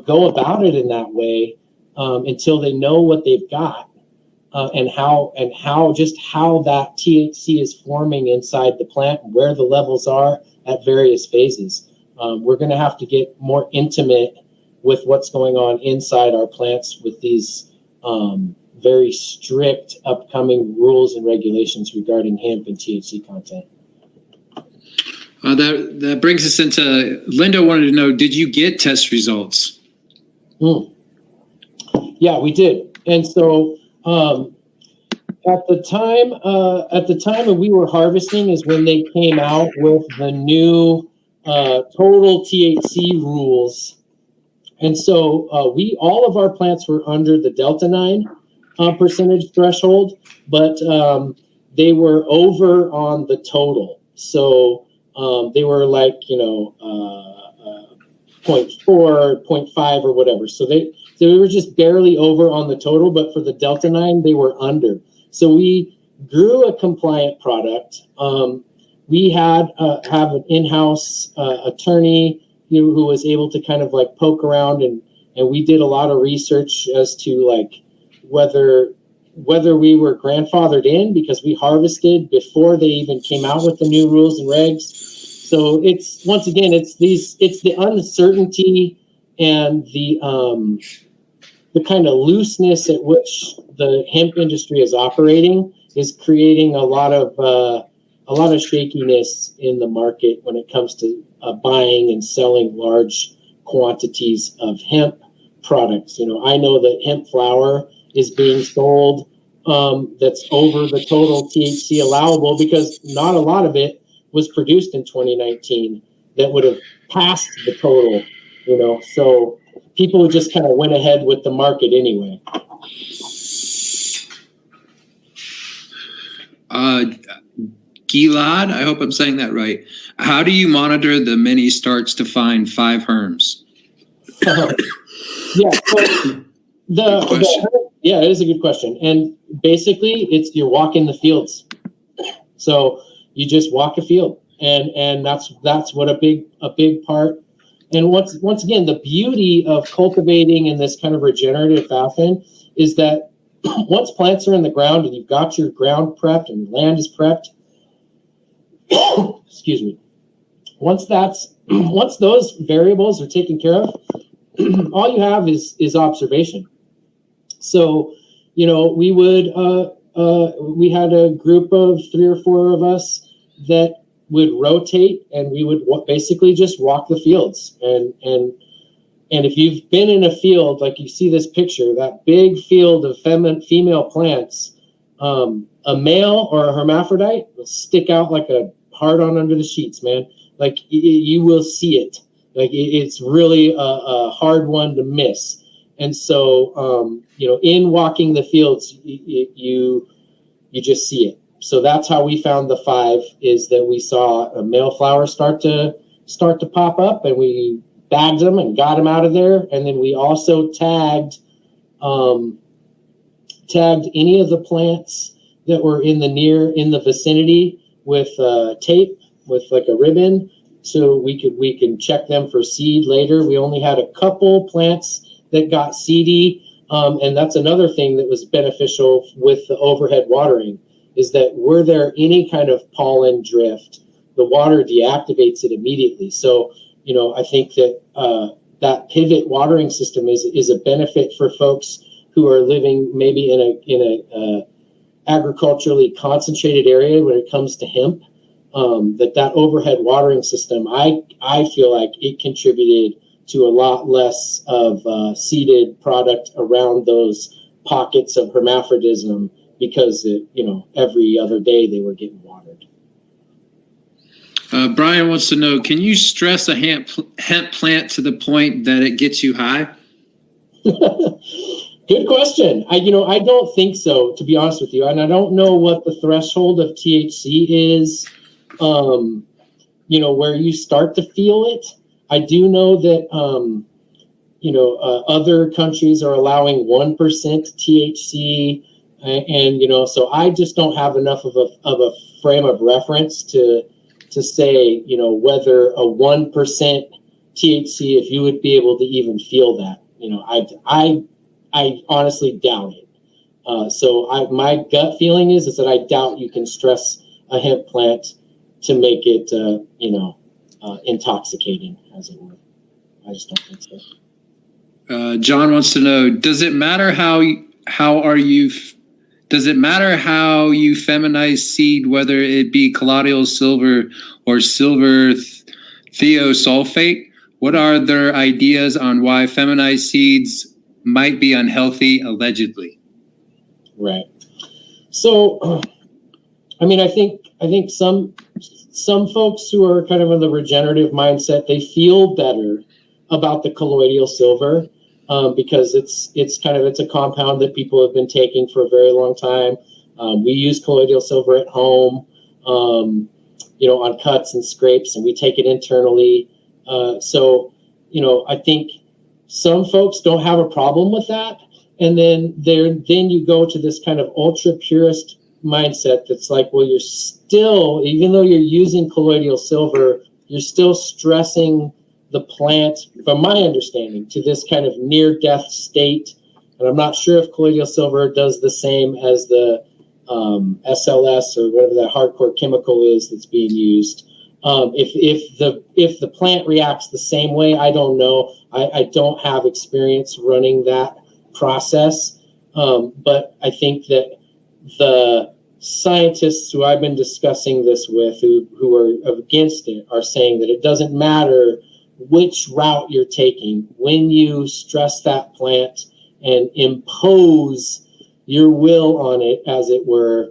go about it in that way until they know what they've got and how that THC is forming inside the plant, where the levels are at various phases. We're going to have to get more intimate with what's going on inside our plants with these very strict upcoming rules and regulations regarding hemp and THC content. That brings us into, Linda wanted to know, did you get test results? Yeah, we did. And so at the time when we were harvesting is when they came out with the new total THC rules. And so all of our plants were under the Delta 9 percentage threshold, but they were over on the total. So they were like, 0.4, 0.5 or whatever. So they were just barely over on the total, but for the Delta 9, they were under. So we grew a compliant product. We have an in-house attorney who was able to kind of like poke around, and we did a lot of research as to like whether we were grandfathered in because we harvested before they even came out with the new rules and regs. So it's the uncertainty and the kind of looseness at which the hemp industry is operating is creating a lot of shakiness in the market when it comes to buying and selling large quantities of hemp products. I know that hemp flower is being sold that's over the total THC allowable because not a lot of it was produced in 2019 that would have passed the total, so people just kind of went ahead with the market anyway. Gilad, I hope I'm saying that right. How do you monitor the mini starts to find 5 herms? Yeah, so Yeah, it is a good question. And basically, you're walking the fields. So you just walk a field, and that's what a big part. And once again, the beauty of cultivating in this kind of regenerative fashion is that once plants are in the ground and you've got your ground prepped and land is prepped, excuse me. Once those variables are taken care of, all you have is observation. So, we had a group of 3 or 4 of us that would rotate, and we would basically just walk the fields. And if you've been in a field, like you see this picture, that big field of female plants, a male or a hermaphrodite will stick out like a hard on under the sheets, man. Like you will see it. Like it's really a hard one to miss. And so, in walking the fields, you just see it. So that's how we found the 5, is that we saw a male flower start to pop up, and we bagged them and got them out of there. And then we also tagged any of the plants that were in the vicinity with tape, with like a ribbon, so we can check them for seed later. We only had a couple plants that got seedy, and that's another thing that was beneficial with the overhead watering, is that were there any kind of pollen drift, the water deactivates it immediately. So, I think that that pivot watering system is a benefit for folks who are living maybe in a agriculturally concentrated area when it comes to hemp. That overhead watering system, I feel like it contributed to a lot less of seeded product around those pockets of hermaphrodism, because every other day they were getting watered. Brian wants to know, can you stress a hemp plant to the point that it gets you high? Good question. I don't think so, to be honest with you. And I don't know what the threshold of THC is, where you start to feel it. I do know that, other countries are allowing 1% THC. And so I just don't have enough of a frame of reference to say, whether a 1% THC, if you would be able to even feel that. I honestly doubt it. So my gut feeling is that I doubt you can stress a hemp plant to make it, intoxicating, as it were. I just don't think so. John wants to know, does it matter how you feminize seed, whether it be colloidal silver or silver thiosulfate? What are their ideas on why feminized seeds might be unhealthy, allegedly? Right. So, I think some folks who are kind of in the regenerative mindset, they feel better about the colloidal silver, because it's a compound that people have been taking for a very long time. We use colloidal silver at home, on cuts and scrapes, and we take it internally. So, I think some folks don't have a problem with that. And then you go to this kind of ultra purist mindset that's like, well, you're still, even though you're using colloidal silver, you're still stressing the plant, from my understanding, to this kind of near-death state. And I'm not sure if colloidal silver does the same as the SLS or whatever that hardcore chemical is that's being used. If the plant reacts the same way, I don't know. I don't have experience running that process, but I think that the scientists who I've been discussing this with, who are against it, are saying that it doesn't matter which route you're taking. When you stress that plant and impose your will on it, as it were,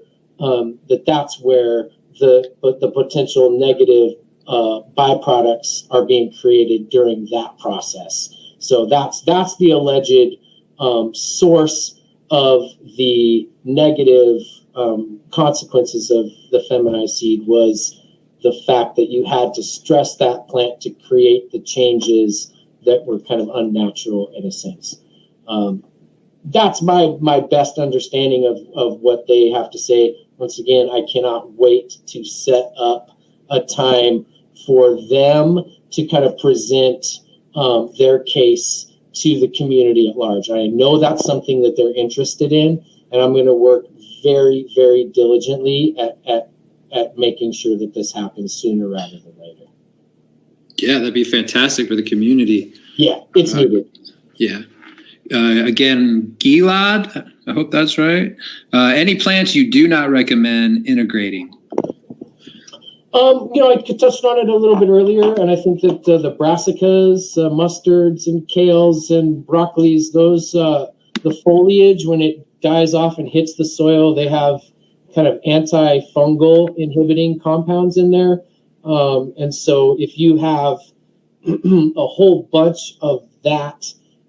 that's where the potential negative byproducts are being created during that process. So that's the alleged source of the negative consequences of the feminized seed, was the fact that you had to stress that plant to create the changes that were kind of unnatural in a sense. that's my best understanding of what they have to say. Once again, I cannot wait to set up a time for them to kind of present their case to the community at large. I know that's something that they're interested in, and I'm going to work very, very diligently at making sure that this happens sooner rather than later. Yeah, that'd be fantastic for the community. Yeah, it's needed. Yeah. Again, Gilad, I hope that's right. Any plants you do not recommend integrating? I touched on it a little bit earlier, and I think that the brassicas, mustards, and kales and broccolis, those the foliage, when it dies off and hits the soil, they have kind of antifungal inhibiting compounds in there. And so if you have a whole bunch of that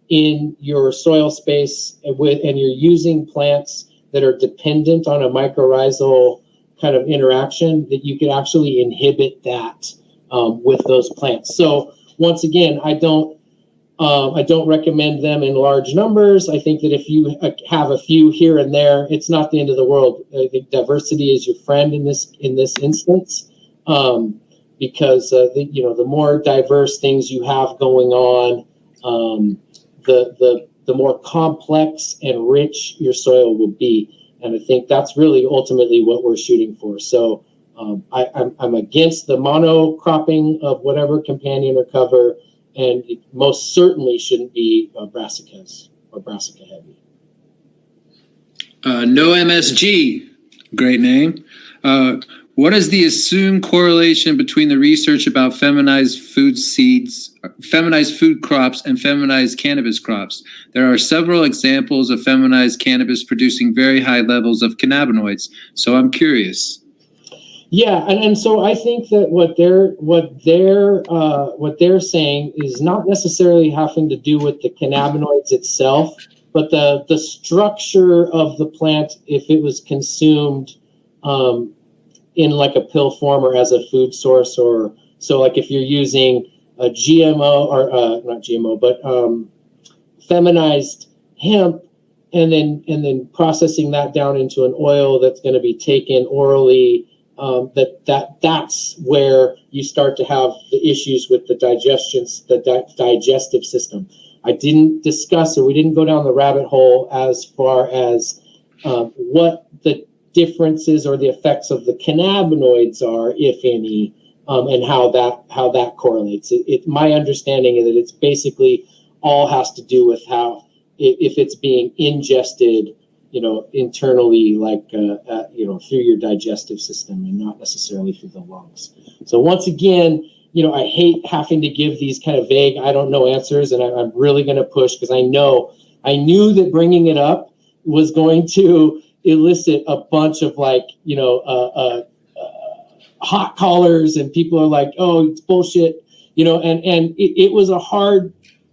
in your soil space and you're using plants that are dependent on a mycorrhizal kind of interaction, that you could actually inhibit that with those plants. So once again, I don't recommend them in large numbers. I think that if you have a few here and there, it's not the end of the world. I think diversity is your friend in this instance, because the more diverse things you have going on, the more complex and rich your soil will be. And I think that's really ultimately what we're shooting for. So I'm against the monocropping of whatever companion or cover, and it most certainly shouldn't be brassicas or brassica heavy. No MSG, great name. What is the assumed correlation between the research about feminized food crops, and feminized cannabis crops? There are several examples of feminized cannabis producing very high levels of cannabinoids. So I'm curious. Yeah, and so I think that what they're saying is not necessarily having to do with the cannabinoids itself, but the structure of the plant if it was consumed in like a pill form or as a food source, or so like if you're using a GMO or not GMO, but feminized hemp, and then processing that down into an oil that's going to be taken orally. That's where you start to have the issues with the digestive system. I didn't discuss, or we didn't go down the rabbit hole as far as what the differences or the effects of the cannabinoids are, if any, and how that correlates. My understanding is that it's basically all has to do with how if it's being ingested, internally, like, through your digestive system and not necessarily through the lungs. So once again, I hate having to give these kind of vague, I don't know answers, and I'm really going to push because I knew that bringing it up was going to elicit a bunch of hot collars, and people are like, oh, it's bullshit, and it was a hard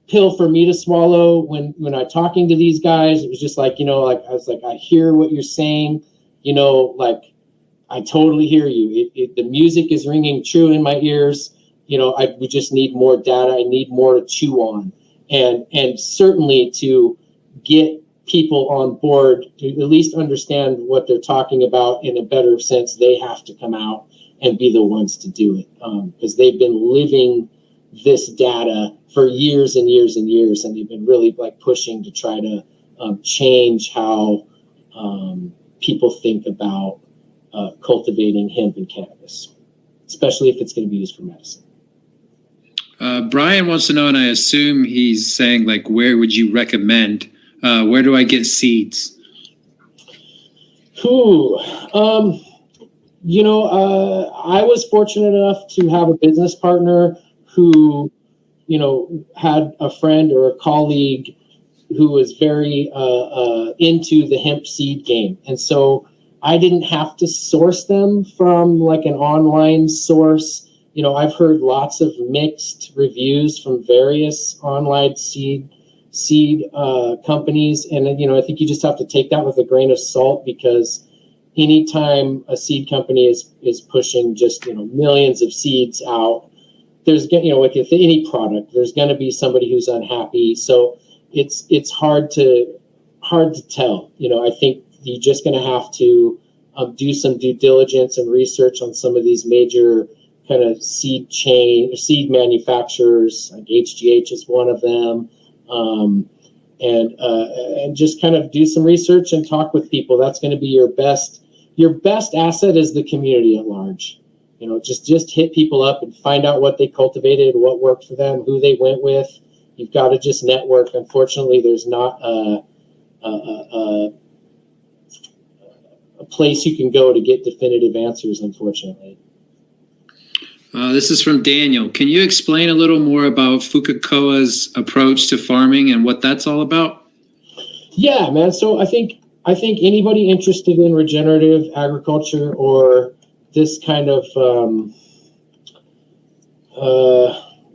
pill for me to swallow when I'm talking to these guys. It was just like, I was like, I hear what you're saying, I totally hear you. The music is ringing true in my ears. We just need more data. I need more to chew on, and certainly to get people on board to at least understand what they're talking about in a better sense. They have to come out and be the ones to do it, because they've been living this data for years and years and years, and they've been really pushing to try to change how people think about cultivating hemp and cannabis, especially if it's going to be used for medicine. Brian wants to know, and I assume he's saying, where would you recommend? Where do I get seeds? I was fortunate enough to have a business partner who, had a friend or a colleague who was very into the hemp seed game. And so I didn't have to source them from an online source. I've heard lots of mixed reviews from various online seed companies. And, I think you just have to take that with a grain of salt, because anytime a seed company is pushing just, millions of seeds out, there's, with any product, there's going to be somebody who's unhappy. So it's hard to hard to tell. I think you're just going to have to do some due diligence and research on some of these major kind of seed manufacturers, like HGH is one of them, and just kind of do some research and talk with people. That's going to be your best asset is the community at large. Just hit people up and find out what they cultivated, what worked for them, who they went with. You've got to just network. Unfortunately, there's not a place you can go to get definitive answers, unfortunately. This is from Daniel. Can you explain a little more about Fukuoka's approach to farming and what that's all about? Yeah, man. So I think anybody interested in regenerative agriculture or this kind of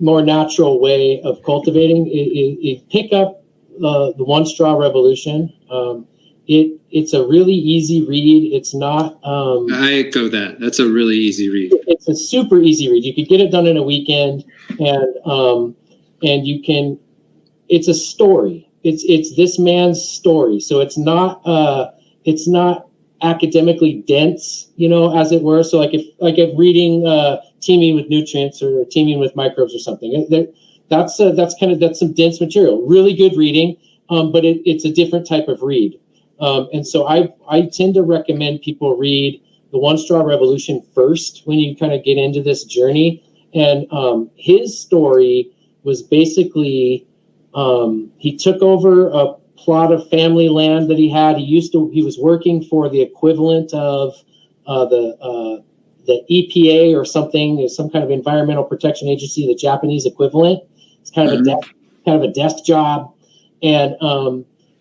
more natural way of cultivating, pick up the One Straw Revolution. It's a really easy read. It's not. I echo that. That's a really easy read. It's a super easy read. You could get it done in a weekend, and you can. It's a story. It's this man's story. So it's not academically dense, as it were. So like if reading Teaming with Nutrients or Teaming with Microbes or something, that's some dense material. Really good reading, but it's a different type of read. And so I tend to recommend people read the One Straw Revolution first when you kind of get into this journey. And his story was basically he took over a plot of family land that he had. He was working for the equivalent of the EPA or something, some kind of environmental protection agency, the Japanese equivalent. It's kind of a desk job, and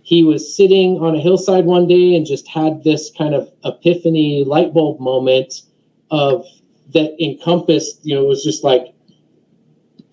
he was sitting on a hillside one day and just had this kind of epiphany light bulb moment that encompassed, it was just like,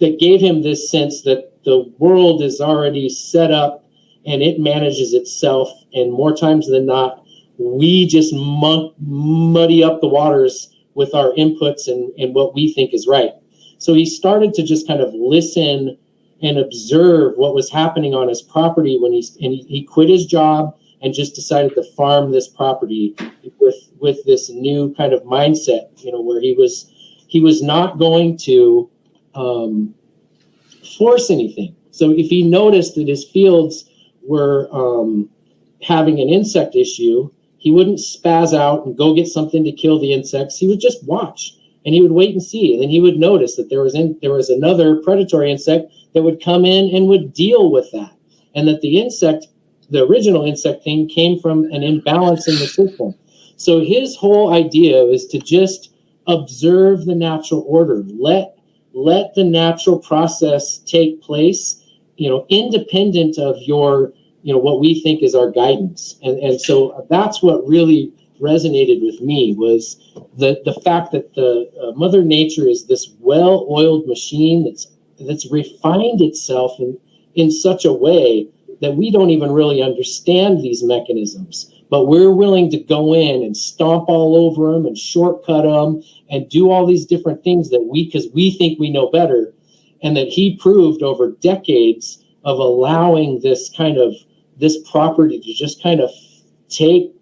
that gave him this sense that the world is already set up and it manages itself. And more times than not, we just muddy up the waters with our inputs and what we think is right. So he started to just kind of listen and observe what was happening on his property when he quit his job and just decided to farm this property with this new kind of mindset, where he was not going to force anything. So if he noticed that his fields were having an insect issue, he wouldn't spaz out and go get something to kill the insects. He would just watch and he would wait and see. And then he would notice that there was another predatory insect that would come in and would deal with that. And that the original insect thing came from an imbalance in the system. So his whole idea was to just observe the natural order, let the natural process take place, independent of your, what we think is our guidance. And so that's what really resonated with me, was the fact that the Mother Nature is this well-oiled machine that's refined itself in such a way that we don't even really understand these mechanisms, but we're willing to go in and stomp all over them and shortcut them and do all these different things because we think we know better. And that he proved over decades of allowing this property to just kind of take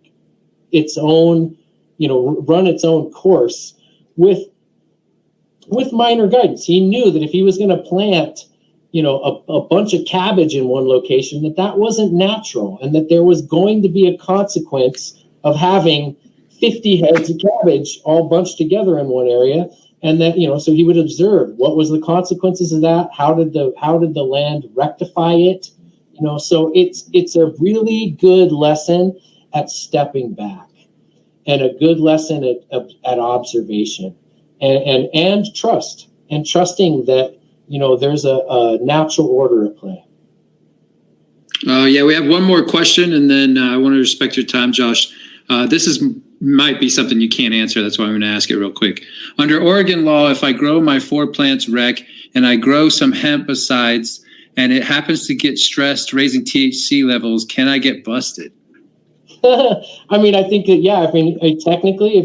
its own, run its own course with minor guidance. He knew that if he was going to plant, a bunch of cabbage in one location, that wasn't natural, and that there was going to be a consequence of having 50 heads of cabbage all bunched together in one area. And that, so he would observe what was the consequences of that. How did the land rectify it? So it's a really good lesson at stepping back, and a good lesson at observation, and trust, and trusting that, there's a natural order at play. Yeah, we have one more question, and then I want to respect your time, Josh. This might be something you can't answer. That's why I'm going to ask it real quick. Under Oregon law, if I grow my 4 plants rec and I grow some hemp besides, and it happens to get stressed raising THC levels, can I get busted? I mean, I think that, yeah, I mean, technically,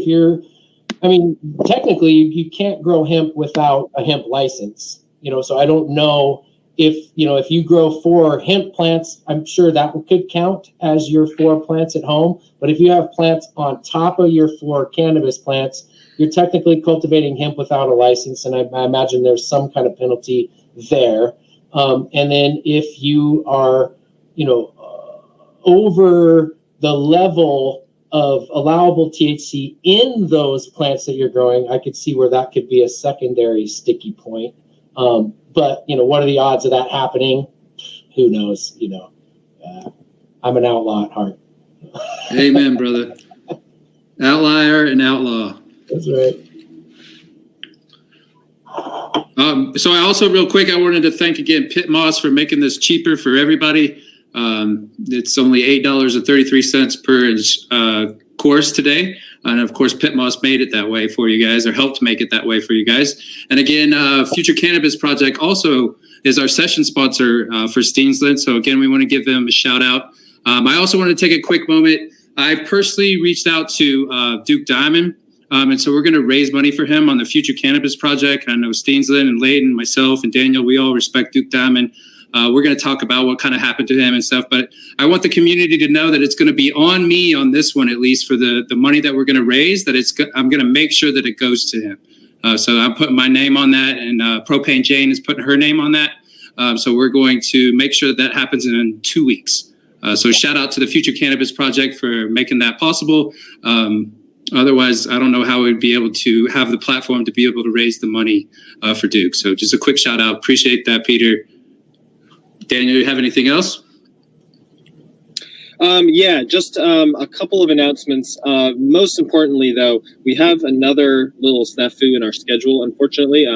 you can't grow hemp without a hemp license, so I don't know if you grow 4 hemp plants, I'm sure that could count as your 4 plants at home. But if you have plants on top of your 4 cannabis plants, you're technically cultivating hemp without a license, and I imagine there's some kind of penalty there. And then if you are, over the level of allowable THC in those plants that you're growing, I could see where that could be a secondary sticky point. But what are the odds of that happening? Who knows? I'm an outlaw at heart. Amen, brother. Outlier and outlaw. That's right. So I also, real quick, I wanted to thank again Pit Moss for making this cheaper for everybody. It's only $8.33 per course today. And of course, Pit Moss made it that way for you guys, or helped make it that way for you guys. And again, Future Cannabis Project also is our session sponsor for Steensland. So again, we want to give them a shout out. I also want to take a quick moment. I personally reached out to Duke Diamond. And so we're going to raise money for him on the Future Cannabis Project. I know Steensland and Layton, myself and Daniel, we all respect Duke Diamond. We're going to talk about what kind of happened to him and stuff. But I want the community to know that it's going to be on me on this one, at least for the money that we're going to raise, that I'm going to make sure that it goes to him. So I'm putting my name on that, and Propane Jane is putting her name on that. So we're going to make sure that happens in 2 weeks. So shout out to the Future Cannabis Project for making that possible. Otherwise, I don't know how we'd be able to have the platform to be able to raise the money for Duke. So just a quick shout out. Appreciate that, Peter. Daniel, you have anything else? Just a couple of announcements. Most importantly, though, we have another little snafu in our schedule, unfortunately.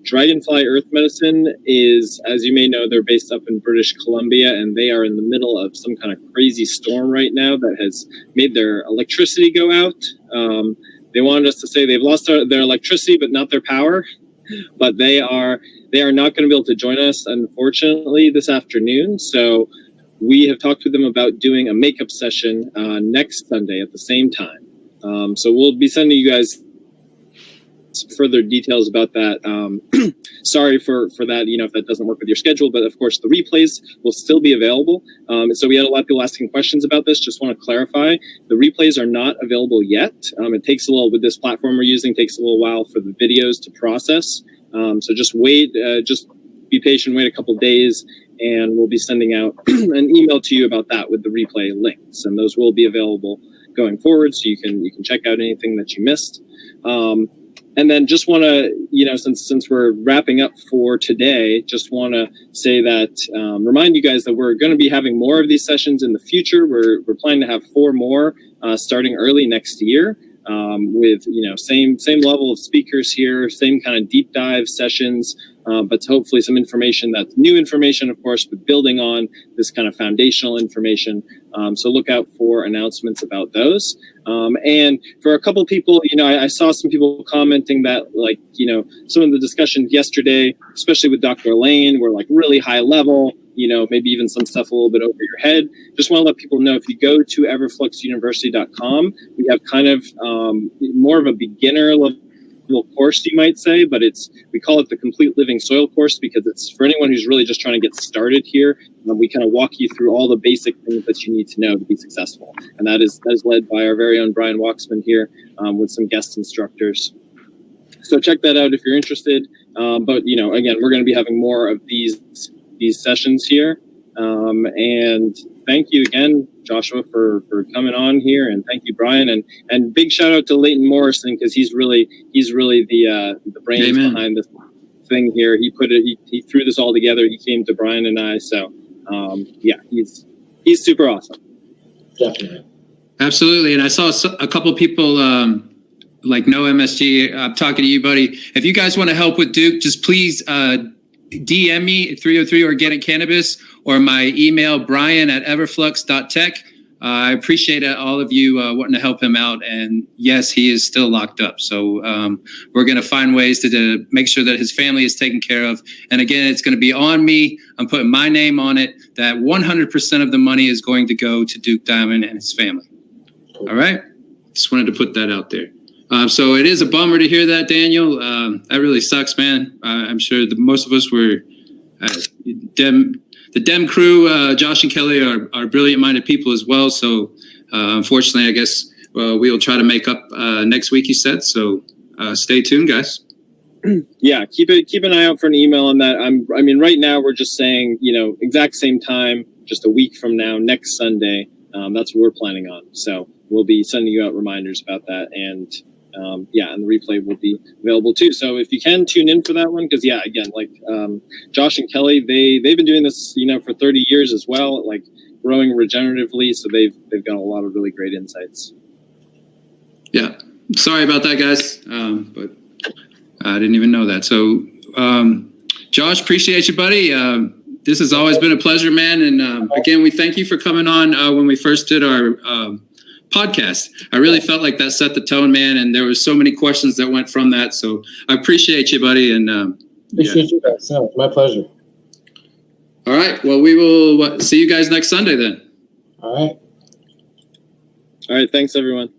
Dragonfly Earth Medicine is, as you may know, they're based up in British Columbia, and they are in the middle of some kind of crazy storm right now that has made their electricity go out. They wanted us to say they've lost their electricity, but not their power. But they are not going to be able to join us, unfortunately, this afternoon. So we have talked with them about doing a makeup session next Sunday at the same time. So we'll be sending you guys further details about that. Sorry for that, if that doesn't work with your schedule, but of course the replays will still be available. So we had a lot of people asking questions about this. Just want to clarify, the replays are not available yet. It takes a little, with this platform we're using, takes a little while for the videos to process. So just wait, just be patient, wait a couple days, and we'll be sending out an email to you about that with the replay links, and those will be available going forward, so you can check out anything that you missed. And then just want to, since we're wrapping up for today, just want to say that, remind you guys that we're going to be having more of these sessions in the future. We're planning to have 4 more starting early next year. With same level of speakers here, same kind of deep dive sessions, but hopefully some information that's new information, of course, but building on this kind of foundational information. So look out for announcements about those. And for a couple people, I saw some people commenting that, some of the discussions yesterday, especially with Dr. Lane, were really high level. Maybe even some stuff a little bit over your head. Just want to let people know, if you go to everfluxuniversity.com, we have kind of more of a beginner level course, you might say, but we call it the Complete Living Soil course because it's for anyone who's really just trying to get started here. We kind of walk you through all the basic things that you need to know to be successful. And that is led by our very own Brian Waxman here with some guest instructors. So check that out if you're interested. But, again, we're going to be having more of these sessions here. And thank you again, Joshua, for coming on here, and thank you, Brian, and big shout out to Leighton Morrison, because he's really the brains Amen. behind this thing here. He threw this all together. He came to Brian and I, so he's super awesome. Definitely. Absolutely. And I saw a couple people like No MSG. I'm talking to you, buddy. If you guys want to help with Duke, just please DM me at 303 Organic Cannabis or my email, brian@everflux.tech. I appreciate all of you wanting to help him out. And yes, he is still locked up. So we're going to find ways to make sure that his family is taken care of. And again, it's going to be on me. I'm putting my name on it, that 100% of the money is going to go to Duke Diamond and his family. All right. Just wanted to put that out there. So it is a bummer to hear that, Daniel. That really sucks, man. I'm sure most of us were the Dem crew, Josh and Kelly, are brilliant-minded people as well. So unfortunately, I guess we'll try to make up next week, you said. So stay tuned, guys. Yeah, keep an eye out for an email on that. I mean, right now we're just saying, exact same time, just a week from now, next Sunday. That's what we're planning on. So we'll be sending you out reminders about that, and and the replay will be available too. So if you can tune in for that one, because again, like Josh and Kelly, they've been doing this, for 30 years as well, like growing regeneratively. So they've got a lot of really great insights. Yeah, sorry about that, guys, but I didn't even know that. So, Josh, appreciate you, buddy. This has always been a pleasure, man. And again, we thank you for coming on when we first did our podcast. I really felt like that set the tone, man. And there was so many questions that went from that. So I appreciate you, buddy. And appreciate you guys. No, my pleasure. All right. Well, we will see you guys next Sunday then. All right. All right. Thanks, everyone.